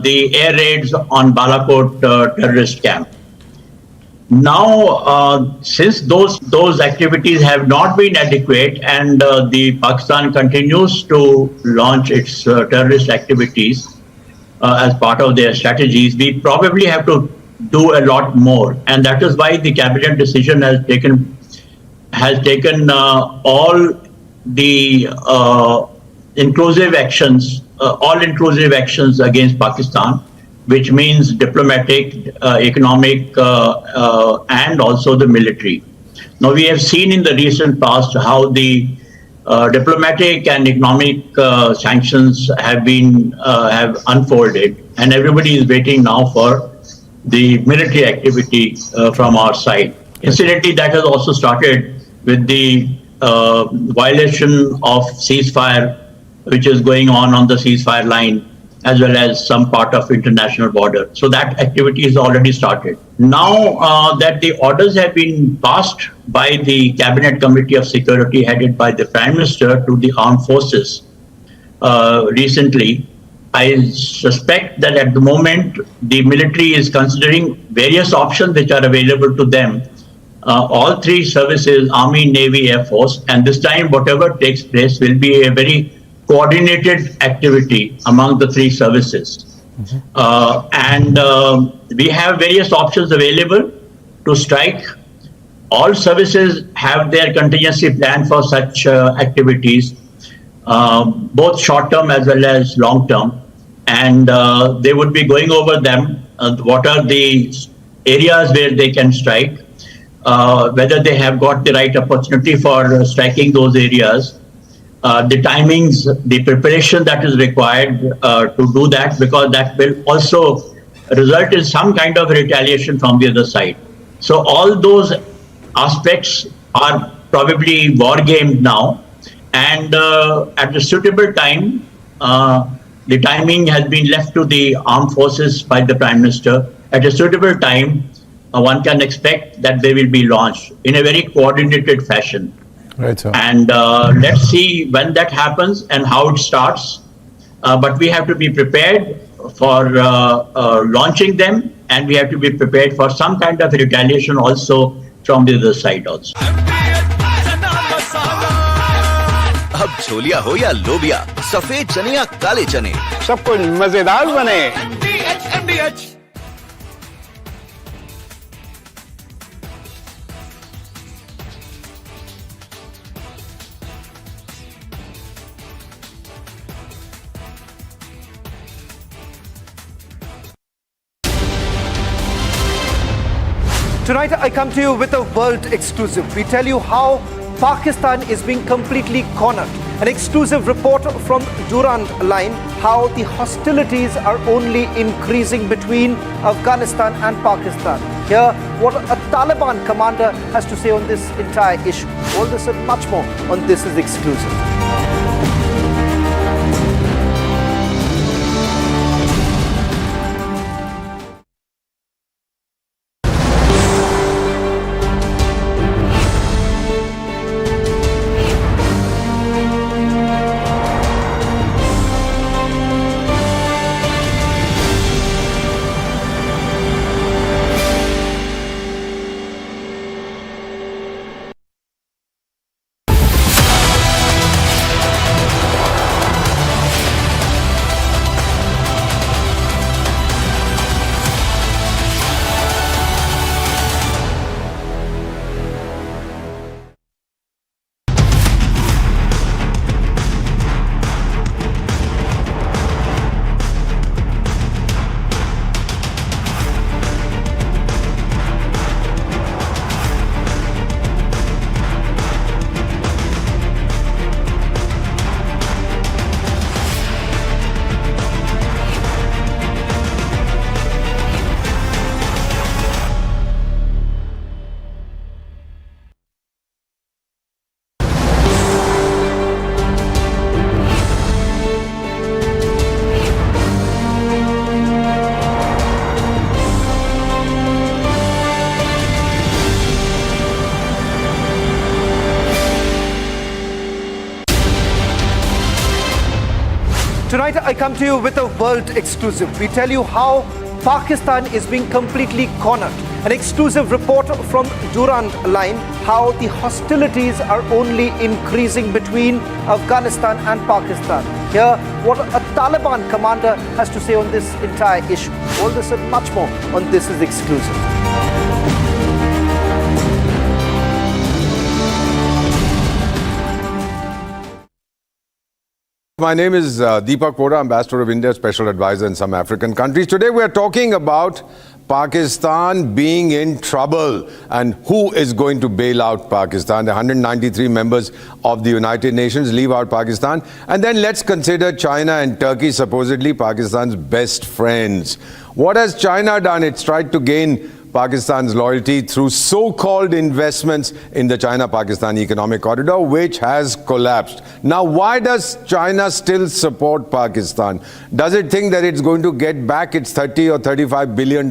the air raids on Balakot terrorist camp. Now, since those activities have not been adequate and the Pakistan continues to launch its terrorist activities as part of their strategies, we probably have to do a lot more, and that is why the cabinet decision has taken all the inclusive actions against Pakistan, which means diplomatic, economic, and also the military. Now, we have seen in the recent past how the diplomatic and economic sanctions have unfolded, and everybody is waiting now for the military activity from our side. Incidentally, that has also started with the violation of ceasefire, which is going on the ceasefire line, as well as some part of international border. So that activity is already started. Now that the orders have been passed by the Cabinet Committee of Security headed by the Prime Minister to the armed forces recently, I suspect that at the moment the military is considering various options which are available to them. All three services, Army, Navy, Air Force, and this time whatever takes place will be a very coordinated activity among the three services. We have various options available to strike. All services have their contingency plan for such activities, both short-term as well as long-term. And they would be going over them, what are the areas where they can strike, whether they have got the right opportunity for striking those areas, the timings, the preparation that is required to do that, because that will also result in some kind of retaliation from the other side. So all those aspects are probably war games now, and at the suitable time, the timing has been left to the armed forces by the Prime Minister. At a suitable time, one can expect that they will be launched in a very coordinated fashion. Right, sir. And let's see when that happens and how it starts. But we have to be prepared for launching them, and we have to be prepared for some kind of retaliation also from the other side also. अब छोलिया हो या लोबिया, सफेद चने या काले चने, सब कुछ मजेदार बने। Tonight I come to you with a world exclusive. We tell you how Pakistan is being completely cornered. An exclusive report from Durand line, how the hostilities are only increasing between Afghanistan and Pakistan. Here, what a Taliban commander has to say on this entire issue. All this and much more on This Is Exclusive. Tonight I come to you with a world exclusive. We tell you how Pakistan is being completely cornered. An exclusive report from Durand line, how the hostilities are only increasing between Afghanistan and Pakistan. Here, what a Taliban commander has to say on this entire issue. All this and much more on This Is Exclusive. My name is Deepak Pora, Ambassador of India, Special Advisor in some African countries. Today we are talking about Pakistan being in trouble and who is going to bail out Pakistan. The 193 members of the United Nations leave out Pakistan. And then let's consider China and Turkey, supposedly Pakistan's best friends. What has China done? It's tried to gain Pakistan's loyalty through so-called investments in the China-Pakistan economic corridor, which has collapsed. Now, why does China still support Pakistan? Does it think that it's going to get back its $30 or $35 billion?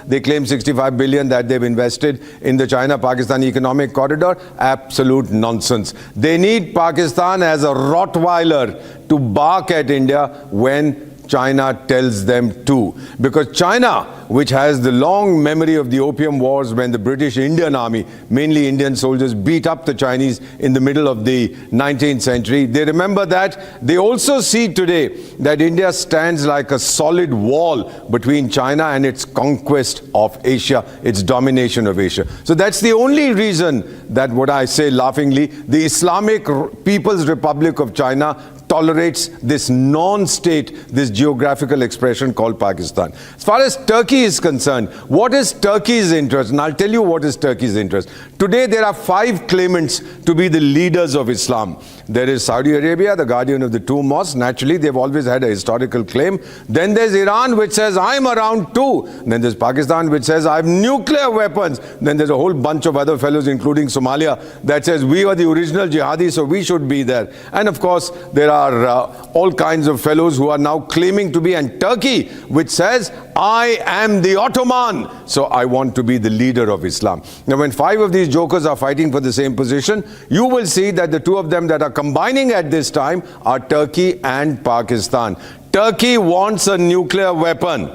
They claim $65 billion that they've invested in the China-Pakistan economic corridor. Absolute nonsense. They need Pakistan as a Rottweiler to bark at India when China tells them to. Because China, which has the long memory of the Opium Wars when the British Indian Army, mainly Indian soldiers, beat up the Chinese in the middle of the 19th century, they remember that. They also see today that India stands like a solid wall between China and its conquest of Asia, its domination of Asia. So that's the only reason that, what I say laughingly, the Islamic People's Republic of China tolerates this non-state, this geographical expression called Pakistan. As far as Turkey is concerned, what is Turkey's interest? And I'll tell you what is Turkey's interest. Today there are 5 claimants to be the leaders of Islam. There is Saudi Arabia, the guardian of the 2 mosques. Naturally, they've always had a historical claim. Then there's Iran, which says, I'm around too. Then there's Pakistan, which says, I have nuclear weapons. Then there's a whole bunch of other fellows, including Somalia, that says, we are the original jihadis, so we should be there. And of course, there are all kinds of fellows who are now claiming to be, and Turkey, which says, I am the Ottoman, so I want to be the leader of Islam. Now, when 5 of these jokers are fighting for the same position, you will see that the 2 of them that are combining at this time are Turkey and Pakistan. Turkey wants a nuclear weapon.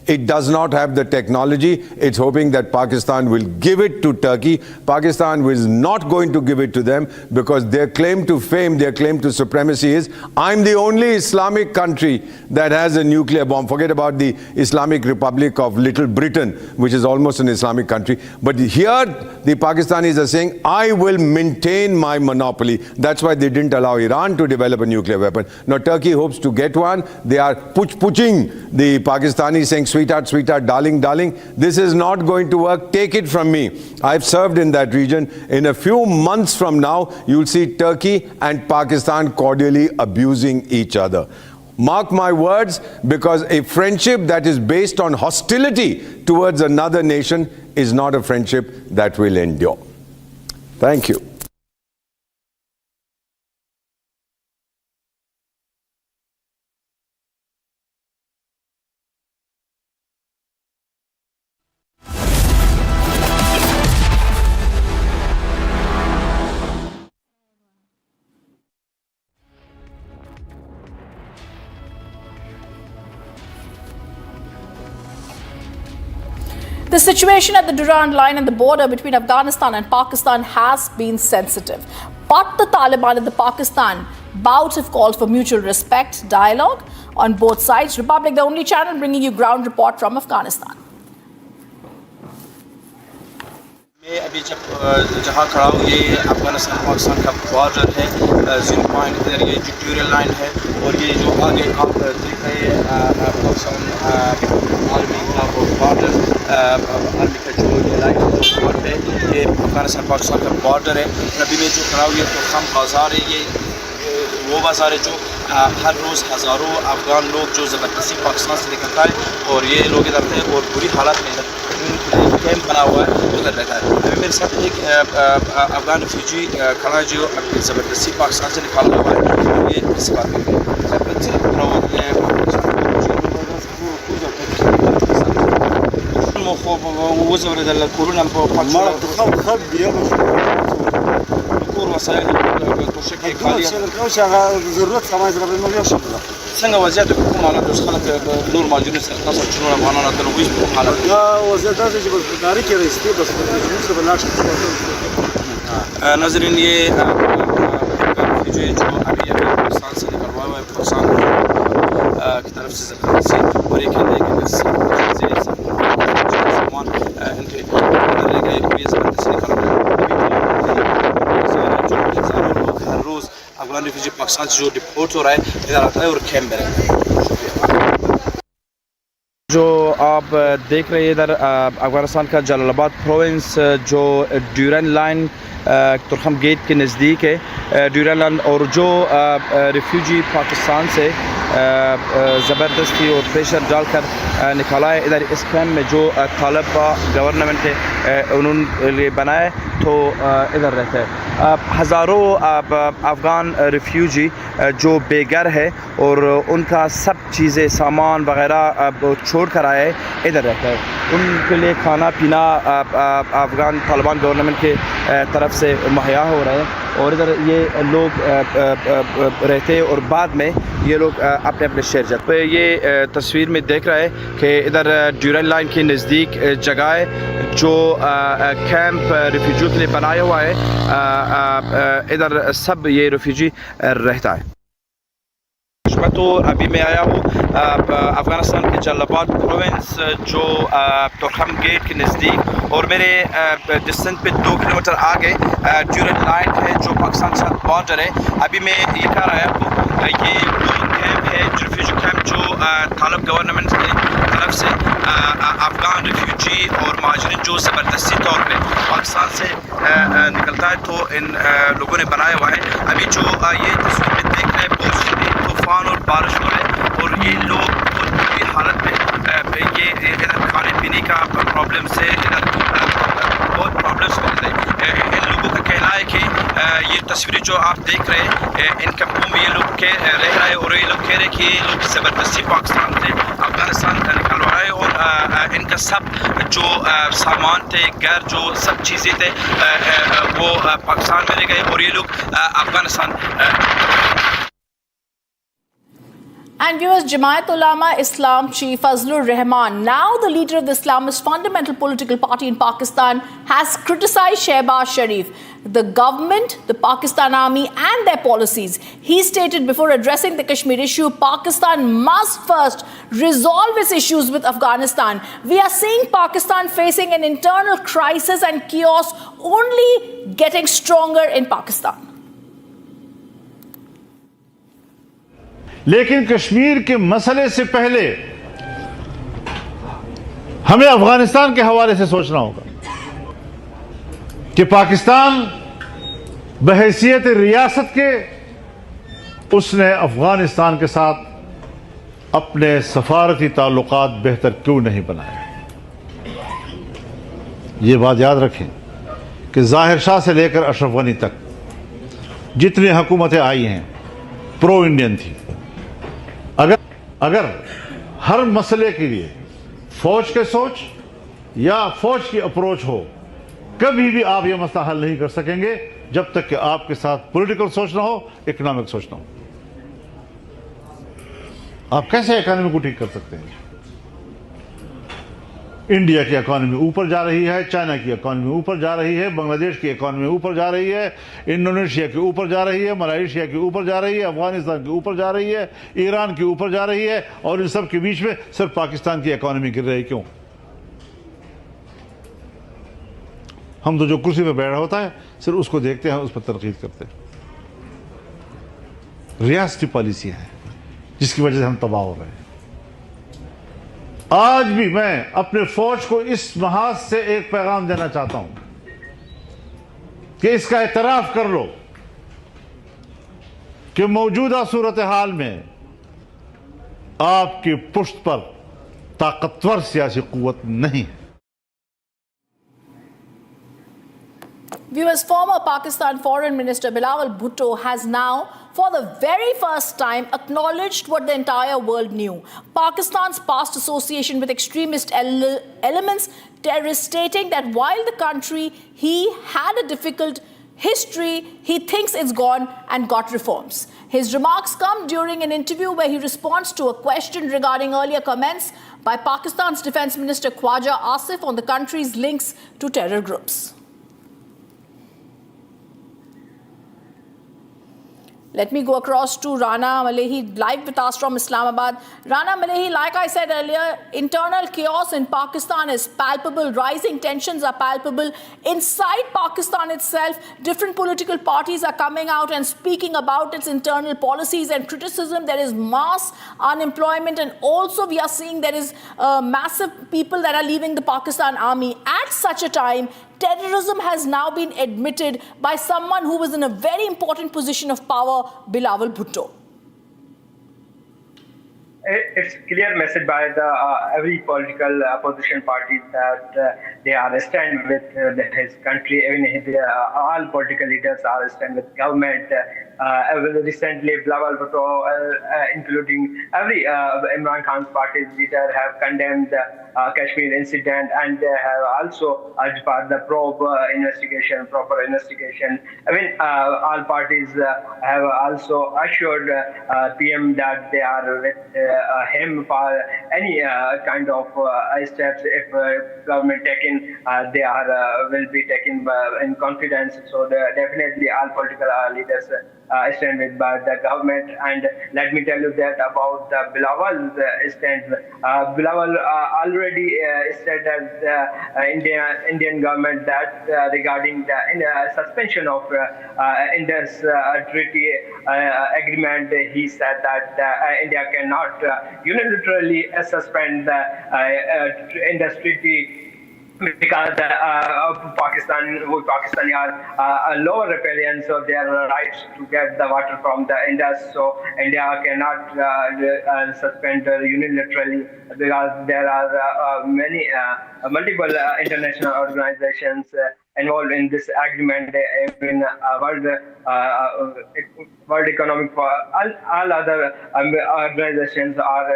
It does not have the technology. It's hoping that Pakistan will give it to Turkey. Pakistan is not going to give it to them because their claim to fame, their claim to supremacy is, I'm the only Islamic country that has a nuclear bomb. Forget about the Islamic Republic of Little Britain, which is almost an Islamic country. But here, the Pakistanis are saying, I will maintain my monopoly. That's why they didn't allow Iran to develop a nuclear weapon. Now, Turkey hopes to get one. They are puching the Pakistanis, saying, sweetheart, sweetheart, darling, darling, this is not going to work. Take it from me. I've served in that region. In a few months from now, you'll see Turkey and Pakistan cordially abusing each other. Mark my words, because a friendship that is based on hostility towards another nation is not a friendship that will endure. Thank you. The situation at the Durand line and the border between Afghanistan and Pakistan has been sensitive. But the Taliban and the Pakistan bouts have called for mutual respect, dialogue on both sides. Republic, the only channel bringing you ground report from Afghanistan. मैं अभी जहाँ खड़ा हूँ ये अफगानिस्तान पाकिस्तान का border है, 0 point इधर ये जो ड्यूरल लाइन है और ये जो आगे आप देख रहे हैं पाकिस्तान आर्मी का वो बॉर्डर, आर्मी का जो ये लाइन है ये अफगानिस्तान पाकिस्तान का बॉर्डर है। अभी मैं जो खड़ा हूँ ये तोरखम बाजार है, ये वो बाजार है जो हर रोज़ हज़ारों अफगान लोग जो ज़बरदस्ती पाकिस्तान से निकलता है और ये लोग इधर हैं और बुरी हालत में इधर कैंप बना हुआ है उधर रहता है। अभी मेरे साथ एक अफगान रिफ्यूजी खड़ा है जो अपनी ज़बरदस्ती पाकिस्तान से निकाला हुआ है। ये इस बात में څنګه وضعیت کوم حالت اوس خلک نور ماجونو سره تاسو چنو افغانانو ته ویش په حالت دا وضعیت دا چې په تاریخ کې راځي بس په جنوب سره بلاش ناظرین ये जो अभी पाकिस्तान से निकल हुआ है पाकिस्तान की तरफ से और ये कहते हैं कि सामान इनके अंदर ले गए ये ज़बरदस्ती निकल रहे हैं लोग हर रोज़ अफगान रिफ्यूजी पाकिस्तान से जो डिपोर्ट हो रहा है इधर आता है और कैंप में रहता है। जो आप देख रहे हैं इधर अफगानिस्तान का जलालाबाद प्रोविंस जो ड्यूरैंड लाइन तुरखम गेट के नज़दीक है, ड्यूरैंड लाइन, और जो रिफ्यूजी पाकिस्तान से ज़बरदस्ती और प्रेशर डालकर निकाला है इधर इस कैंप में जो तालिबान गवर्नमेंट है उन्होंने बनाए तो इधर रहते हैं। हज़ारों अफ़गान रिफ्यूजी जो बेघर है और उनका सब चीज़ें सामान वगैरह छोड़ कर आए इधर रहता है। उनके लिए खाना पीना अफ़गान तालिबान गवर्नमेंट के तरफ से मुहैया हो रहा है और इधर ये लोग रहते हैं और बाद में ये लोग अपने अपने शहर जाते हैं। ये तस्वीर में देख रहा है कि इधर ड्यूरैंड लाइन के नज़दीक जगह है जो कैंप रिफ्यूजी के लिए बनाया हुआ है, इधर सब ये रिफ्यूजी रहता है। मैं तो अभी मैं आया हूँ अफ़गानिस्तान के जलालाबाद प्रोविंस जो तोरखम गेट के नज़दीक, और मेरे डिस्टेंस पे 2 किलोमीटर आगे ड्यूरेंट लाइन है जो पाकिस्तान के साथ बॉर्डर है। अभी मैं ये कह रहा हूँ ये वो कैंप है रिफ्यूजी कैंप जो तालिबान गवर्नमेंट की तरफ से अफगान रिफ्यूजी और महाजरीन जो ज़बरदस्ती तौर पे पाकिस्तान से निकलता है तो इन लोगों ने बनाया हुआ है। अभी जो ये तस्वीर में देख रहे हैं बहुत शदीद तूफान और बारिश हो रहा है और ये लोग बहुत बुरी हालत में ये इधर खाने पीने का प्रॉब्लम से इधर बहुत प्रॉब्लम्स मिल रहे हैं। इन लोगों का कहना है कि ये तस्वीरें जो आप देख रहे हैं इन कैंपों में ये लोग रह रहे हैं और ये लोग कह रहे हैं कि ये लोग ज़बरदस्ती पाकिस्तान से अफगानिस्तान का निकलवा रहे हैं और इनका सब जो सामान थे घर जो सब चीज़ें थे वो पाकिस्तान में रह गए और ये लोग Afghanistan. And viewers, Jamaat Ulama Islam Chief Fazlur Rahman, now the leader of the Islamist fundamental political party in Pakistan, has criticized Shehbaz Sharif, the government, the Pakistan army and their policies. He stated before addressing the Kashmir issue, Pakistan must first resolve its issues with Afghanistan. We are seeing Pakistan facing an internal crisis and chaos only getting stronger in Pakistan. लेकिन कश्मीर के मसले से पहले हमें अफगानिस्तान के हवाले से सोचना होगा कि पाकिस्तान बहैसियत रियासत के उसने अफगानिस्तान के साथ अपने सफारती ताल्लुकात बेहतर क्यों नहीं बनाए। ये बात याद रखें कि ज़ाहिर शाह से लेकर अशरफ गनी तक जितनी हुकूमतें आई हैं प्रो इंडियन थी। अगर हर मसले के लिए फौज के सोच या फौज की अप्रोच हो, कभी भी आप यह मसला हल नहीं कर सकेंगे जब तक कि आपके साथ पॉलिटिकल सोच ना हो, इकोनॉमिक सोच ना हो। आप कैसे इकोनॉमी को ठीक कर सकते हैं? इंडिया की इकोनॉमी ऊपर जा रही है, चाइना की इकोनॉमी ऊपर जा रही है, बांग्लादेश की इकोनॉमी ऊपर जा रही है, इंडोनेशिया की ऊपर जा रही है, मलेशिया की ऊपर जा रही है, अफगानिस्तान की ऊपर जा रही है, ईरान की ऊपर जा रही है, और इन सब के बीच में सिर्फ पाकिस्तान की इकोनॉमी गिर रही। क्यों? हम तो जो कुर्सी पर बैठा होता है सिर्फ उसको देखते हैं, उस पर तनकीद करते हैं। रियासती पॉलिसी है जिसकी वजह से हम तबाह हो रहे हैं। आज भी मैं अपने फौज को इस महाज से एक पैगाम देना चाहता हूं कि इसका एतराफ कर लो कि मौजूदा सूरत हाल में आपकी पुष्ट पर ताकतवर सियासी कुव्वत नहीं है। Viewers, former Pakistan Foreign Minister Bilawal Bhutto has now, for the very first time, acknowledged what the entire world knew: Pakistan's past association with extremist elements, terrorists, stating that while the country he had a difficult history, he thinks it's gone and got reforms. His remarks come during an interview where he responds to a question regarding earlier comments by Pakistan's Defence Minister Khwaja Asif on the country's links to terror groups. Let me go across to Rana Malehi, live with us from Islamabad. Rana Malehi, like I said earlier, internal chaos in Pakistan is palpable. Rising tensions are palpable. Inside Pakistan itself, different political parties are coming out and speaking about its internal policies and criticism. There is mass unemployment, and also we are seeing there is massive people that are leaving the Pakistan army. At such a time, terrorism has now been admitted by someone who was in a very important position of power, Bilawal Bhutto. It's clear message by every political opposition party that they are stand with his country. Even all political leaders are stand with government. Recently, Bilawal Bhutto, including every Imran Khan's party's leader, have condemned the Kashmir incident, and they have also urged for the proper investigation. I mean, all parties have also assured PM that they are with him for any kind of steps. If government taken, they are will be taken in confidence. So definitely all political leaders stand with the government. And let me tell you that about Bilaval's stand. Bilawal already said that Indian government that regarding the suspension of Indus Treaty Agreement, he said that India cannot unilaterally suspend the Indus Treaty because Pakistani are lower riparian, so they are rights to get the water from the Indus. So India cannot suspend unilaterally because there are multiple international organizations involved in this agreement. Even World Economic Forum, all other organizations are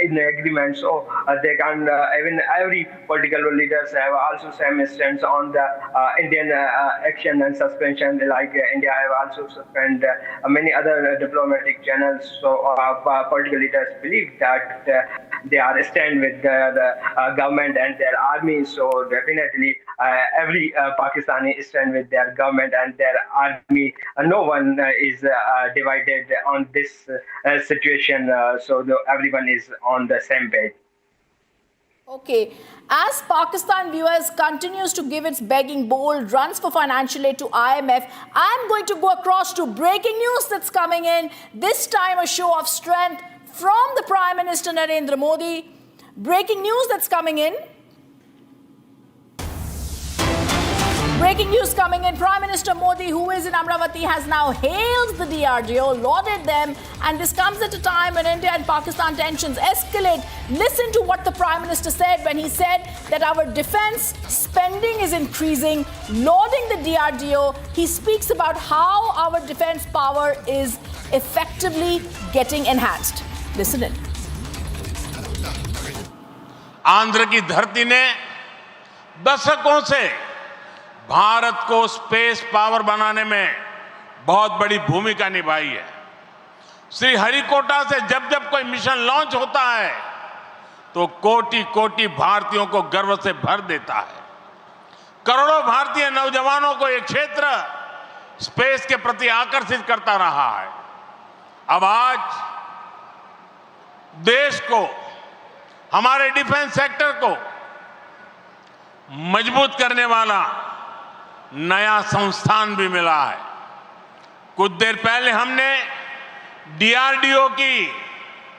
in the agreement, so they can even every political leaders have also same stance on the Indian action and suspension. Like India have also suspended many other diplomatic channels. So political leaders believe that they are stand with the government and their army. So definitely every Pakistani stand with their government and their army. No one is divided on this situation. So everyone is on the same page. Okay, as Pakistan viewers continues to give its begging bowl, runs for financial aid to IMF, I'm going to go across to breaking news that's coming in. This time a show of strength from the Prime Minister Narendra Modi. Breaking news that's coming in. Breaking news coming in. Prime Minister Modi, who is in Amravati, has now hailed the DRDO, lauded them, and this comes at a time when India and Pakistan tensions escalate. Listen to what the Prime Minister said when he said that our defense spending is increasing, lauding the DRDO. He speaks about how our defense power is effectively getting enhanced. Listen in. Andhra की धरती ने दशकों से भारत को space power बनाने में बहुत बड़ी भूमिका निभाई है। श्रीहरिकोटा से जब जब कोई मिशन लॉन्च होता है तो कोटि कोटि भारतीयों को गर्व से भर देता है। करोड़ों भारतीय नौजवानों को ये क्षेत्र स्पेस के प्रति आकर्षित करता रहा है। अब आज देश को, हमारे डिफेंस सेक्टर को मजबूत करने वाला नया संस्थान भी मिला है। कुछ देर पहले हमने डीआरडीओ की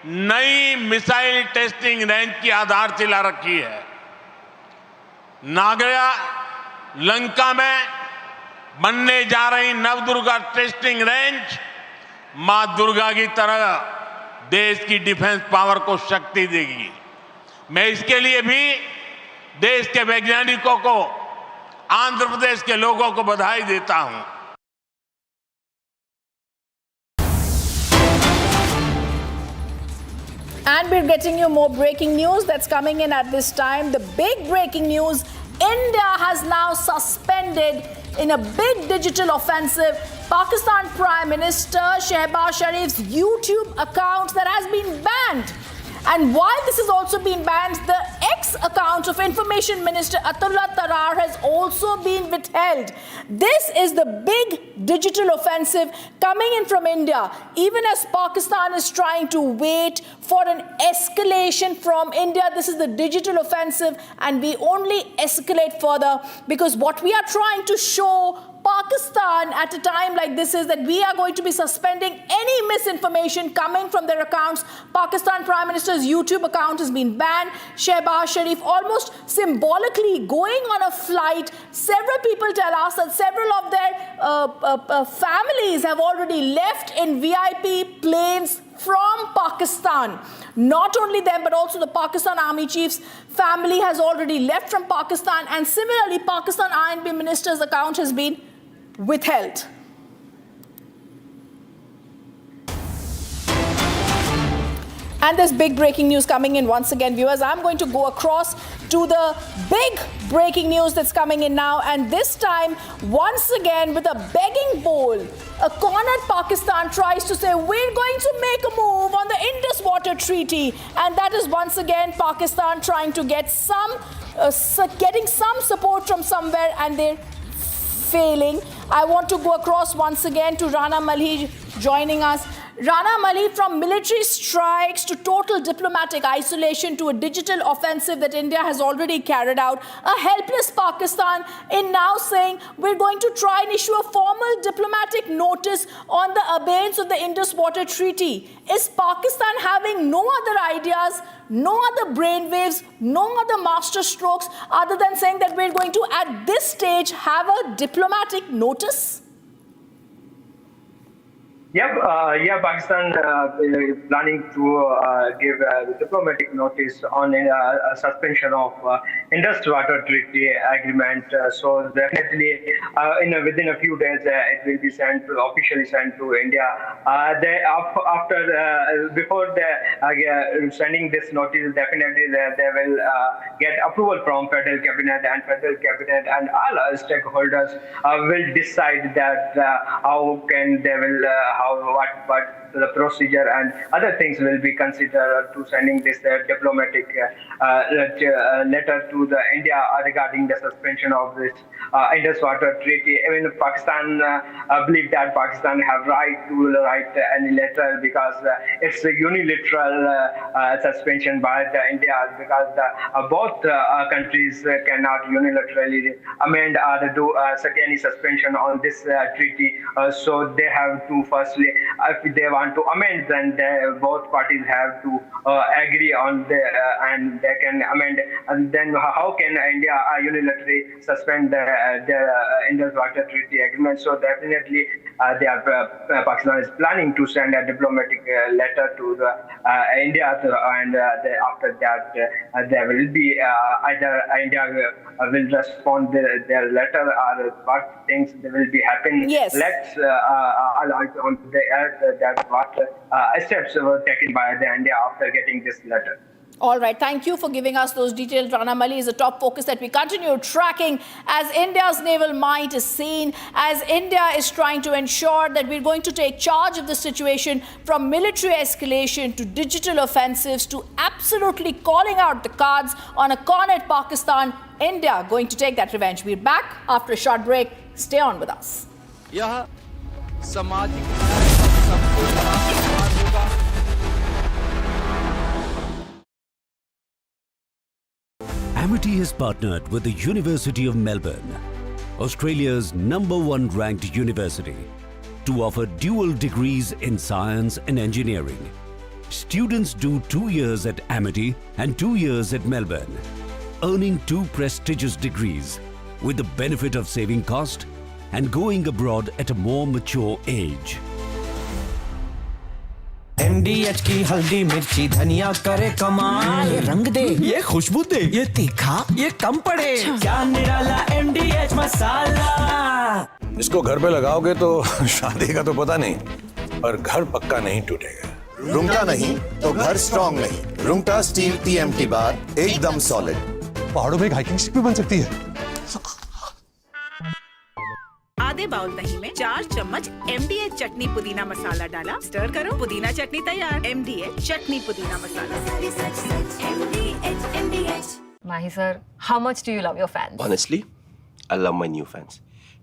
नई मिसाइल टेस्टिंग रेंज की आधारशिला रखी है। नागया लंका में बनने जा रही नवदुर्गा टेस्टिंग रेंज मां दुर्गा की तरह देश की डिफेंस पावर को शक्ति देगी। मैं इसके लिए भी देश के वैज्ञानिकों को, आंध्र प्रदेश के लोगों को बधाई देता हूं। And we're getting you more breaking news that's coming in at this time. The big breaking news, India has now suspended in a big digital offensive Pakistan Prime Minister Shehbaz Sharif's YouTube account that has been banned. And while this has also been banned, the X account of Information Minister Atullah Tarar has also been withheld. This is the big digital offensive coming in from India, even as Pakistan is trying to wait for an escalation from India. This is the digital offensive, and we only escalate further because what we are trying to show Pakistan at a time like this is that we are going to be suspending any misinformation coming from their accounts. Pakistan Prime Minister's YouTube account has been banned. Shehbaz Sharif almost symbolically going on a flight. Several people tell us that several of their families have already left in VIP planes from Pakistan. Not only them, but also the Pakistan Army Chief's family has already left from Pakistan, and similarly, Pakistan INB Minister's account has been withheld. And there's big breaking news coming in once again, viewers. I'm going to go across to the big breaking news that's coming in now, and this time, once again, with a begging bowl, a cornered Pakistan tries to say, we're going to make a move on the Indus Water Treaty, and that is once again Pakistan trying to get getting some support from somewhere, and they're failing. I want to go across once again to Rana Malhi joining us. Rana Malhi, from military strikes to total diplomatic isolation to a digital offensive that India has already carried out, a helpless Pakistan in now saying we're going to try and issue a formal diplomatic notice on the abeyance of the Indus Water Treaty. Is Pakistan having no other ideas, no other brainwaves, no other master strokes other than saying that we're going to, at this stage, have a diplomatic notice? Pakistan is planning to give a diplomatic notice on a suspension of Indus Water Treaty agreement. So definitely, within a few days, it will be officially sent to India. Before sending this notice, definitely they will get approval from federal cabinet, and all stakeholders will decide that how can they will. What the procedure and other things will be considered to sending this diplomatic letter to the India regarding the suspension of this Indus Water Treaty. Even Pakistan believe that Pakistan have right to write any letter because it's a unilateral suspension by the India, because both countries cannot unilaterally amend or do any suspension on this treaty. So they have to firstly, if they want to amend, then both parties have to agree on and they can amend. And then how can India unilaterally suspend the Indus Water Treaty agreement? So definitely Pakistan is planning to send a diplomatic letter to India, and after that there will be either India will respond their letter or what things will be happening. Yes. Let's on that what steps were taken by the India after getting this letter. All right, thank you for giving us those details. Rana Malhi is a top focus that we continue tracking as India's naval might is seen, as India is trying to ensure that we're going to take charge of the situation, from military escalation to digital offensives to absolutely calling out the cards on a cornered Pakistan. India going to take that revenge. We're back after a short break. Stay on with us. Amity has partnered with the University of Melbourne, Australia's #1 ranked university, to offer dual degrees in science and engineering. Students do 2 years at Amity and 2 years at Melbourne, earning 2 prestigious degrees with the benefit of saving cost and going abroad at a more mature age. MDH की हल्दी मिर्ची धनिया करे कमाल, ये रंग दे, ये खुशबू दे, ये तीखा, ये कम पड़े, क्या निराला MDH मसाला। इसको घर पे लगाओगे तो शादी का तो पता नहीं, पर घर पक्का नहीं टूटेगा। रुंगटा नहीं तो घर स्ट्रॉन्ग नहीं। रुंगटा स्टील TMT बार एकदम सॉलिड। पहाड़ों में हाइकिंग शिप भी बन सकती है। आधे बाउल दही में 4 चम्मच MDH चटनी पुदीना मसाला डाला, स्टर करो, पुदीना चटनी तैयार। MDH चटनी पुदीना मसाला। MDH। Mahi sir, how much do you love your fans? Honestly, I love my new fans.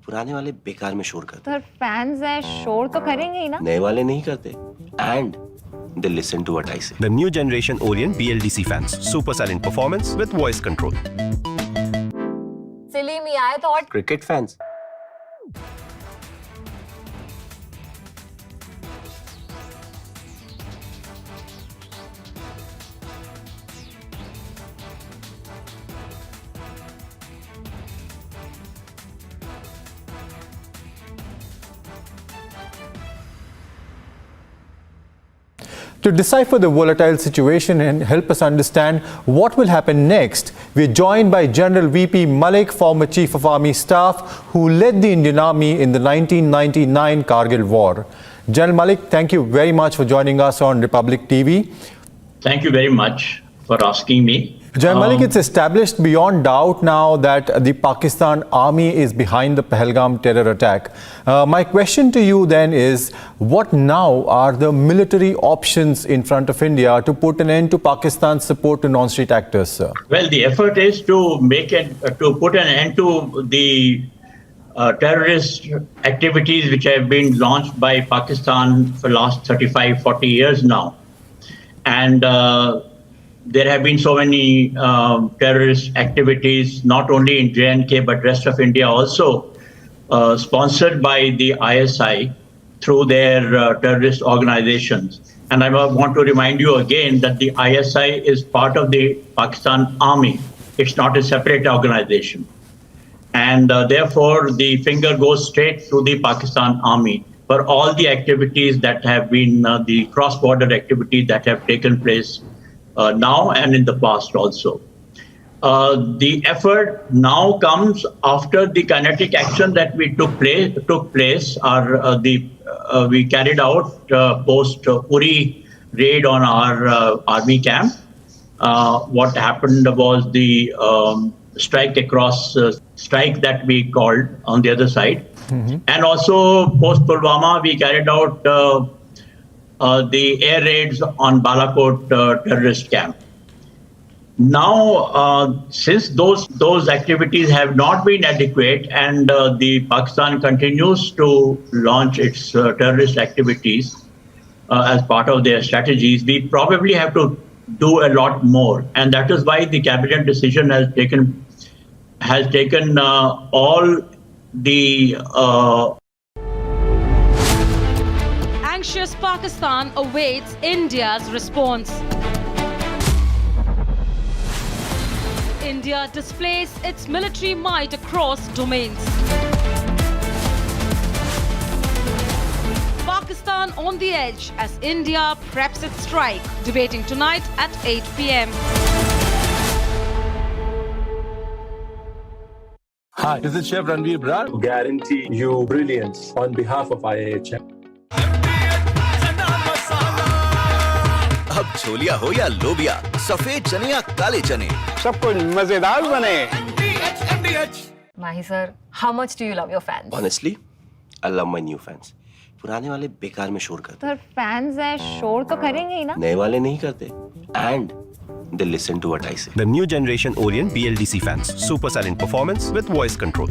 पुराने वाले बेकार में शोर करते। सर फैंस हैं, शोर तो करेंगे ही ना। नए वाले नहीं करते। And they listen to what I say. The new generation Orient BLDC fans, super silent performance with voice control. Silly me, I thought. Cricket fans. To decipher the volatile situation and help us understand what will happen next, we're joined by General VP Malik, former Chief of Army Staff, who led the Indian Army in the 1999 Kargil War. General Malik, thank you very much for joining us on Republic TV. Thank you very much for asking me. General Malik, it's established beyond doubt now that the Pakistan Army is behind the Pahalgam terror attack. My question to you then is, what now are the military options in front of India to put an end to Pakistan's support to non-state actors, sir? Well, the effort is to put an end to the terrorist activities which have been launched by Pakistan for the last 35, 40 years now. And there have been so many terrorist activities, not only in J&K, but rest of India also, sponsored by the ISI through their terrorist organizations. And I want to remind you again that the ISI is part of the Pakistan Army. It's not a separate organization. And therefore, the finger goes straight to the Pakistan Army for all the activities that have been the cross-border activities that have taken place now and in the past also. The effort now comes after the kinetic action that we took place. We carried out post Uri raid on our army camp. What happened was the strike across strike that we called on the other side. And also post Pulwama, we carried out the air raids on Balakot terrorist camp. Now, since those activities have not been adequate and the Pakistan continues to launch its terrorist activities as part of their strategies, we probably have to do a lot more. And that is why the cabinet decision has taken all the Anxious Pakistan awaits India's response. India displays its military might across domains. Pakistan on the edge as India preps its strike. Debating tonight at 8 p.m. Hi, this is Chef Ranveer Brar. Guarantee you brilliance on behalf of IIHM. अब छोलिया हो या लोबिया, सफेद चने या काले चने, सब कुछ मजेदार बने। Mahi sir, how much do you love your fans? Honestly, I love my new fans. पुराने वाले बेकार में शोर करते Sir, fans हैं, शोर तो करेंगे ही ना? नए वाले नहीं करते. And they listen to what I say. The new generation Orient BLDC fans. Super silent performance with voice control.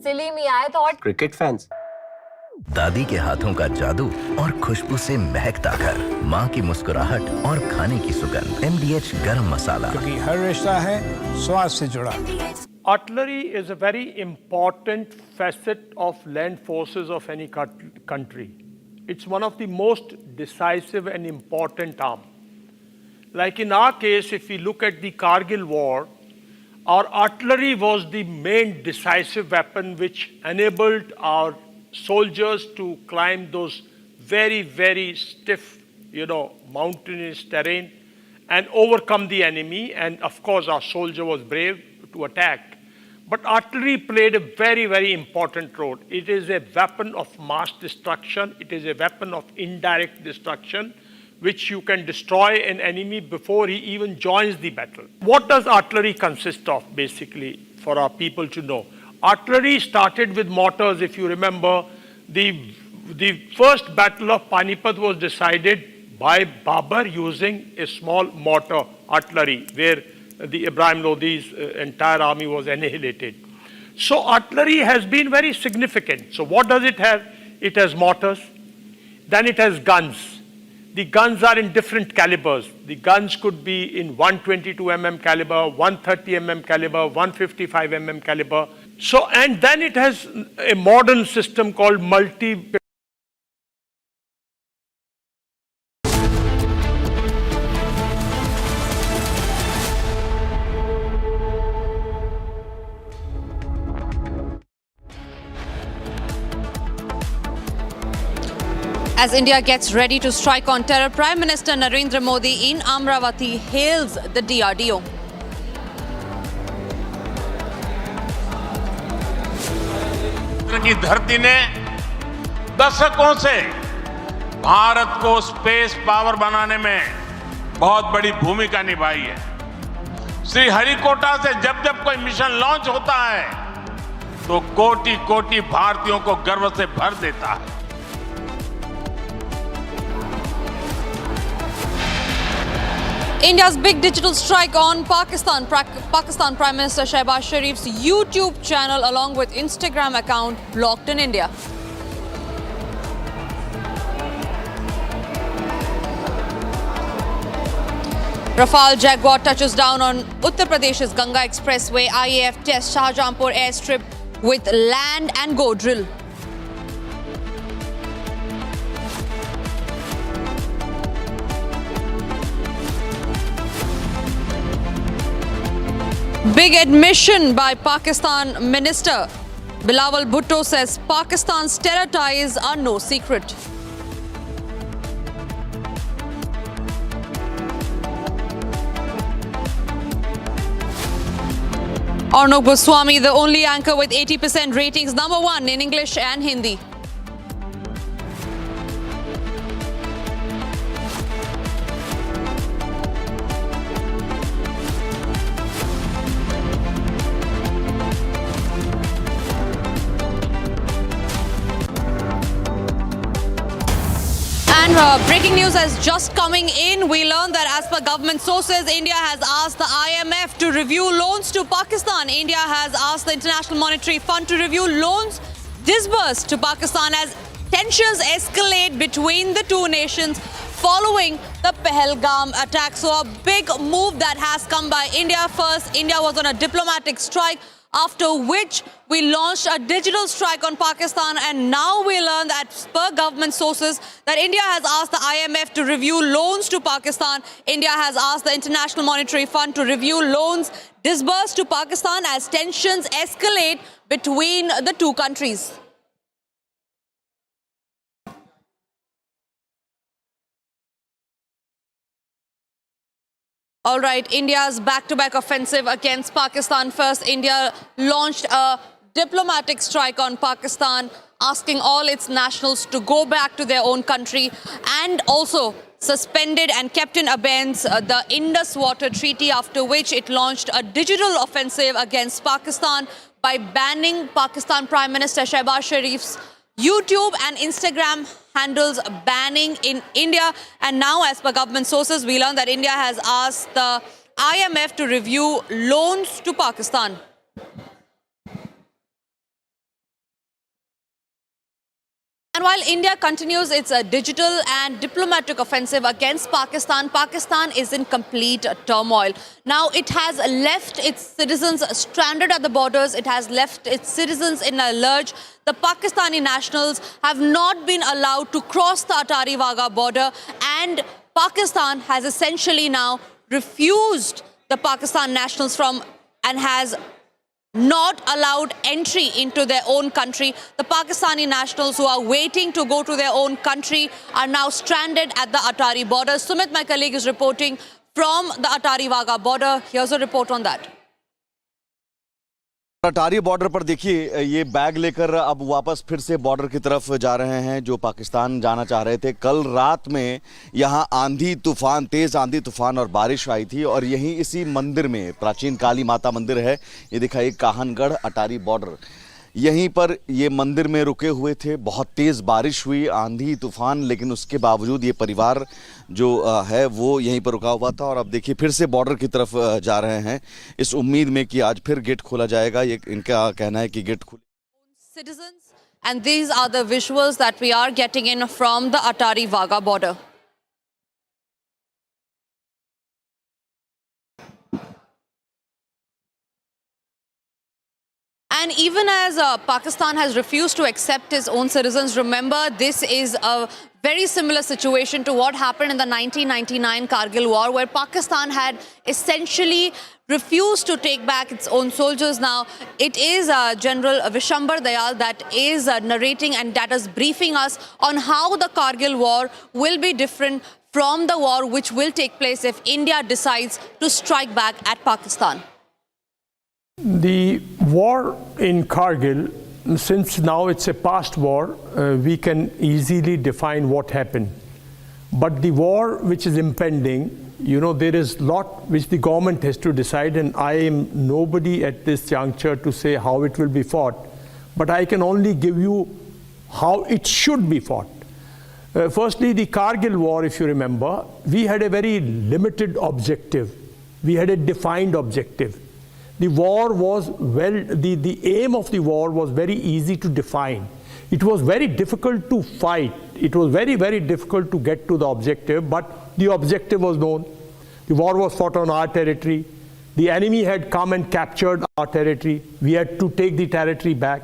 Silly me आए तो और Cricket fans. दादी के हाथों का जादू और खुशबू से महकता घर, माँ की मुस्कुराहट और खाने की सुगंध, MDH गरम मसाला, क्योंकि हर रिश्ता है स्वाद से जुड़ा। Artillery is a very important facet of land forces of any country. It's one of the most decisive and important arm. Like in our case, if we look at the Kargil war, our artillery was the main decisive weapon which enabled our soldiers to climb those very, very stiff, mountainous terrain and overcome the enemy. And of course, our soldier was brave to attack. But artillery played a very, very important role. It is a weapon of mass destruction. It is a weapon of indirect destruction, which you can destroy an enemy before he even joins the battle. What does artillery consist of, basically, for our people to know? Artillery started with mortars. If you remember, the first battle of Panipat was decided by Babur using a small mortar artillery, where the Ibrahim Lodi's entire army was annihilated. So artillery has been very significant. So what does it have? It has mortars. Then it has guns. The guns are in different calibers. The guns could be in 122 mm caliber, 130 mm caliber, 155 mm caliber. So, and then it has a modern system called multi. As India gets ready to strike on terror, Prime Minister Narendra Modi in Amravati hails the DRDO. की धरती ने दशकों से भारत को space power बनाने में बहुत बड़ी भूमिका निभाई है। श्रीहरिकोटा से जब जब कोई मिशन लॉन्च होता है तो कोटि कोटि भारतीयों को गर्व से भर देता है। India's big digital strike on Pakistan. Pakistan Prime Minister Shehbaz Sharif's YouTube channel along with Instagram account blocked in India. Rafale Jaguar touches down on Uttar Pradesh's Ganga Expressway. IAF tests Shahjahanpur airstrip with land and go drill. Big admission by Pakistan Minister Bilawal Bhutto says Pakistan's terror ties are no secret. Arnab Goswami, the only anchor with 80% ratings, #1 in English and Hindi. And breaking news is just coming in. We learned that as per government sources, India has asked the IMF to review loans to Pakistan. India has asked the International Monetary Fund to review loans disbursed to Pakistan as tensions escalate between the two nations following the Pahalgam attack. So a big move that has come by India. First, India was on a diplomatic strike, after which we launched a digital strike on Pakistan, and now we learn that per government sources that India has asked the IMF to review loans to Pakistan. India has asked the International Monetary Fund to review loans disbursed to Pakistan as tensions escalate between the two countries. All right, India's back-to-back offensive against Pakistan. First, India launched a diplomatic strike on Pakistan, asking all its nationals to go back to their own country, and also suspended and kept in abeyance the Indus Water Treaty, after which it launched a digital offensive against Pakistan by banning Pakistan Prime Minister Shehbaz Sharif's YouTube and Instagram handles banning in India. And now, as per government sources, we learn that India has asked the IMF to review loans to Pakistan. And while India continues its digital and diplomatic offensive against Pakistan, Pakistan is in complete turmoil. Now, it has left its citizens stranded at the borders. It has left its citizens in a lurch. The Pakistani nationals have not been allowed to cross the Atari-Wagah border, and Pakistan has essentially now refused the Pakistan nationals and has not allowed entry into their own country. The Pakistani nationals who are waiting to go to their own country are now stranded at the Atari border. Sumit, my colleague, is reporting from the Atari-Wagah border. Here's a report on that. Attari border पर देखिए, ये bag लेकर अब वापस फिर से border की तरफ जा रहे हैं जो पाकिस्तान जाना चाह रहे थे। कल रात में यहाँ आंधी तूफान, तेज आंधी तूफान और बारिश आई थी, और यहीं इसी मंदिर में, प्राचीन काली माता मंदिर है, ये दिखाइए काहनगढ़ अटारी बॉर्डर, यहीं पर ये मंदिर में रुके हुए थे। बहुत तेज़ बारिश हुई, आंधी तूफान, लेकिन उसके बावजूद ये परिवार जो है वो यहीं पर रुका हुआ था, और अब देखिए फिर से बॉर्डर की तरफ जा रहे हैं इस उम्मीद में कि आज फिर गेट खोला जाएगा। ये इनका कहना है कि गेट खुले। Citizens, and these are the visuals that we are getting in from the Atari-Wagah border. And even as Pakistan has refused to accept its own citizens, remember, this is a very similar situation to what happened in the 1999 Kargil war, where Pakistan had essentially refused to take back its own soldiers. Now, it is General Vishambar Dayal that is narrating and that is briefing us on how the Kargil war will be different from the war which will take place if India decides to strike back at Pakistan. The war in Kargil, since now it's a past war, we can easily define what happened. But the war which is impending, there is a lot which the government has to decide, and I am nobody at this juncture to say how it will be fought. But I can only give you how it should be fought. Firstly, the Kargil war, if you remember, we had a very limited objective. We had a defined objective. The war was, the aim of the war was very easy to define. It was very difficult to fight. It was very, very difficult to get to the objective, but the objective was known. The war was fought on our territory. The enemy had come and captured our territory. We had to take the territory back.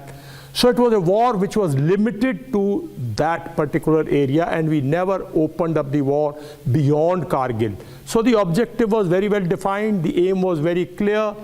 So it was a war which was limited to that particular area, and we never opened up the war beyond Kargil. So the objective was very well defined, the aim was very clear,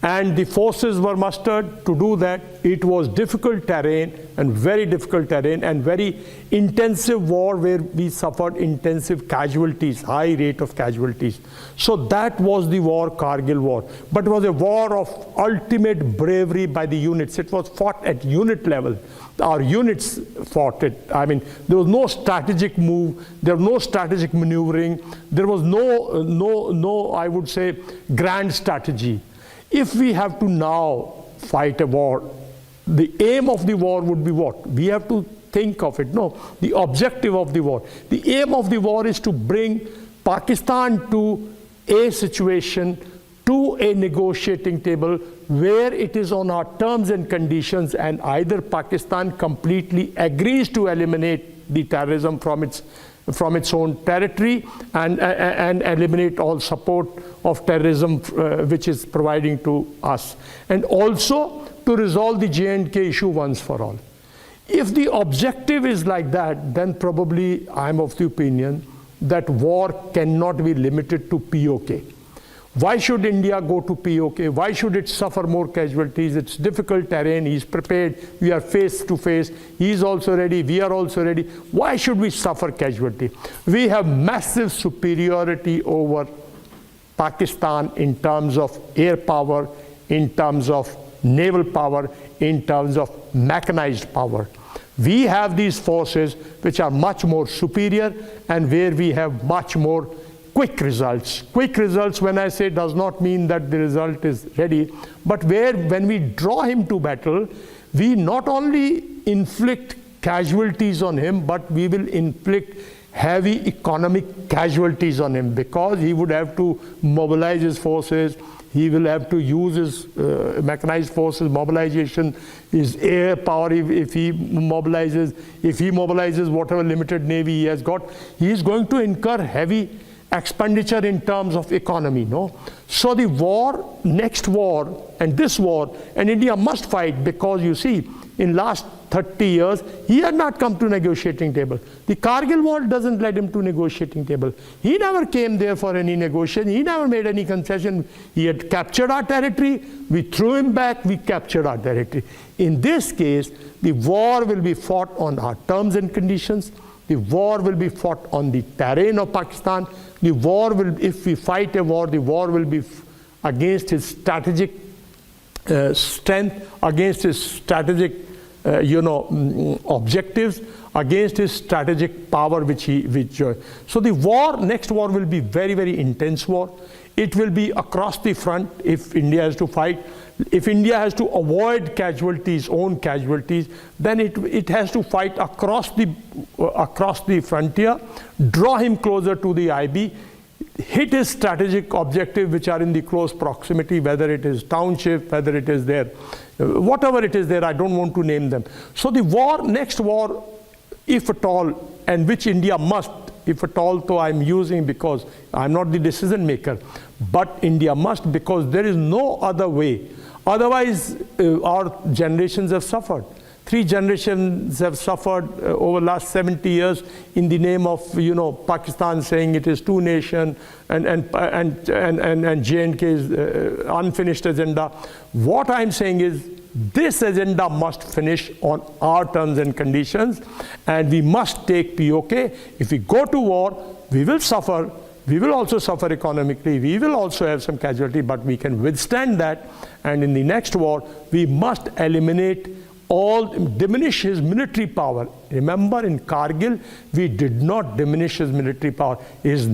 and the forces were mustered to do that. It was difficult terrain and very difficult terrain and very intensive war where we suffered intensive casualties, high rate of casualties. So that was the war, Kargil war. But it was a war of ultimate bravery by the units. It was fought at unit level. Our units fought it. I mean, there was no strategic move, there was no strategic maneuvering, there was no, I would say, grand strategy. If we have to now fight a war, the aim of the war would be what? We have to think of it. No, the objective of the war. The aim of the war is to bring Pakistan to a situation, to a negotiating table where it is on our terms and conditions, and either Pakistan completely agrees to eliminate the terrorism from its own territory and eliminate all support of terrorism which is providing to us, and also to resolve the J&K issue once for all. If the objective is like that, then probably I'm of the opinion that war cannot be limited to POK. Why should India go to POK? Why should it suffer more casualties? It's difficult terrain, he's prepared, we are face to face, he's also ready, we are also ready. Why should we suffer casualty? We have massive superiority over Pakistan in terms of air power, in terms of naval power, in terms of mechanized power. We have these forces which are much more superior and where we have much more quick results. Quick results, when I say, does not mean that the result is ready, but where when we draw him to battle, we not only inflict casualties on him, but we will inflict heavy economic casualties on him, because he would have to mobilize his forces, he will have to use his mechanized forces, mobilization, his air power if he mobilizes whatever limited navy he has got, he is going to incur heavy expenditure in terms of economy, no? So the war, next war, and this war, and India must fight, because you see, in last 30 years, he had not come to negotiating table. The Kargil war doesn't lead him to negotiating table. He never came there for any negotiation. He never made any concession. He had captured our territory. We threw him back. We captured our territory. In this case, the war will be fought on our terms and conditions. The war will be fought on the terrain of Pakistan. The war will, if we fight a war, the war will be against his strategic strength, against his strategic, objectives, against his strategic power so the war, next war will be very, very intense war. It will be across the front if India has to fight. If India has to avoid casualties, own casualties, then it has to fight across the frontier, draw him closer to the IB, hit his strategic objective which are in the close proximity, whether it is township, whether it is there, whatever it is there, I don't want to name them. So the war, next war, if at all, and which India must, if at all, though I'm using because I'm not the decision maker, but India must, because there is no other way. Otherwise, our generations have suffered. 3 generations have suffered over the last 70 years in the name of, Pakistan saying it is 2 nation and J&K's unfinished agenda. What I'm saying is this agenda must finish on our terms and conditions, and we must take POK. If we go to war, we will suffer. We will also suffer economically. We will also have some casualty, but we can withstand that. And in the next war, we must diminish his military power. Remember, in Kargil, we did not diminish his military power. His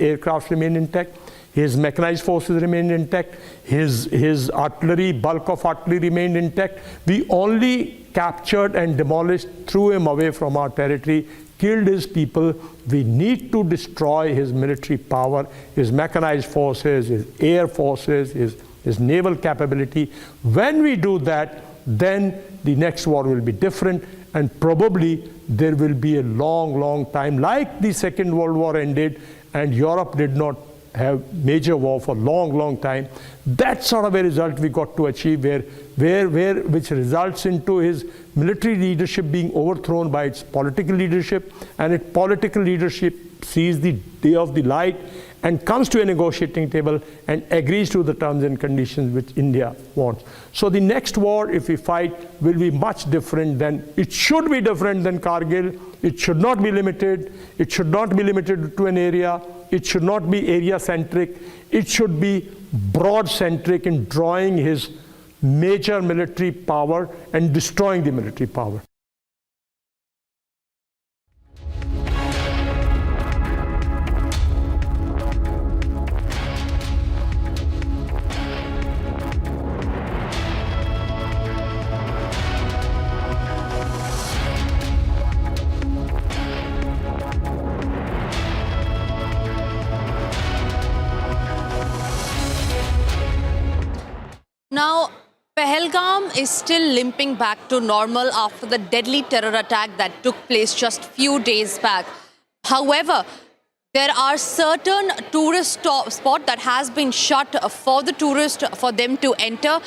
aircraft remained intact. His mechanized forces remained intact. His artillery, bulk of artillery remained intact. We only captured and demolished, threw him away from our territory, killed his people. We need to destroy his military power, his mechanized forces, his air forces, his naval capability. When we do that, then the next war will be different, and probably there will be a long time, like the Second World War ended, and Europe did not have major war for long time. That sort of a result we got to achieve, which results into his military leadership being overthrown by its political leadership, and its political leadership sees the day of the light and comes to a negotiating table and agrees to the terms and conditions which India wants. So the next war, if we fight, will be much different than, it should be different than Kargil. It should not be limited. It should not be limited to an area. It should not be area-centric. It should be broad-centric in drawing his major military power and destroying the military power. Now, Pahalgam is still limping back to normal after the deadly terror attack that took place just few days back. However, there are certain tourist spots that has been shut for the tourists, for them to enter.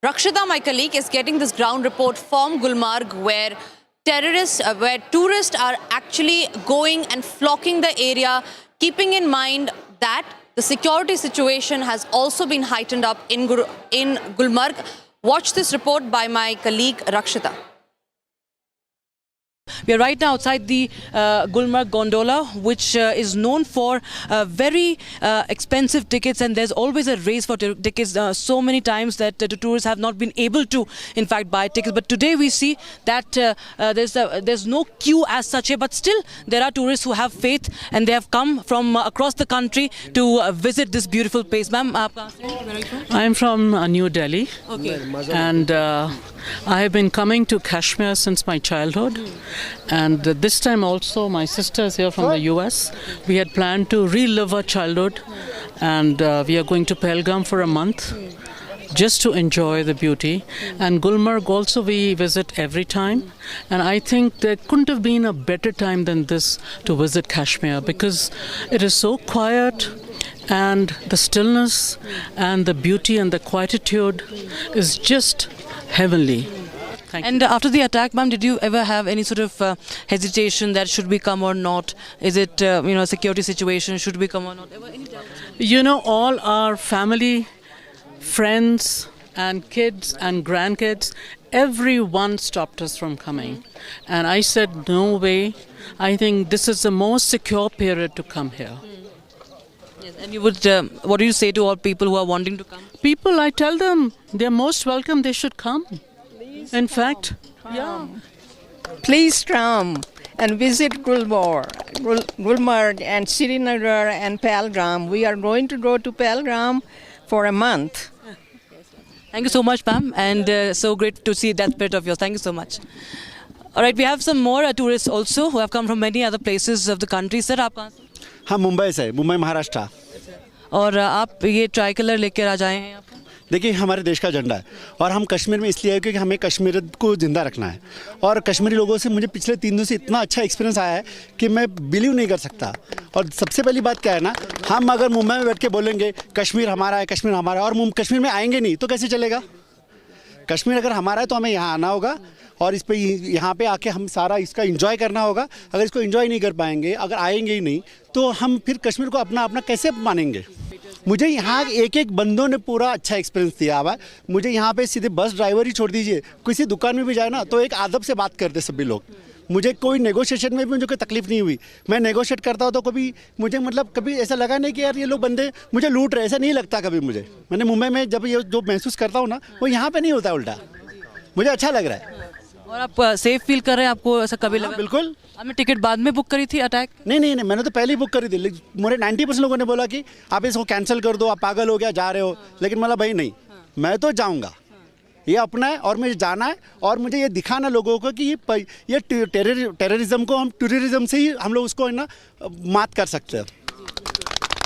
Rakshita, my colleague, is getting this ground report from Gulmarg, where tourists are actually going and flocking the area, keeping in mind that the security situation has also been heightened up in Gulmarg. Watch this report by my colleague Rakshita. We are right now outside the Gulmarg gondola, which is known for very expensive tickets, and there's always a race for tickets so many times that the tourists have not been able to, in fact, buy tickets. But today we see that there's no queue as such here, but still there are tourists who have faith, and they have come from across the country to visit this beautiful place. Ma'am, I'm from New Delhi. Okay. And I have been coming to Kashmir since my childhood. And this time also, my sister is here from the US. We had planned to relive our childhood, and we are going to Pahalgam for a month just to enjoy the beauty. And Gulmarg also we visit every time. And I think there couldn't have been a better time than this to visit Kashmir, because it is so quiet, and the stillness and the beauty and the quietude is just heavenly. And after the attack, ma'am, did you ever have any sort of hesitation that should we come or not? Is it, a security situation, should we come or not? You know, all our family, friends and kids and grandkids, everyone stopped us from coming. And I said, no way. I think this is the most secure period to come here. Yes, and you would, what do you say to all people who are wanting to come? People, I tell them, they're most welcome, they should come. In fact, please come and visit Gulmarg and Srinagar and Pahalgam. We are going to go to Pahalgam for a month. Thank you so much, ma'am, and so great to see that spirit of yours. Thank you so much. All right, we have some more tourists also who have come from many other places of the country. Sir, आप कहाँ से? हाँ, मुंबई से, मुंबई महाराष्ट्र. और आप ये try colour लेकर आ जाए हैं यहाँ पे? देखिए, हमारे देश का झंडा है, और हम कश्मीर में इसलिए आए क्योंकि हमें कश्मीर को जिंदा रखना है. और कश्मीरी लोगों से मुझे पिछले 3 दिनों से इतना अच्छा एक्सपीरियंस आया है कि मैं बिलीव नहीं कर सकता. और सबसे पहली बात क्या है ना, हम अगर मुंबई में बैठ के बोलेंगे कश्मीर हमारा है, कश्मीर हमारा है, और कश्मीर में आएंगे नहीं तो कैसे चलेगा? कश्मीर अगर हमारा है तो हमें यहाँ आना होगा, और इस पे यहाँ पे आके हम सारा इसका एंजॉय करना होगा. अगर इसको एंजॉय नहीं कर पाएंगे, अगर आएंगे ही नहीं, तो हम फिर कश्मीर को अपना अपना कैसे मानेंगे? मुझे यहाँ एक बंदों ने पूरा अच्छा एक्सपीरियंस दिया हुआ है. मुझे यहाँ पे सीधे बस ड्राइवर ही छोड़ दीजिए, किसी दुकान में भी जाए ना तो एक आदब से बात करते सभी लोग. मुझे कोई नेगोशिएशन में भी मुझे कोई तकलीफ नहीं हुई. मैं नेगोशिएट करता हूँ तो मुझे कभी ऐसा लगा नहीं कि यार ये लोग बंदे मुझे लूट रहे, ऐसा नहीं लगता कभी मुझे. मैंने मुंबई में जब ये जो महसूस करता हूँ ना, वो यहाँ पे नहीं होता, उल्टा मुझे अच्छा लग रहा है. और आप सेफ फील कर रहे हैं? आपको ऐसा कभी लगा? बिल्कुल. आपने टिकट बाद में बुक करी थी अटैक? नहीं, मैंने तो पहले ही बुक करी थी. मेरे 90% लोगों ने बोला कि आप इसको कैंसिल कर दो, आप पागल हो गया, जा रहे हो. लेकिन मतलब भाई नहीं, मैं तो जाऊंगा. ये अपना है और मुझे जाना है और मुझे ये दिखाना लोगों को कि ये टेररिज्म को हम टूरिज्म से ही हम लोग उसको है ना मात कर सकते हैं।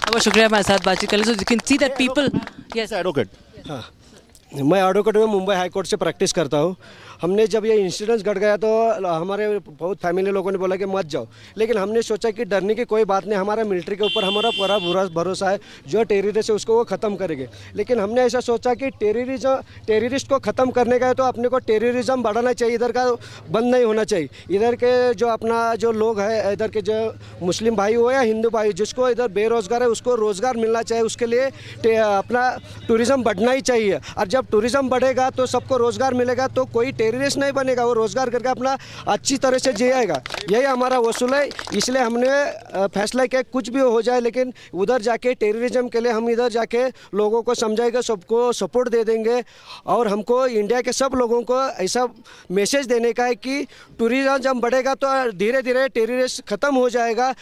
बहुत शुक्रिया हमारे साथ बातचीत करने से। You can see that people. Yes advocate. हाँ, मैं एडवोकेट में मुंबई हाई कोर्ट से प्रैक्टिस करता हूँ। हमने जब ये इंसिडेंस घट गया तो हमारे बहुत फैमिली लोगों ने बोला कि मत जाओ, लेकिन हमने सोचा कि डरने की कोई बात नहीं, हमारा मिलिट्री के ऊपर हमारा पूरा भरोसा है, जो टेररिस्ट है उसको वो ख़त्म करेंगे। लेकिन हमने ऐसा सोचा कि टेररिस्ट को ख़त्म करने का है तो अपने को टेररिज्म बढ़ाना चाहिए, इधर का बंद नहीं होना चाहिए। इधर के जो अपना जो लोग है, इधर के जो मुस्लिम भाई हो या हिंदू भाई, जिसको इधर बेरोज़गार है उसको रोज़गार मिलना चाहिए, उसके लिए अपना टूरिज़्म बढ़ना ही चाहिए। और जब टूरिज़्म बढ़ेगा तो सबको रोज़गार मिलेगा, तो कोई टेररिस्ट नहीं बनेगा, वो रोज़गार करके अपना अच्छी तरह से जिएगा। यही हमारा वसूल है। इसलिए हमने फैसला किया कुछ भी हो जाए, लेकिन उधर जाके टेररिज्म के लिए हम इधर जाके लोगों को समझाएंगे, सबको सपोर्ट दे देंगे। और हमको इंडिया के सब लोगों को ऐसा मैसेज देने का है कि टूरिज्म जब बढ़ेगा तो धीरे धीरे टेररिस्ट ख़त्म हो जाएगा।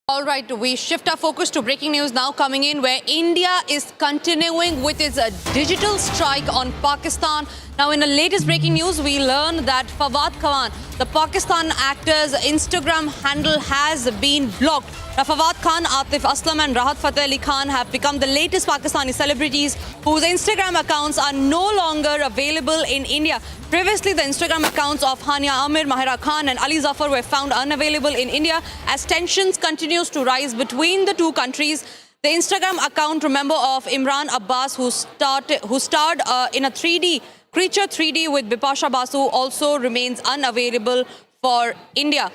All right, we shift our focus to breaking news now coming in, where India is continuing with its digital strike on Pakistan. Now, in the latest breaking news, we learn that Fawad Khan, the Pakistan actor's Instagram handle has been blocked. Now, Fawad Khan, Atif Aslam and Rahat Fateh Ali Khan have become the latest Pakistani celebrities whose Instagram accounts are no longer available in India. Previously, the Instagram accounts of Hania Amir, Mahira Khan and Ali Zafar were found unavailable in India as tensions continues to rise between the two countries. The Instagram account, remember, of Imran Abbas, who starred in a 3D Creature 3D with Bipasha Basu, also remains unavailable for India.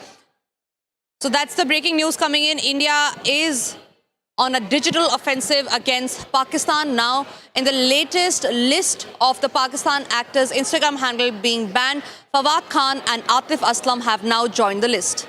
So that's the breaking news coming in. India is on a digital offensive against Pakistan now. In the latest list of the Pakistan actors' Instagram handle being banned, Fawad Khan and Atif Aslam have now joined the list.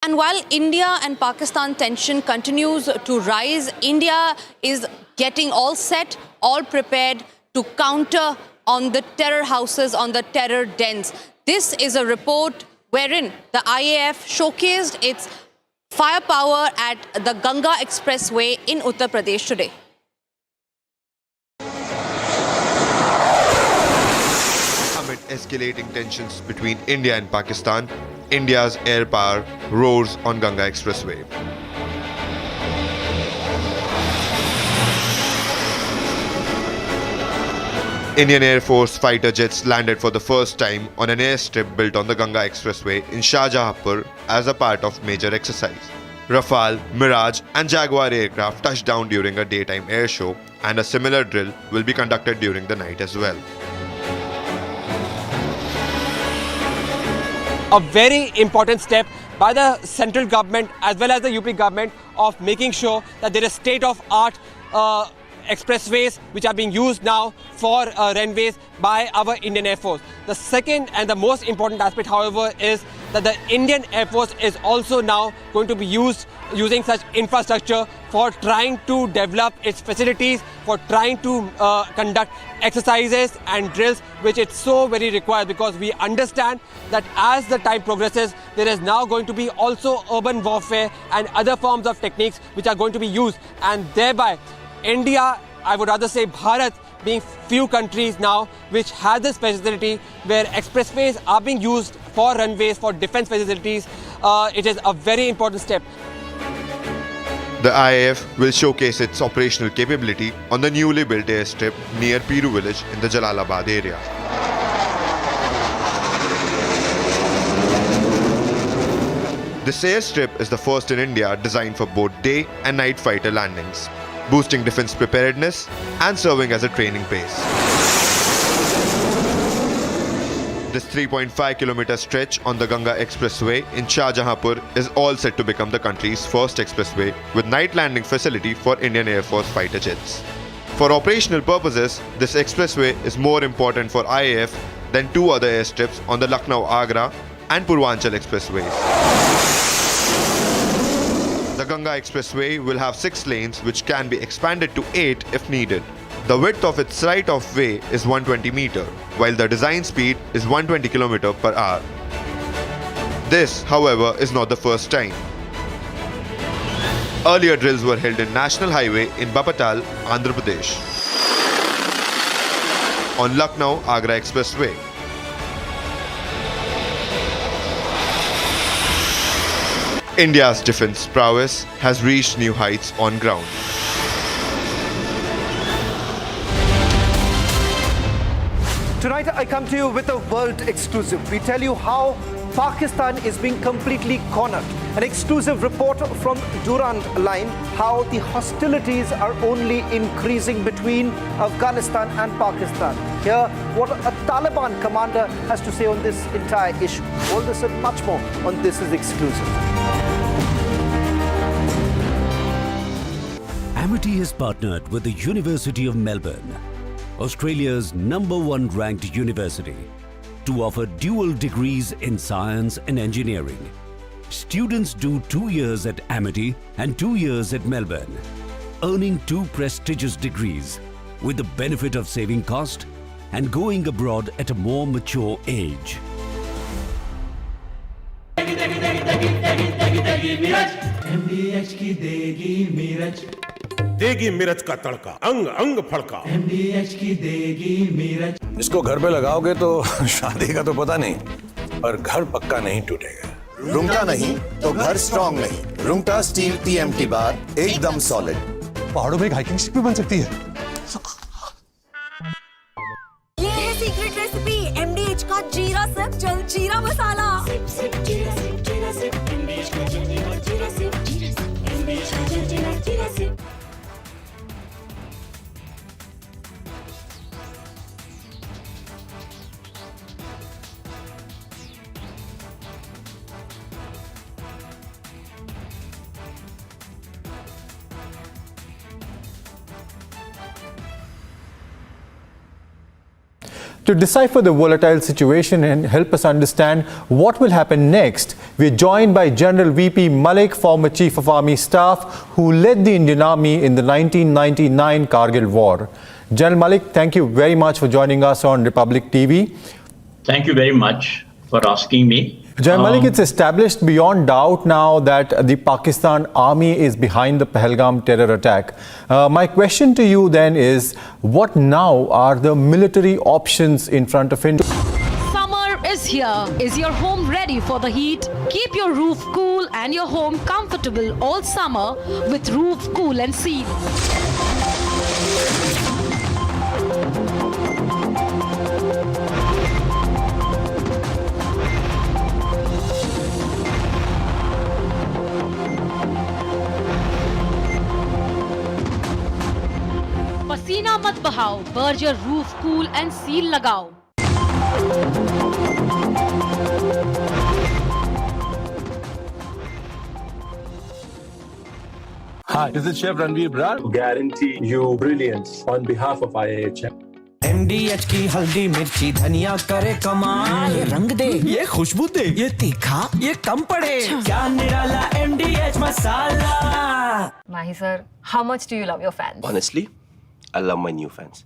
And while India and Pakistan tension continues to rise, India is getting all set, all prepared to counter on the terror houses, on the terror dens. This is a report wherein the IAF showcased its firepower at the Ganga Expressway in Uttar Pradesh today. Amid escalating tensions between India and Pakistan, India's air power roars on Ganga Expressway. Indian Air Force fighter jets landed for the first time on an airstrip built on the Ganga Expressway in Shahjahanpur as a part of major exercise. Rafale, Mirage and Jaguar aircraft touched down during a daytime air show, and a similar drill will be conducted during the night as well. A very important step by the central government as well as the UP government of making sure that there is state-of-art expressways which are being used now for runways by our Indian Air Force. The second and the most important aspect, however, is that the Indian Air Force is also now going to be using such infrastructure for trying to develop its facilities, for trying to conduct exercises and drills, which it's so very required, because we understand that as the time progresses, there is now going to be also urban warfare and other forms of techniques which are going to be used, and thereby India, I would rather say Bharat, being few countries now which has this facility where expressways are being used for runways, for defense facilities, it is a very important step. The IAF will showcase its operational capability on the newly built airstrip near Piru village in the Jalalabad area. This airstrip is the first in India designed for both day and night fighter landings, boosting defense preparedness and serving as a training base. This 3.5-kilometer stretch on the Ganga Expressway in Shahjahanpur is all set to become the country's first expressway with night landing facility for Indian Air Force fighter jets. For operational purposes, this expressway is more important for IAF than two other airstrips on the Lucknow-Agra and Purvanchal expressways. The Ganga Expressway will have 6 lanes which can be expanded to 8 if needed. The width of its right-of way is 120 meter, while the design speed is 120 km per hour. This, however, is not the first time. Earlier drills were held in National Highway in Bapatal, Andhra Pradesh, on Lucknow-Agra Expressway, India's defense prowess has reached new heights on ground. Tonight I come to you with a world exclusive. We tell you how Pakistan is being completely cornered. An exclusive report from Durand line, how the hostilities are only increasing between Afghanistan and Pakistan. Here, what a Taliban commander has to say on this entire issue. All this and much more on This Is Exclusive. Amity has partnered with the University of Melbourne, Australia's #1 ranked university, to offer dual degrees in science and engineering. Students do 2 years at Amity and 2 years at Melbourne, earning 2 prestigious degrees with the benefit of saving cost and going abroad at a more mature age. देगी मिर्च का तड़का, अंग अंग फड़का। MDH की देगी मिर्च। इसको घर पे लगाओगे तो शादी का तो पता नहीं, पर घर पक्का नहीं टूटेगा। रुंगटा नहीं तो घर स्ट्रॉन्ग नहीं। रुंगटा स्टील TMT बार एकदम सॉलिड। पहाड़ों में एक हाइकिंग शिप भी बन सकती है। ये है सीक्रेट रेसिपी MDH का जीरा सिप जल जीरा मसाला। सिप सिप जीरा सिप जीरा सिप MDH का जल जीरा सिप जीरा सिप MDH का जल जीरा SIP. To decipher the volatile situation and help us understand what will happen next, we're joined by General VP Malik, former Chief of Army Staff, who led the Indian Army in the 1999 Kargil War. General Malik, thank you very much for joining us on Republic TV. Thank you very much for asking me. General Malik, it's established beyond doubt now that the Pakistan Army is behind the Pahalgam terror attack. My question to you then is, what now are the military options in front of India? Summer is here. Is your home ready for the heat? Keep your roof cool and your home comfortable all summer with Roof Cool and Seal. पसीना मत बहाओ, Berger roof cool and seal लगाओ। Hi, this is Chef Ranveer Brar. Guarantee you brilliance on behalf of IAHM. MDH की हल्दी मिर्ची धनिया करे कमाल, ये रंग दे, ये खुशबू दे, ये तीखा, ये कम पड़े, क्या निराला MDH masala. Mahi sir, how much do you love your fans? Honestly, I love my new fans.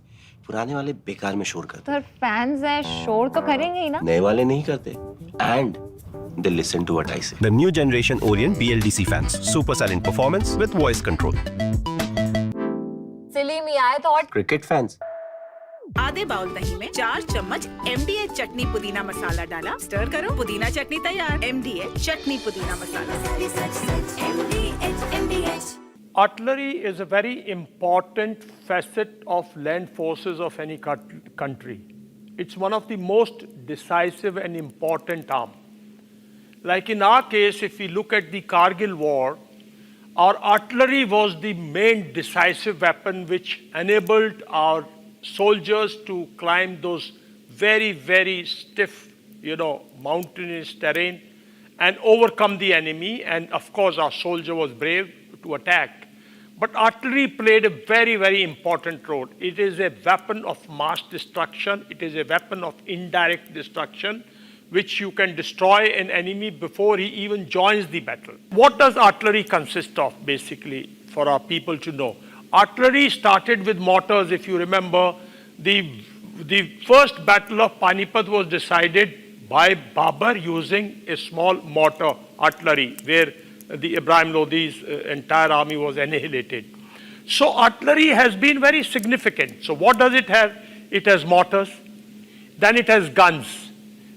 पुराने वाले बेकार में शोर करते सर फैंस हैं, शोर तो करेंगे ही ना। नए वाले नहीं करते and they listen to what I say. The new generation Orient BLDC fans. Super silent performance with voice control. सिली में आए तो और Cricket fans. आधे बाउल दही में 4 चम्मच MDH चटनी पुदीना मसाला डाला, स्टर करो, पुदीना चटनी तैयार। MDH चटनी पुदीना मसाला। MDH। Artillery is a very important facet of land forces of any country. It's one of the most decisive and important arm. Like in our case, if we look at the Kargil war, our artillery was the main decisive weapon which enabled our soldiers to climb those very, very stiff, mountainous terrain and overcome the enemy. And of course, our soldier was brave to attack. But artillery played a very, very important role. It is a weapon of mass destruction. It is a weapon of indirect destruction, which you can destroy an enemy before he even joins the battle. What does artillery consist of, basically, for our people to know? Artillery started with mortars. If you remember, the first battle of Panipat was decided by Babur using a small mortar artillery, where the Ibrahim Lodi's entire army was annihilated. So artillery has been very significant. So what does it have? It has mortars, then it has guns.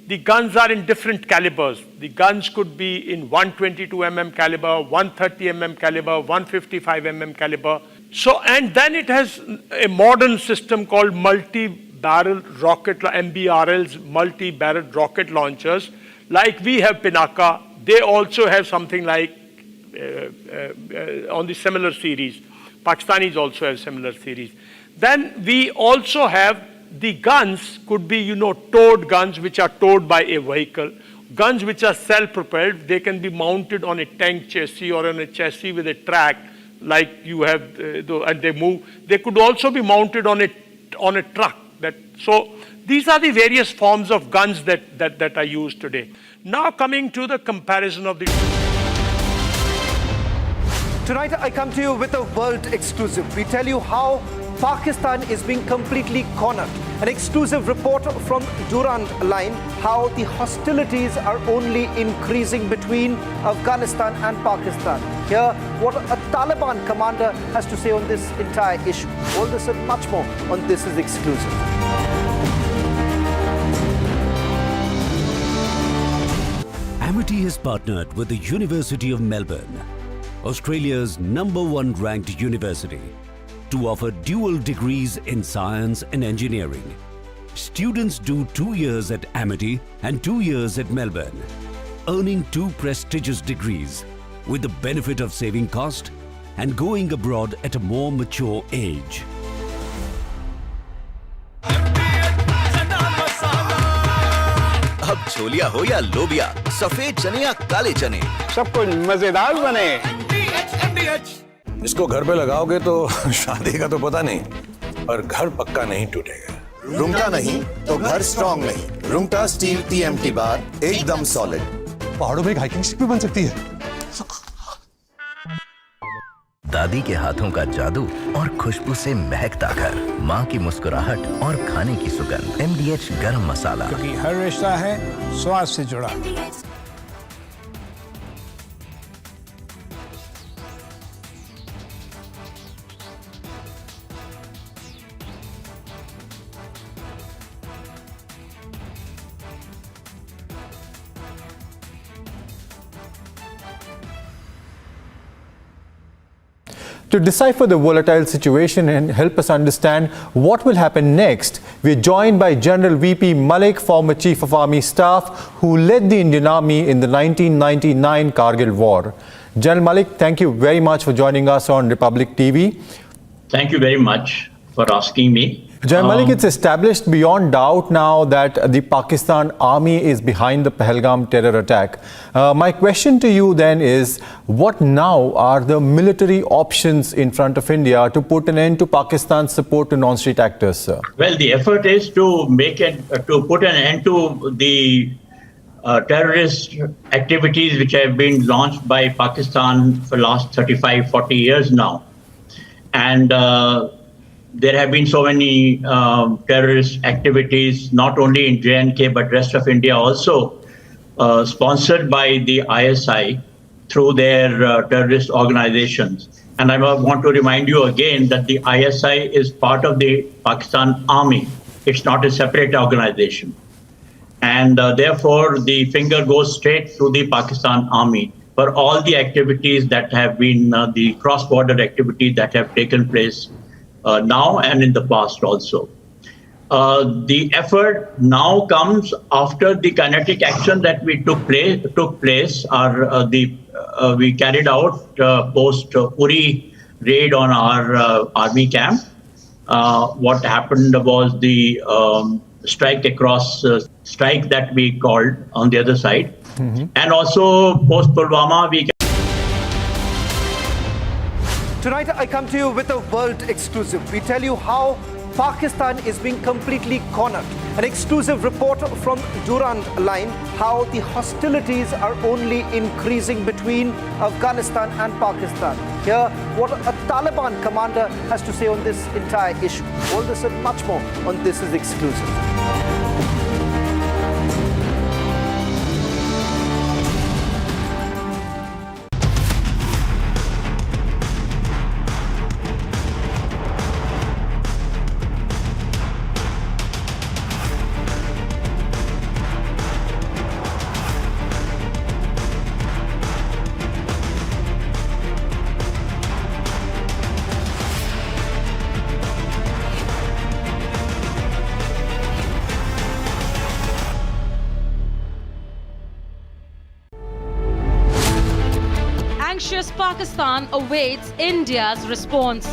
The guns are in different calibers. The guns could be in 122 mm caliber, 130 mm caliber, 155 mm caliber. So, and then it has a modern system called multi-barrel rocket, MBRLs, multi-barrel rocket launchers. Like we have Pinaka, they also have something like on the similar series. Pakistanis also have similar series. Then we also have the guns could be, towed guns which are towed by a vehicle. Guns which are self-propelled, they can be mounted on a tank chassis or on a chassis with a track like you have, and they move. They could also be mounted on a truck. So these are the various forms of guns that are used today. Now coming to the comparison of the... Tonight I come to you with a world exclusive. We tell you how Pakistan is being completely cornered. An exclusive report from Durand line, how the hostilities are only increasing between Afghanistan and Pakistan. Here, what a Taliban commander has to say on this entire issue. All this and much more on This Is Exclusive. Amity has partnered with the University of Melbourne, Australia's #1 ranked university, to offer dual degrees in science and engineering. Students do 2 years at Amity and 2 years at Melbourne, earning 2 prestigious degrees with the benefit of saving cost and going abroad at a more mature age. अब छोलिया हो या लोबिया, सफेद चने या काले चने, सब कुछ मजेदार बने। इसको घर पे लगाओगे तो शादी का तो पता नहीं, पर घर पक्का नहीं टूटेगा। रुंगटा नहीं तो घर स्ट्रॉन्ग नहीं। रुंगटा स्टील TMT बार एकदम सॉलिड। पहाड़ों में एक हाइकिंग स्टिक भी बन सकती है। दादी के हाथों का जादू और खुशबू से महकता घर, माँ की मुस्कुराहट और खाने की सुगंध। MDH गरम मसाला, क्योंकि हर रिश्ता है स्वाद से जुड़ा। To decipher the volatile situation and help us understand what will happen next, we are joined by General VP Malik, former Chief of Army Staff, who led the Indian Army in the 1999 Kargil War. General Malik, thank you very much for joining us on Republic TV. Thank you very much for asking me. General Malik, it's established beyond doubt now that the Pakistan Army is behind the Pahalgam terror attack. My question to you then is, what now are the military options in front of India to put an end to Pakistan's support to non-state actors, sir? Well, the effort is to put an end to the terrorist activities which have been launched by Pakistan for the last 35, 40 years now. And there have been so many terrorist activities, not only in J&K, but rest of India also, sponsored by the ISI through their terrorist organizations. And I want to remind you again that the ISI is part of the Pakistan Army. It's not a separate organization. And therefore, the finger goes straight to the Pakistan Army for all the activities that have been the cross-border activities that have taken place now and in the past also. The effort now comes after the kinetic action that we took place. We carried out post Uri raid on our army camp. What happened was the strike that we called on the other side, and also post Pulwama we. Tonight I come to you with a world exclusive. We tell you how Pakistan is being completely cornered. An exclusive report from Durand line, how the hostilities are only increasing between Afghanistan and Pakistan. Here, what a Taliban commander has to say on this entire issue. All this and much more on This Is Exclusive. anxious Pakistan awaits India's response.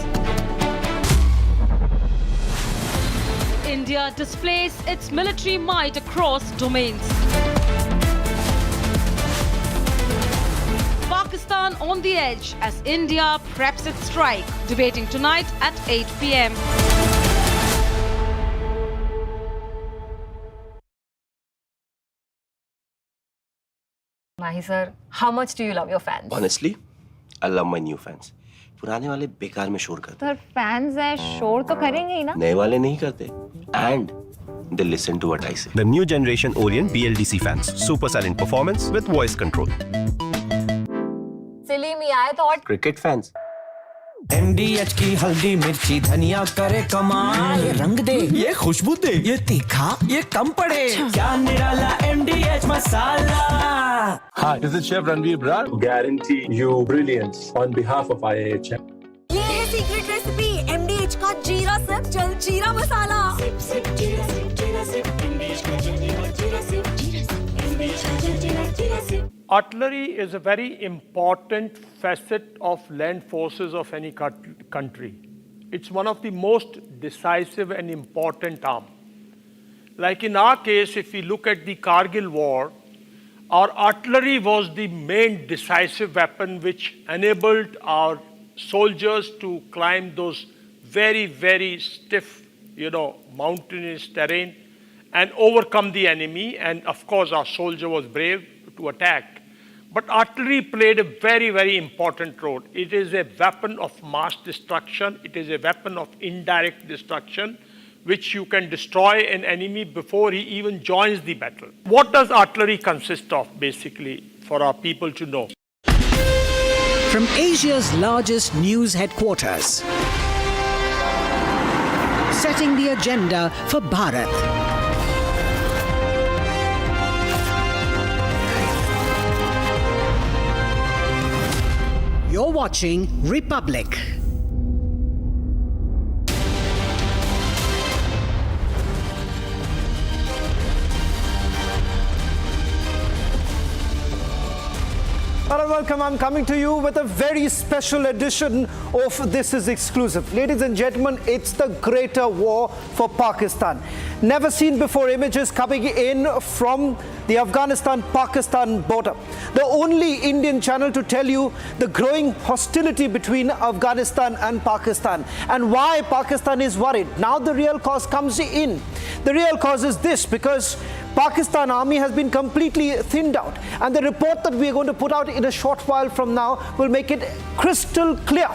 India displays its military might across domains. Pakistan on the edge as India preps its strike. Debating tonight at 8 p.m. Mahi sir, how much do you love your fans? Honestly, I love my new fans. पुराने वाले बेकार में शोर करते sir fans हैं शोर तो करेंगे ही ना नए वाले नहीं करते and they listen to what I say. The new generation Orient BLDC fans. Super silent performance with voice control. सिली में आए तो और Cricket fans. MDH की हल्दी मिर्ची धनिया करे कमाल ये रंग दे ये खुशबू दे ये तीखा ये कम पड़े क्या निराला MDH masala Hi, this is Chef Ranveer Brar. Guarantee you brilliance on behalf of IAHM. ये है सीक्रेट रेसिपी MDH का जीरा सिप जल जीरा मसाला सिप सिप जीरा सिप MDH का जल जीरा सिप MDH का जल जीरा SIP Artillery is a very important facet of land forces of any country. It's one of the most decisive and important arm. Like in our case, if we look at the Kargil war, our artillery was the main decisive weapon which enabled our soldiers to climb those very, very stiff, mountainous terrain and overcome the enemy. And of course, our soldier was brave to attack. But artillery played a very, very important role. It is a weapon of mass destruction. It is a weapon of indirect destruction, which you can destroy an enemy before he even joins the battle. What does artillery consist of, basically, for our people to know? From Asia's largest news headquarters, setting the agenda for Bharat. You're watching Republic. Hello, welcome. I'm coming to you with a very special edition of This Is Exclusive. Ladies and gentlemen, it's the greater war for Pakistan. Never seen before images coming in from the Afghanistan-Pakistan border. The only Indian channel to tell you the growing hostility between Afghanistan and Pakistan and why Pakistan is worried. Now the real cause comes in. The real cause is this, because Pakistan army has been completely thinned out, and the report that we are going to put out in a short while from now will make it crystal clear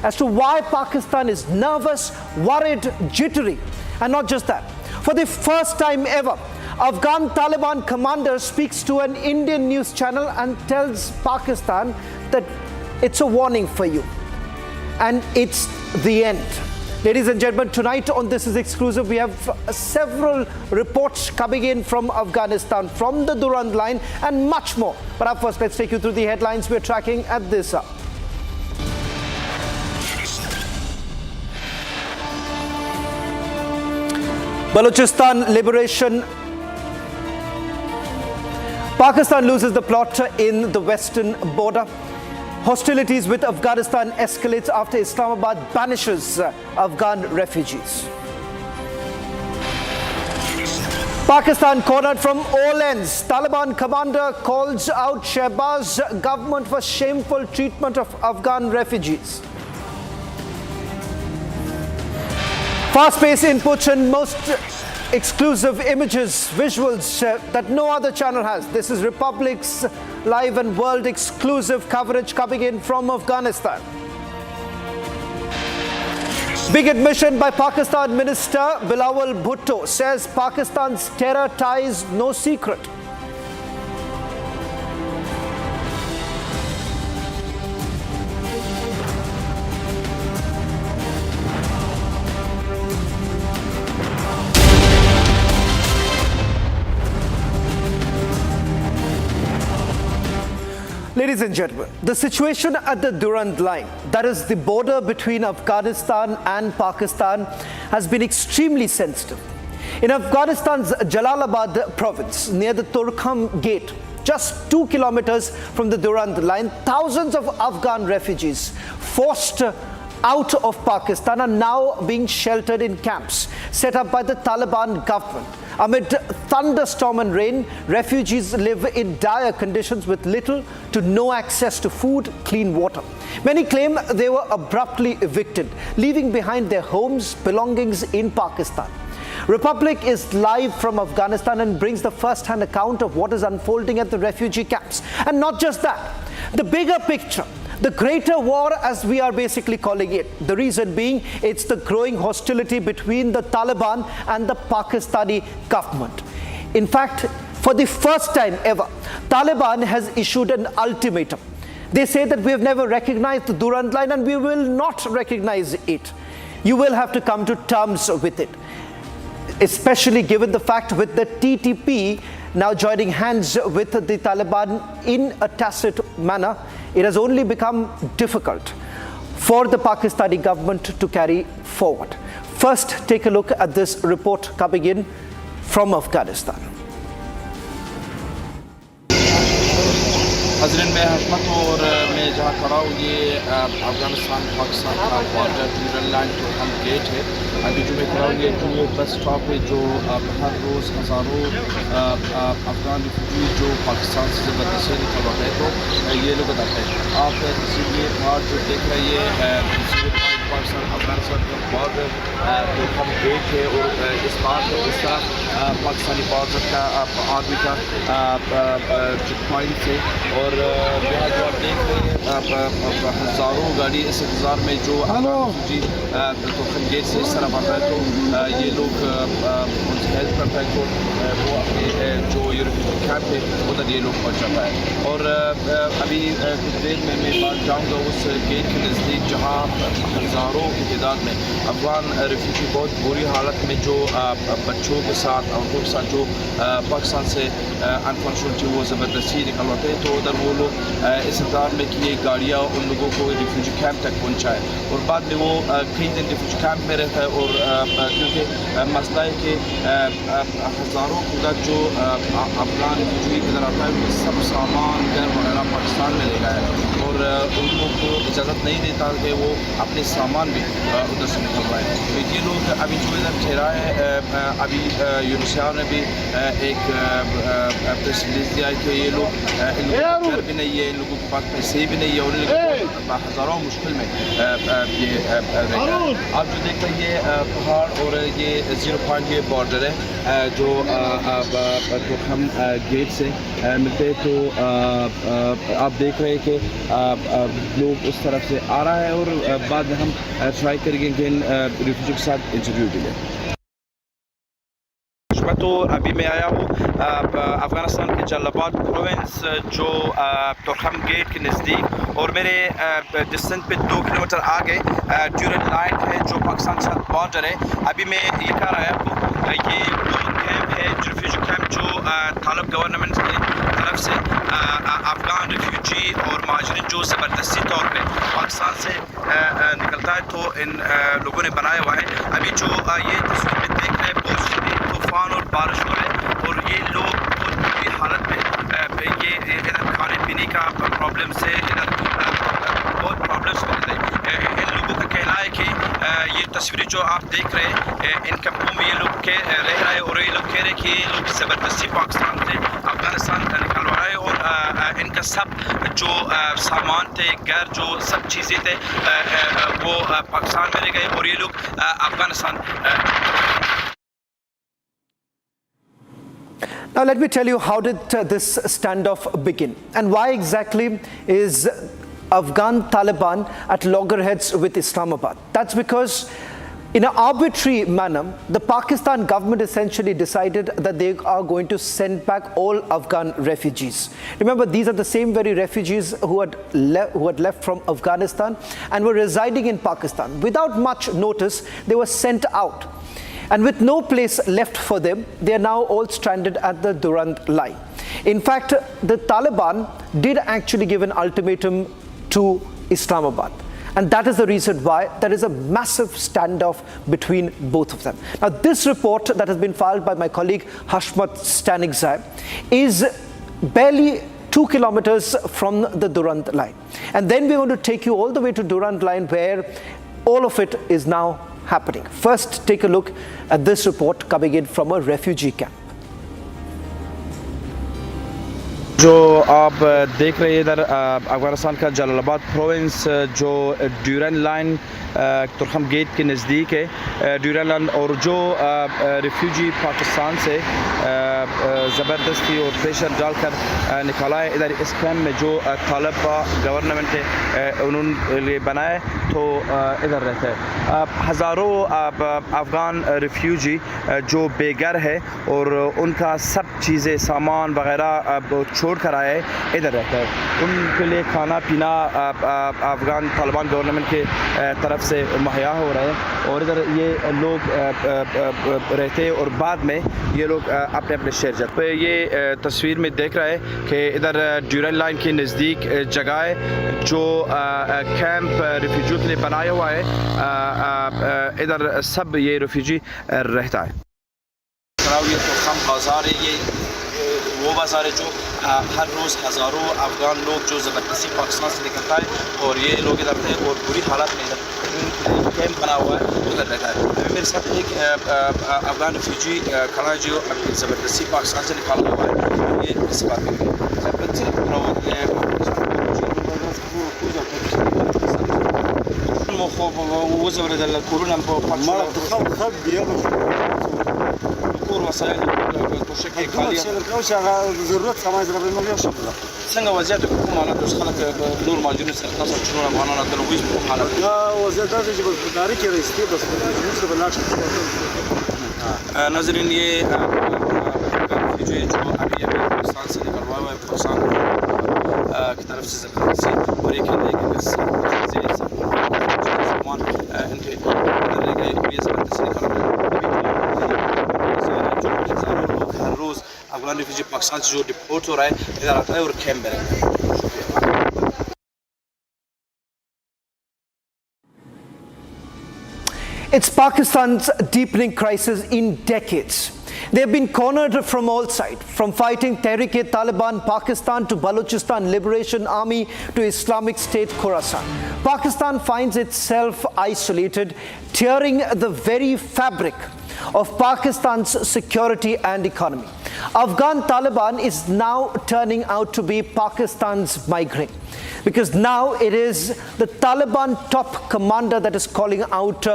as to why Pakistan is nervous, worried, jittery. And not just that, for the first time ever, Afghan Taliban commander speaks to an Indian news channel and tells Pakistan that it's a warning for you and it's the end. Ladies and gentlemen, tonight on This Is Exclusive, we have several reports coming in from Afghanistan, from the Durand line, and much more. But up first, let's take you through the headlines we're tracking at this hour. Balochistan liberation. Pakistan loses the plot in the western border. Hostilities with Afghanistan escalates after Islamabad banishes Afghan refugees. Pakistan cornered from all ends. Taliban commander calls out Shehbaz government for shameful treatment of Afghan refugees. Fast-paced inputs and most exclusive images, visuals that no other channel has. This is Republic's live and world exclusive coverage coming in from Afghanistan. Big admission by Pakistan Minister Bilawal Bhutto says Pakistan's terror ties no secret. Ladies and gentlemen, the situation at the Durand line, that is the border between Afghanistan and Pakistan, has been extremely sensitive. In Afghanistan's Jalalabad province, near the Torkham gate, just 2 kilometers from the Durand line, thousands of Afghan refugees forced out of Pakistan are now being sheltered in camps set up by the Taliban government. Amid thunderstorm and rain, refugees live in dire conditions with little to no access to food, clean water. Many claim they were abruptly evicted, leaving behind their homes, belongings in Pakistan. Republic is live from Afghanistan and brings the first-hand account of what is unfolding at the refugee camps. And not just that, the bigger picture, the greater war, as we are basically calling it. The reason being, it's the growing hostility between the Taliban and the Pakistani government. In fact, for the first time ever, Taliban has issued an ultimatum. They say that we have never recognized the Durand line and we will not recognize it. You will have to come to terms with it. Especially given the fact with the TTP now joining hands with the Taliban in a tacit manner, it has only become difficult for the Pakistani government to carry forward. First, take a look at this report coming in from Afghanistan. हज़रत मैं हकमत और मैं जहाँ खड़ा हूँ ये अफगानिस्तान पाकिस्तान का border Durand land टोरखम gate है। अभी जो मैं खड़ा हूँ ये बस स्टॉप है जो हर रोज़ हज़ारों अफगान रिफ्यूजी जो पाकिस्तान से ज़बरदस्ती निकलवाते हैं तो ये लोग बताते हैं। आप इसीलिए बाहर जो देख रहे हैं पाकिस्तान अफगानिस्तान का बॉर्डर टोरखम गेट है और इस बार इस तरह पाकिस्तानी बॉर्डर का आर्मी का चेक पॉइंट है और यहाँ जो आप देख रहे हैं हज़ारों गाड़ी इस इंतज़ार में जो जी टोरखम गेट से इस तरफ आता है तो ये लोग उनसे हेल्प करता है तो वो अपने जो ये रिफ्यूजी कैंप है उधर ये लोग पहुँच जाता है। और अभी कुछ देर में मैं बात जाऊँगा उस गेट के नज़दीक जहाँ हज़ारों की तादाद में अफगान रिफ्यूजी बहुत बुरी हालत में जो बच्चों के साथ औरतों के साथ जो पाकिस्तान से अनफॉर्चुनेटली वो ज़बरदस्ती निकलवाते हैं तो उधर वो लोग इस इंतज़ार में कि ये गाड़ियाँ उन लोगों को रिफ्यूजी कैंप तक पहुँचाए और बाद में वो कई दिन रिफ्यूजी कैंप में रहता है और क्योंकि मसला है कि हज़ारों का जो अफगान रिफ्यूजी इधर आता है वो सब सामान घर वगैरह पाकिस्तान में ले गया है और उन लोगों को इजाज़त नहीं देता कि वो अपने सामान भी उधर से निकलवाएँ। तो ये लोग अभी जो इधर ठहरा है अभी यूनिसेफ ने भी एक प्रेस रिलीज दिया है कि ये लोग इन लोगों को घर भी नहीं है, इन लोगों के पास पैसे भी नहीं है और इन लोगों को हज़ारों मुश्किल में ये रहता है। आप जो देख रहे हैं ये पहाड़ और ये 0 पॉइंट ये बॉर्डर है जो टोरखम गेट से मिलते हैं तो आप देख रहे हैं कि लोग उस तरफ से आ रहा है और बाद में हम ट्राई करेंगे कि इन रिफ्यूजी के साथ इंटरव्यू भी लें। तो अभी मैं आया हूँ अफ़गानिस्तान के जलालाबाद प्रोविंस जो तोरखम गेट के नज़दीक और मेरे डिस्टेंस पे 2 किलोमीटर आगे ड्यूरन लाइन है जो पाकिस्तान के साथ बॉर्डर है। अभी मैं ये कह रहा हूँ ये कैंप है रिफ्यूजी कैंप जो तालिबान गवर्नमेंट की तरफ से अफगान रिफ्यूजी और महाजरीन जो ज़बरदस्ती तौर पे पाकिस्तान से निकलता है तो इन लोगों ने बनाया हुआ है। अभी जो ये तस्वीर में देख रहे हैं बहुत शदीद तूफ़ान और बारिश हो रहे हैं और ये लोग बहुत बुरी हालत में ये इधर खाने पीने का प्रॉब्लम से इधर बहुत प्रॉब्लम्स हो रहे हैं। इन लोगों का कहना है कि ये तस्वीरें जो आप देख रहे हैं इन कैंपों में ये लोग रह रहे हैं और ये लोग कह रहे हैं कि ये लोग ज़बरदस्ती पाकिस्तान से अफगानिस्तान का निकलवा रहे हैं और इनका सब जो सामान थे घर जो सब चीज़ें थे वो पाकिस्तान में रह गए और ये लोग Afghanistan. Now let me tell you how did this standoff begin and why exactly is Afghan Taliban at loggerheads with Islamabad. That's because in an arbitrary manner, the Pakistan government essentially decided that they are going to send back all Afghan refugees. Remember, these are the same very refugees who had left from Afghanistan and were residing in Pakistan. Without much notice, they were sent out. And with no place left for them, they are now all stranded at the Durand line. In fact, the Taliban did actually give an ultimatum to Islamabad. And that is the reason why there is a massive standoff between both of them. Now, this report that has been filed by my colleague Hashmat Stanigzai is barely 2 kilometers from the Durand line. And then we're going to take you all the way to Durand line, where all of it is now happening. First, take a look at this report coming in from a refugee camp. जो आप देख रहे हैं इधर अफगानिस्तान का Jalalabad province जो ड्यूरैंड line तुरखम gate के नज़दीक है। ड्यूरैंड लाइन और जो रिफ्यूजी पाकिस्तान से ज़बरदस्ती और प्रेशर डालकर निकाला है इधर इस कैम्प में जो तालिबान गवर्नमेंट है उन्होंने बनाया तो इधर रहता है। हज़ारों अफ़गान रिफ्यूजी जो बेघर है और उनका सब चीज़ें सामान वगैरह छोड़ कर आए इधर रहता है। उनके लिए खाना पीना अफ़गान तालिबान गवर्नमेंट के तरफ से मुहैया हो रहा है और इधर ये लोग रहते हैं और बाद में ये लोग अपने अपने शहर जाते हैं। ये तस्वीर में देख रहा है कि इधर ड्यूरैंड लाइन के नज़दीक जगह है जो कैंप रिफ्यूजी के लिए बनाया हुआ है। इधर सब ये रिफ्यूजी रहता है। ये तोरखम बाजार है, ये वो बाज़ार है जो हर रोज़ हज़ारों अफ़गान लोग जो ज़बरदस्ती पाकिस्तान से निकलता है और ये लोग इधर रहते हैं और बुरी हालत में इधर कैंप बना हुआ है उधर रहता है। मेरे साथ एक अफ़गान रिफ्यूजी खड़ा है जो ज़बरदस्ती पाकिस्तान से निकाला हुआ है। ये इस बात में څنګه وضعیت کوم حالت اوس خلک نور ماجون سره تاسو چلونه افغانانو ته وایي په حالت وضعیت دا چې په داري کې رئیس دی بس په بلاش ناظرین ये जो अभी पाकिस्तान से निकलवा हुआ है पाकिस्तान की तरफ से ज़बरदस्ती और ये कहते हैं कि सामान इनके अंदर ले गए ये ज़बरदस्ती निकलवा हर रोज़ अफगान रिफ्यूजी पाकिस्तान से जो डिपोर्ट हो रहा है इधर आता है और कैंप में रहता है। It's Pakistan's deepening crisis in decades. They've been cornered from all sides, from fighting Tehrik-e-Taliban Pakistan to Balochistan Liberation Army to Islamic State Khorasan. Pakistan finds itself isolated, tearing the very fabric of Pakistan's security and economy. Afghan Taliban is now turning out to be Pakistan's migraine, because now it is the Taliban top commander that is calling out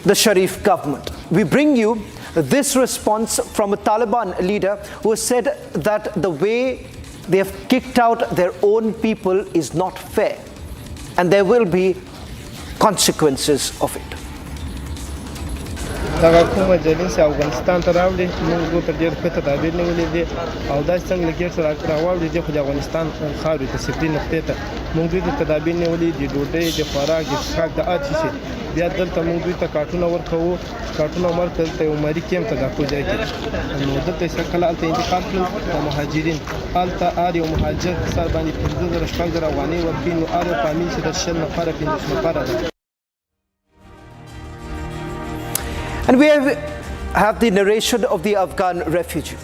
the Sharif government. We bring you this response from a Taliban leader who has said that the way they have kicked out their own people is not fair and there will be consequences of it. دغه کومه جلین سه افغانستان ته راوړي موږ ته ډېر ښه تدابیر نیولي دي او داسې څنګه له ګیټ سره راوړي دي خو د افغانستان خاورې ته سفري نقطې ته موږ دوی ته تدابیر نیولي دي ډوډۍ د خوراک د څښاک د هر شي بیا دلته موږ دوی ته کارټونه ورکوو کارټونه ورکړل دلته یو ماري کیمپ ته دا کوم ځای کې نو دلته یې کله هلته انتقال کړل د مهاجرین هلته هر یو مهاجر په سر باندې 15,000 شپږ زره افغانۍ ورکوي نو هر یو فامیل چې د 10 نفره 15 نفره ده. And we have the narration of the Afghan refugee.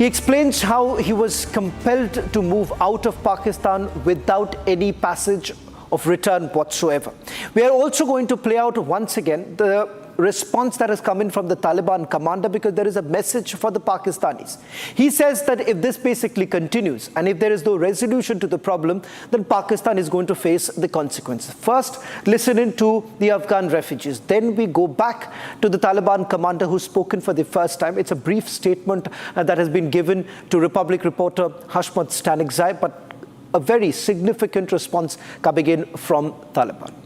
He explains how he was compelled to move out of Pakistan without any passage of return whatsoever. We are also going to play out once again the response that has come in from the Taliban commander, because there is a message for the Pakistanis. He says that if this basically continues and if there is no resolution to the problem, then Pakistan is going to face the consequences. First, listen in to the Afghan refugees. Then we go back to the Taliban commander who's spoken for the first time. It's a brief statement that has been given to Republic reporter Hashmat Stanigzai, but a very significant response coming in from Taliban.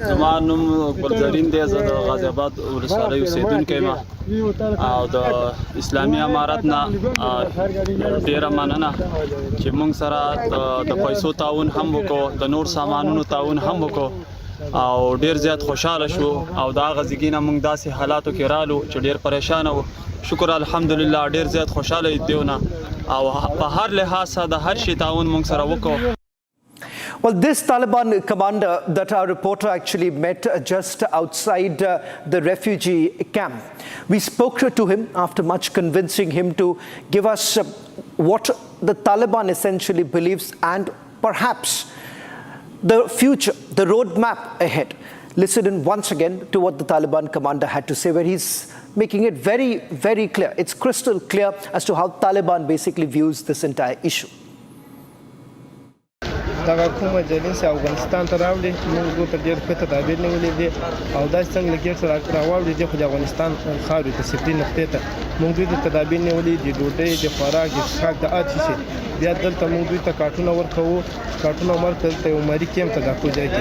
زما نوم ګلزرین دی زه د غازی آباد ولسوالۍ اوسیدونکی یم او د اسلامي امارت نه ډیره مننه چې موږ سره د پیسو تعاون هم وکړو د نور سامانونو تعاون هم وکړو او ډیر زیات خوشاله شو او دا غزګینه موږ داسې حالاتو کې رالو چې ډیر پریشان وو. شکر الحمدلله ډیر زیات خوشاله دیونه او په هر لحاظ د هر شي تعاون موږ سره وکړو. Well, this Taliban commander that our reporter actually met just outside the refugee camp We spoke to him after much convincing him to give us what the Taliban essentially believes and perhaps the future, the roadmap ahead. Listen in once again to what the Taliban commander had to say, where he's making it very, very clear. It's crystal clear as to how Taliban basically views this entire issue. دغه کومه جلین چې افغانستان ته راوړي موږ ته ډېر ښه تدابیر نیولي دي او داسې څنګه له ګیټ سره راواوړي دي خو د افغانستان خاورې ته صفري نقطې ته موږ دوی ته تدابیر نیولي د ډوډۍ د خوراک د څښاک د هر څه بیا دلته موږ دوی ته کارټونه ورکوو کارټونه ورکړل ته یو ماري کیمپ ته دا کوم ځای کې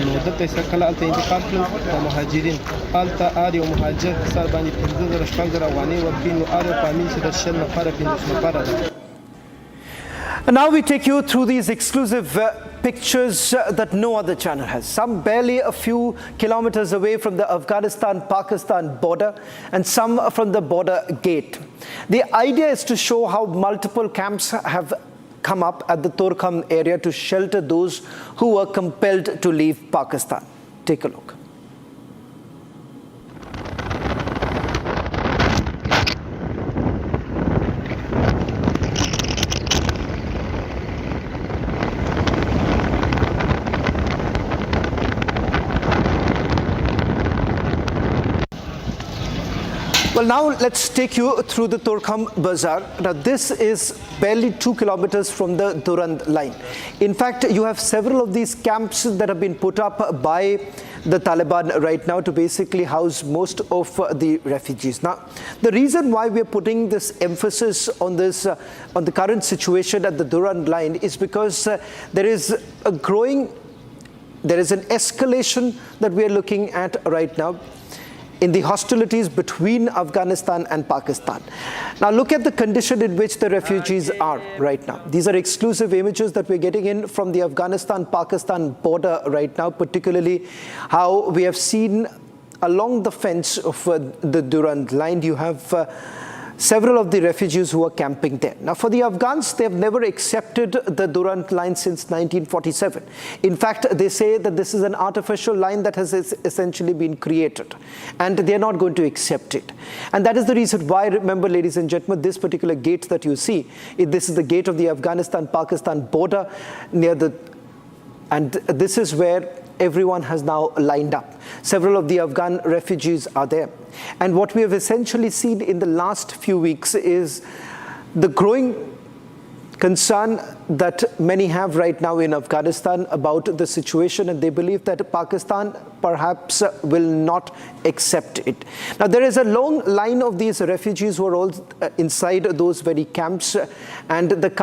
نو دلته یې کله هلته انتقال کړل د مهاجرین هلته هر یو مهاجر په سر باندې 15,000 شپږ افغانۍ ورکوي نو هر یو فامیل چې د 10 نفره 15 نفره ده. And now we take you through these exclusive pictures that no other channel has. Some barely a few kilometers away from the Afghanistan-Pakistan border and some from the border gate. The idea is to show how multiple camps have come up at the Torkham area to shelter those who were compelled to leave Pakistan. Take a look. Well, now let's take you through the Torkham Bazar. Now, this is barely 2 kilometers from the Durand line. In fact, you have several of these camps that have been put up by the Taliban right now to basically house most of the refugees. Now, the reason why we are putting this emphasis on this, on the current situation at the Durand line is because there is an escalation that we are looking at right now in the hostilities between Afghanistan and Pakistan. Now look at the condition in which the refugees are right now. These are exclusive images that we're getting in from the Afghanistan-Pakistan border right now, particularly how we have seen along the fence of the Durand line, you have several of the refugees who are camping there. Now for the Afghans, they have never accepted the Durand line since 1947. In fact, they say that this is an artificial line that has essentially been created and they are not going to accept it. And that is the reason why, remember ladies and gentlemen, this particular gate that you see, this is the gate of the Afghanistan-Pakistan border and this is where everyone has now lined up. Several of the Afghan refugees are there. And what we have essentially seen in the last few weeks is the growing concern that many have right now in Afghanistan about the situation, and they believe that Pakistan perhaps will not accept it. Now there is a long line of these refugees who are all inside those very camps, and the current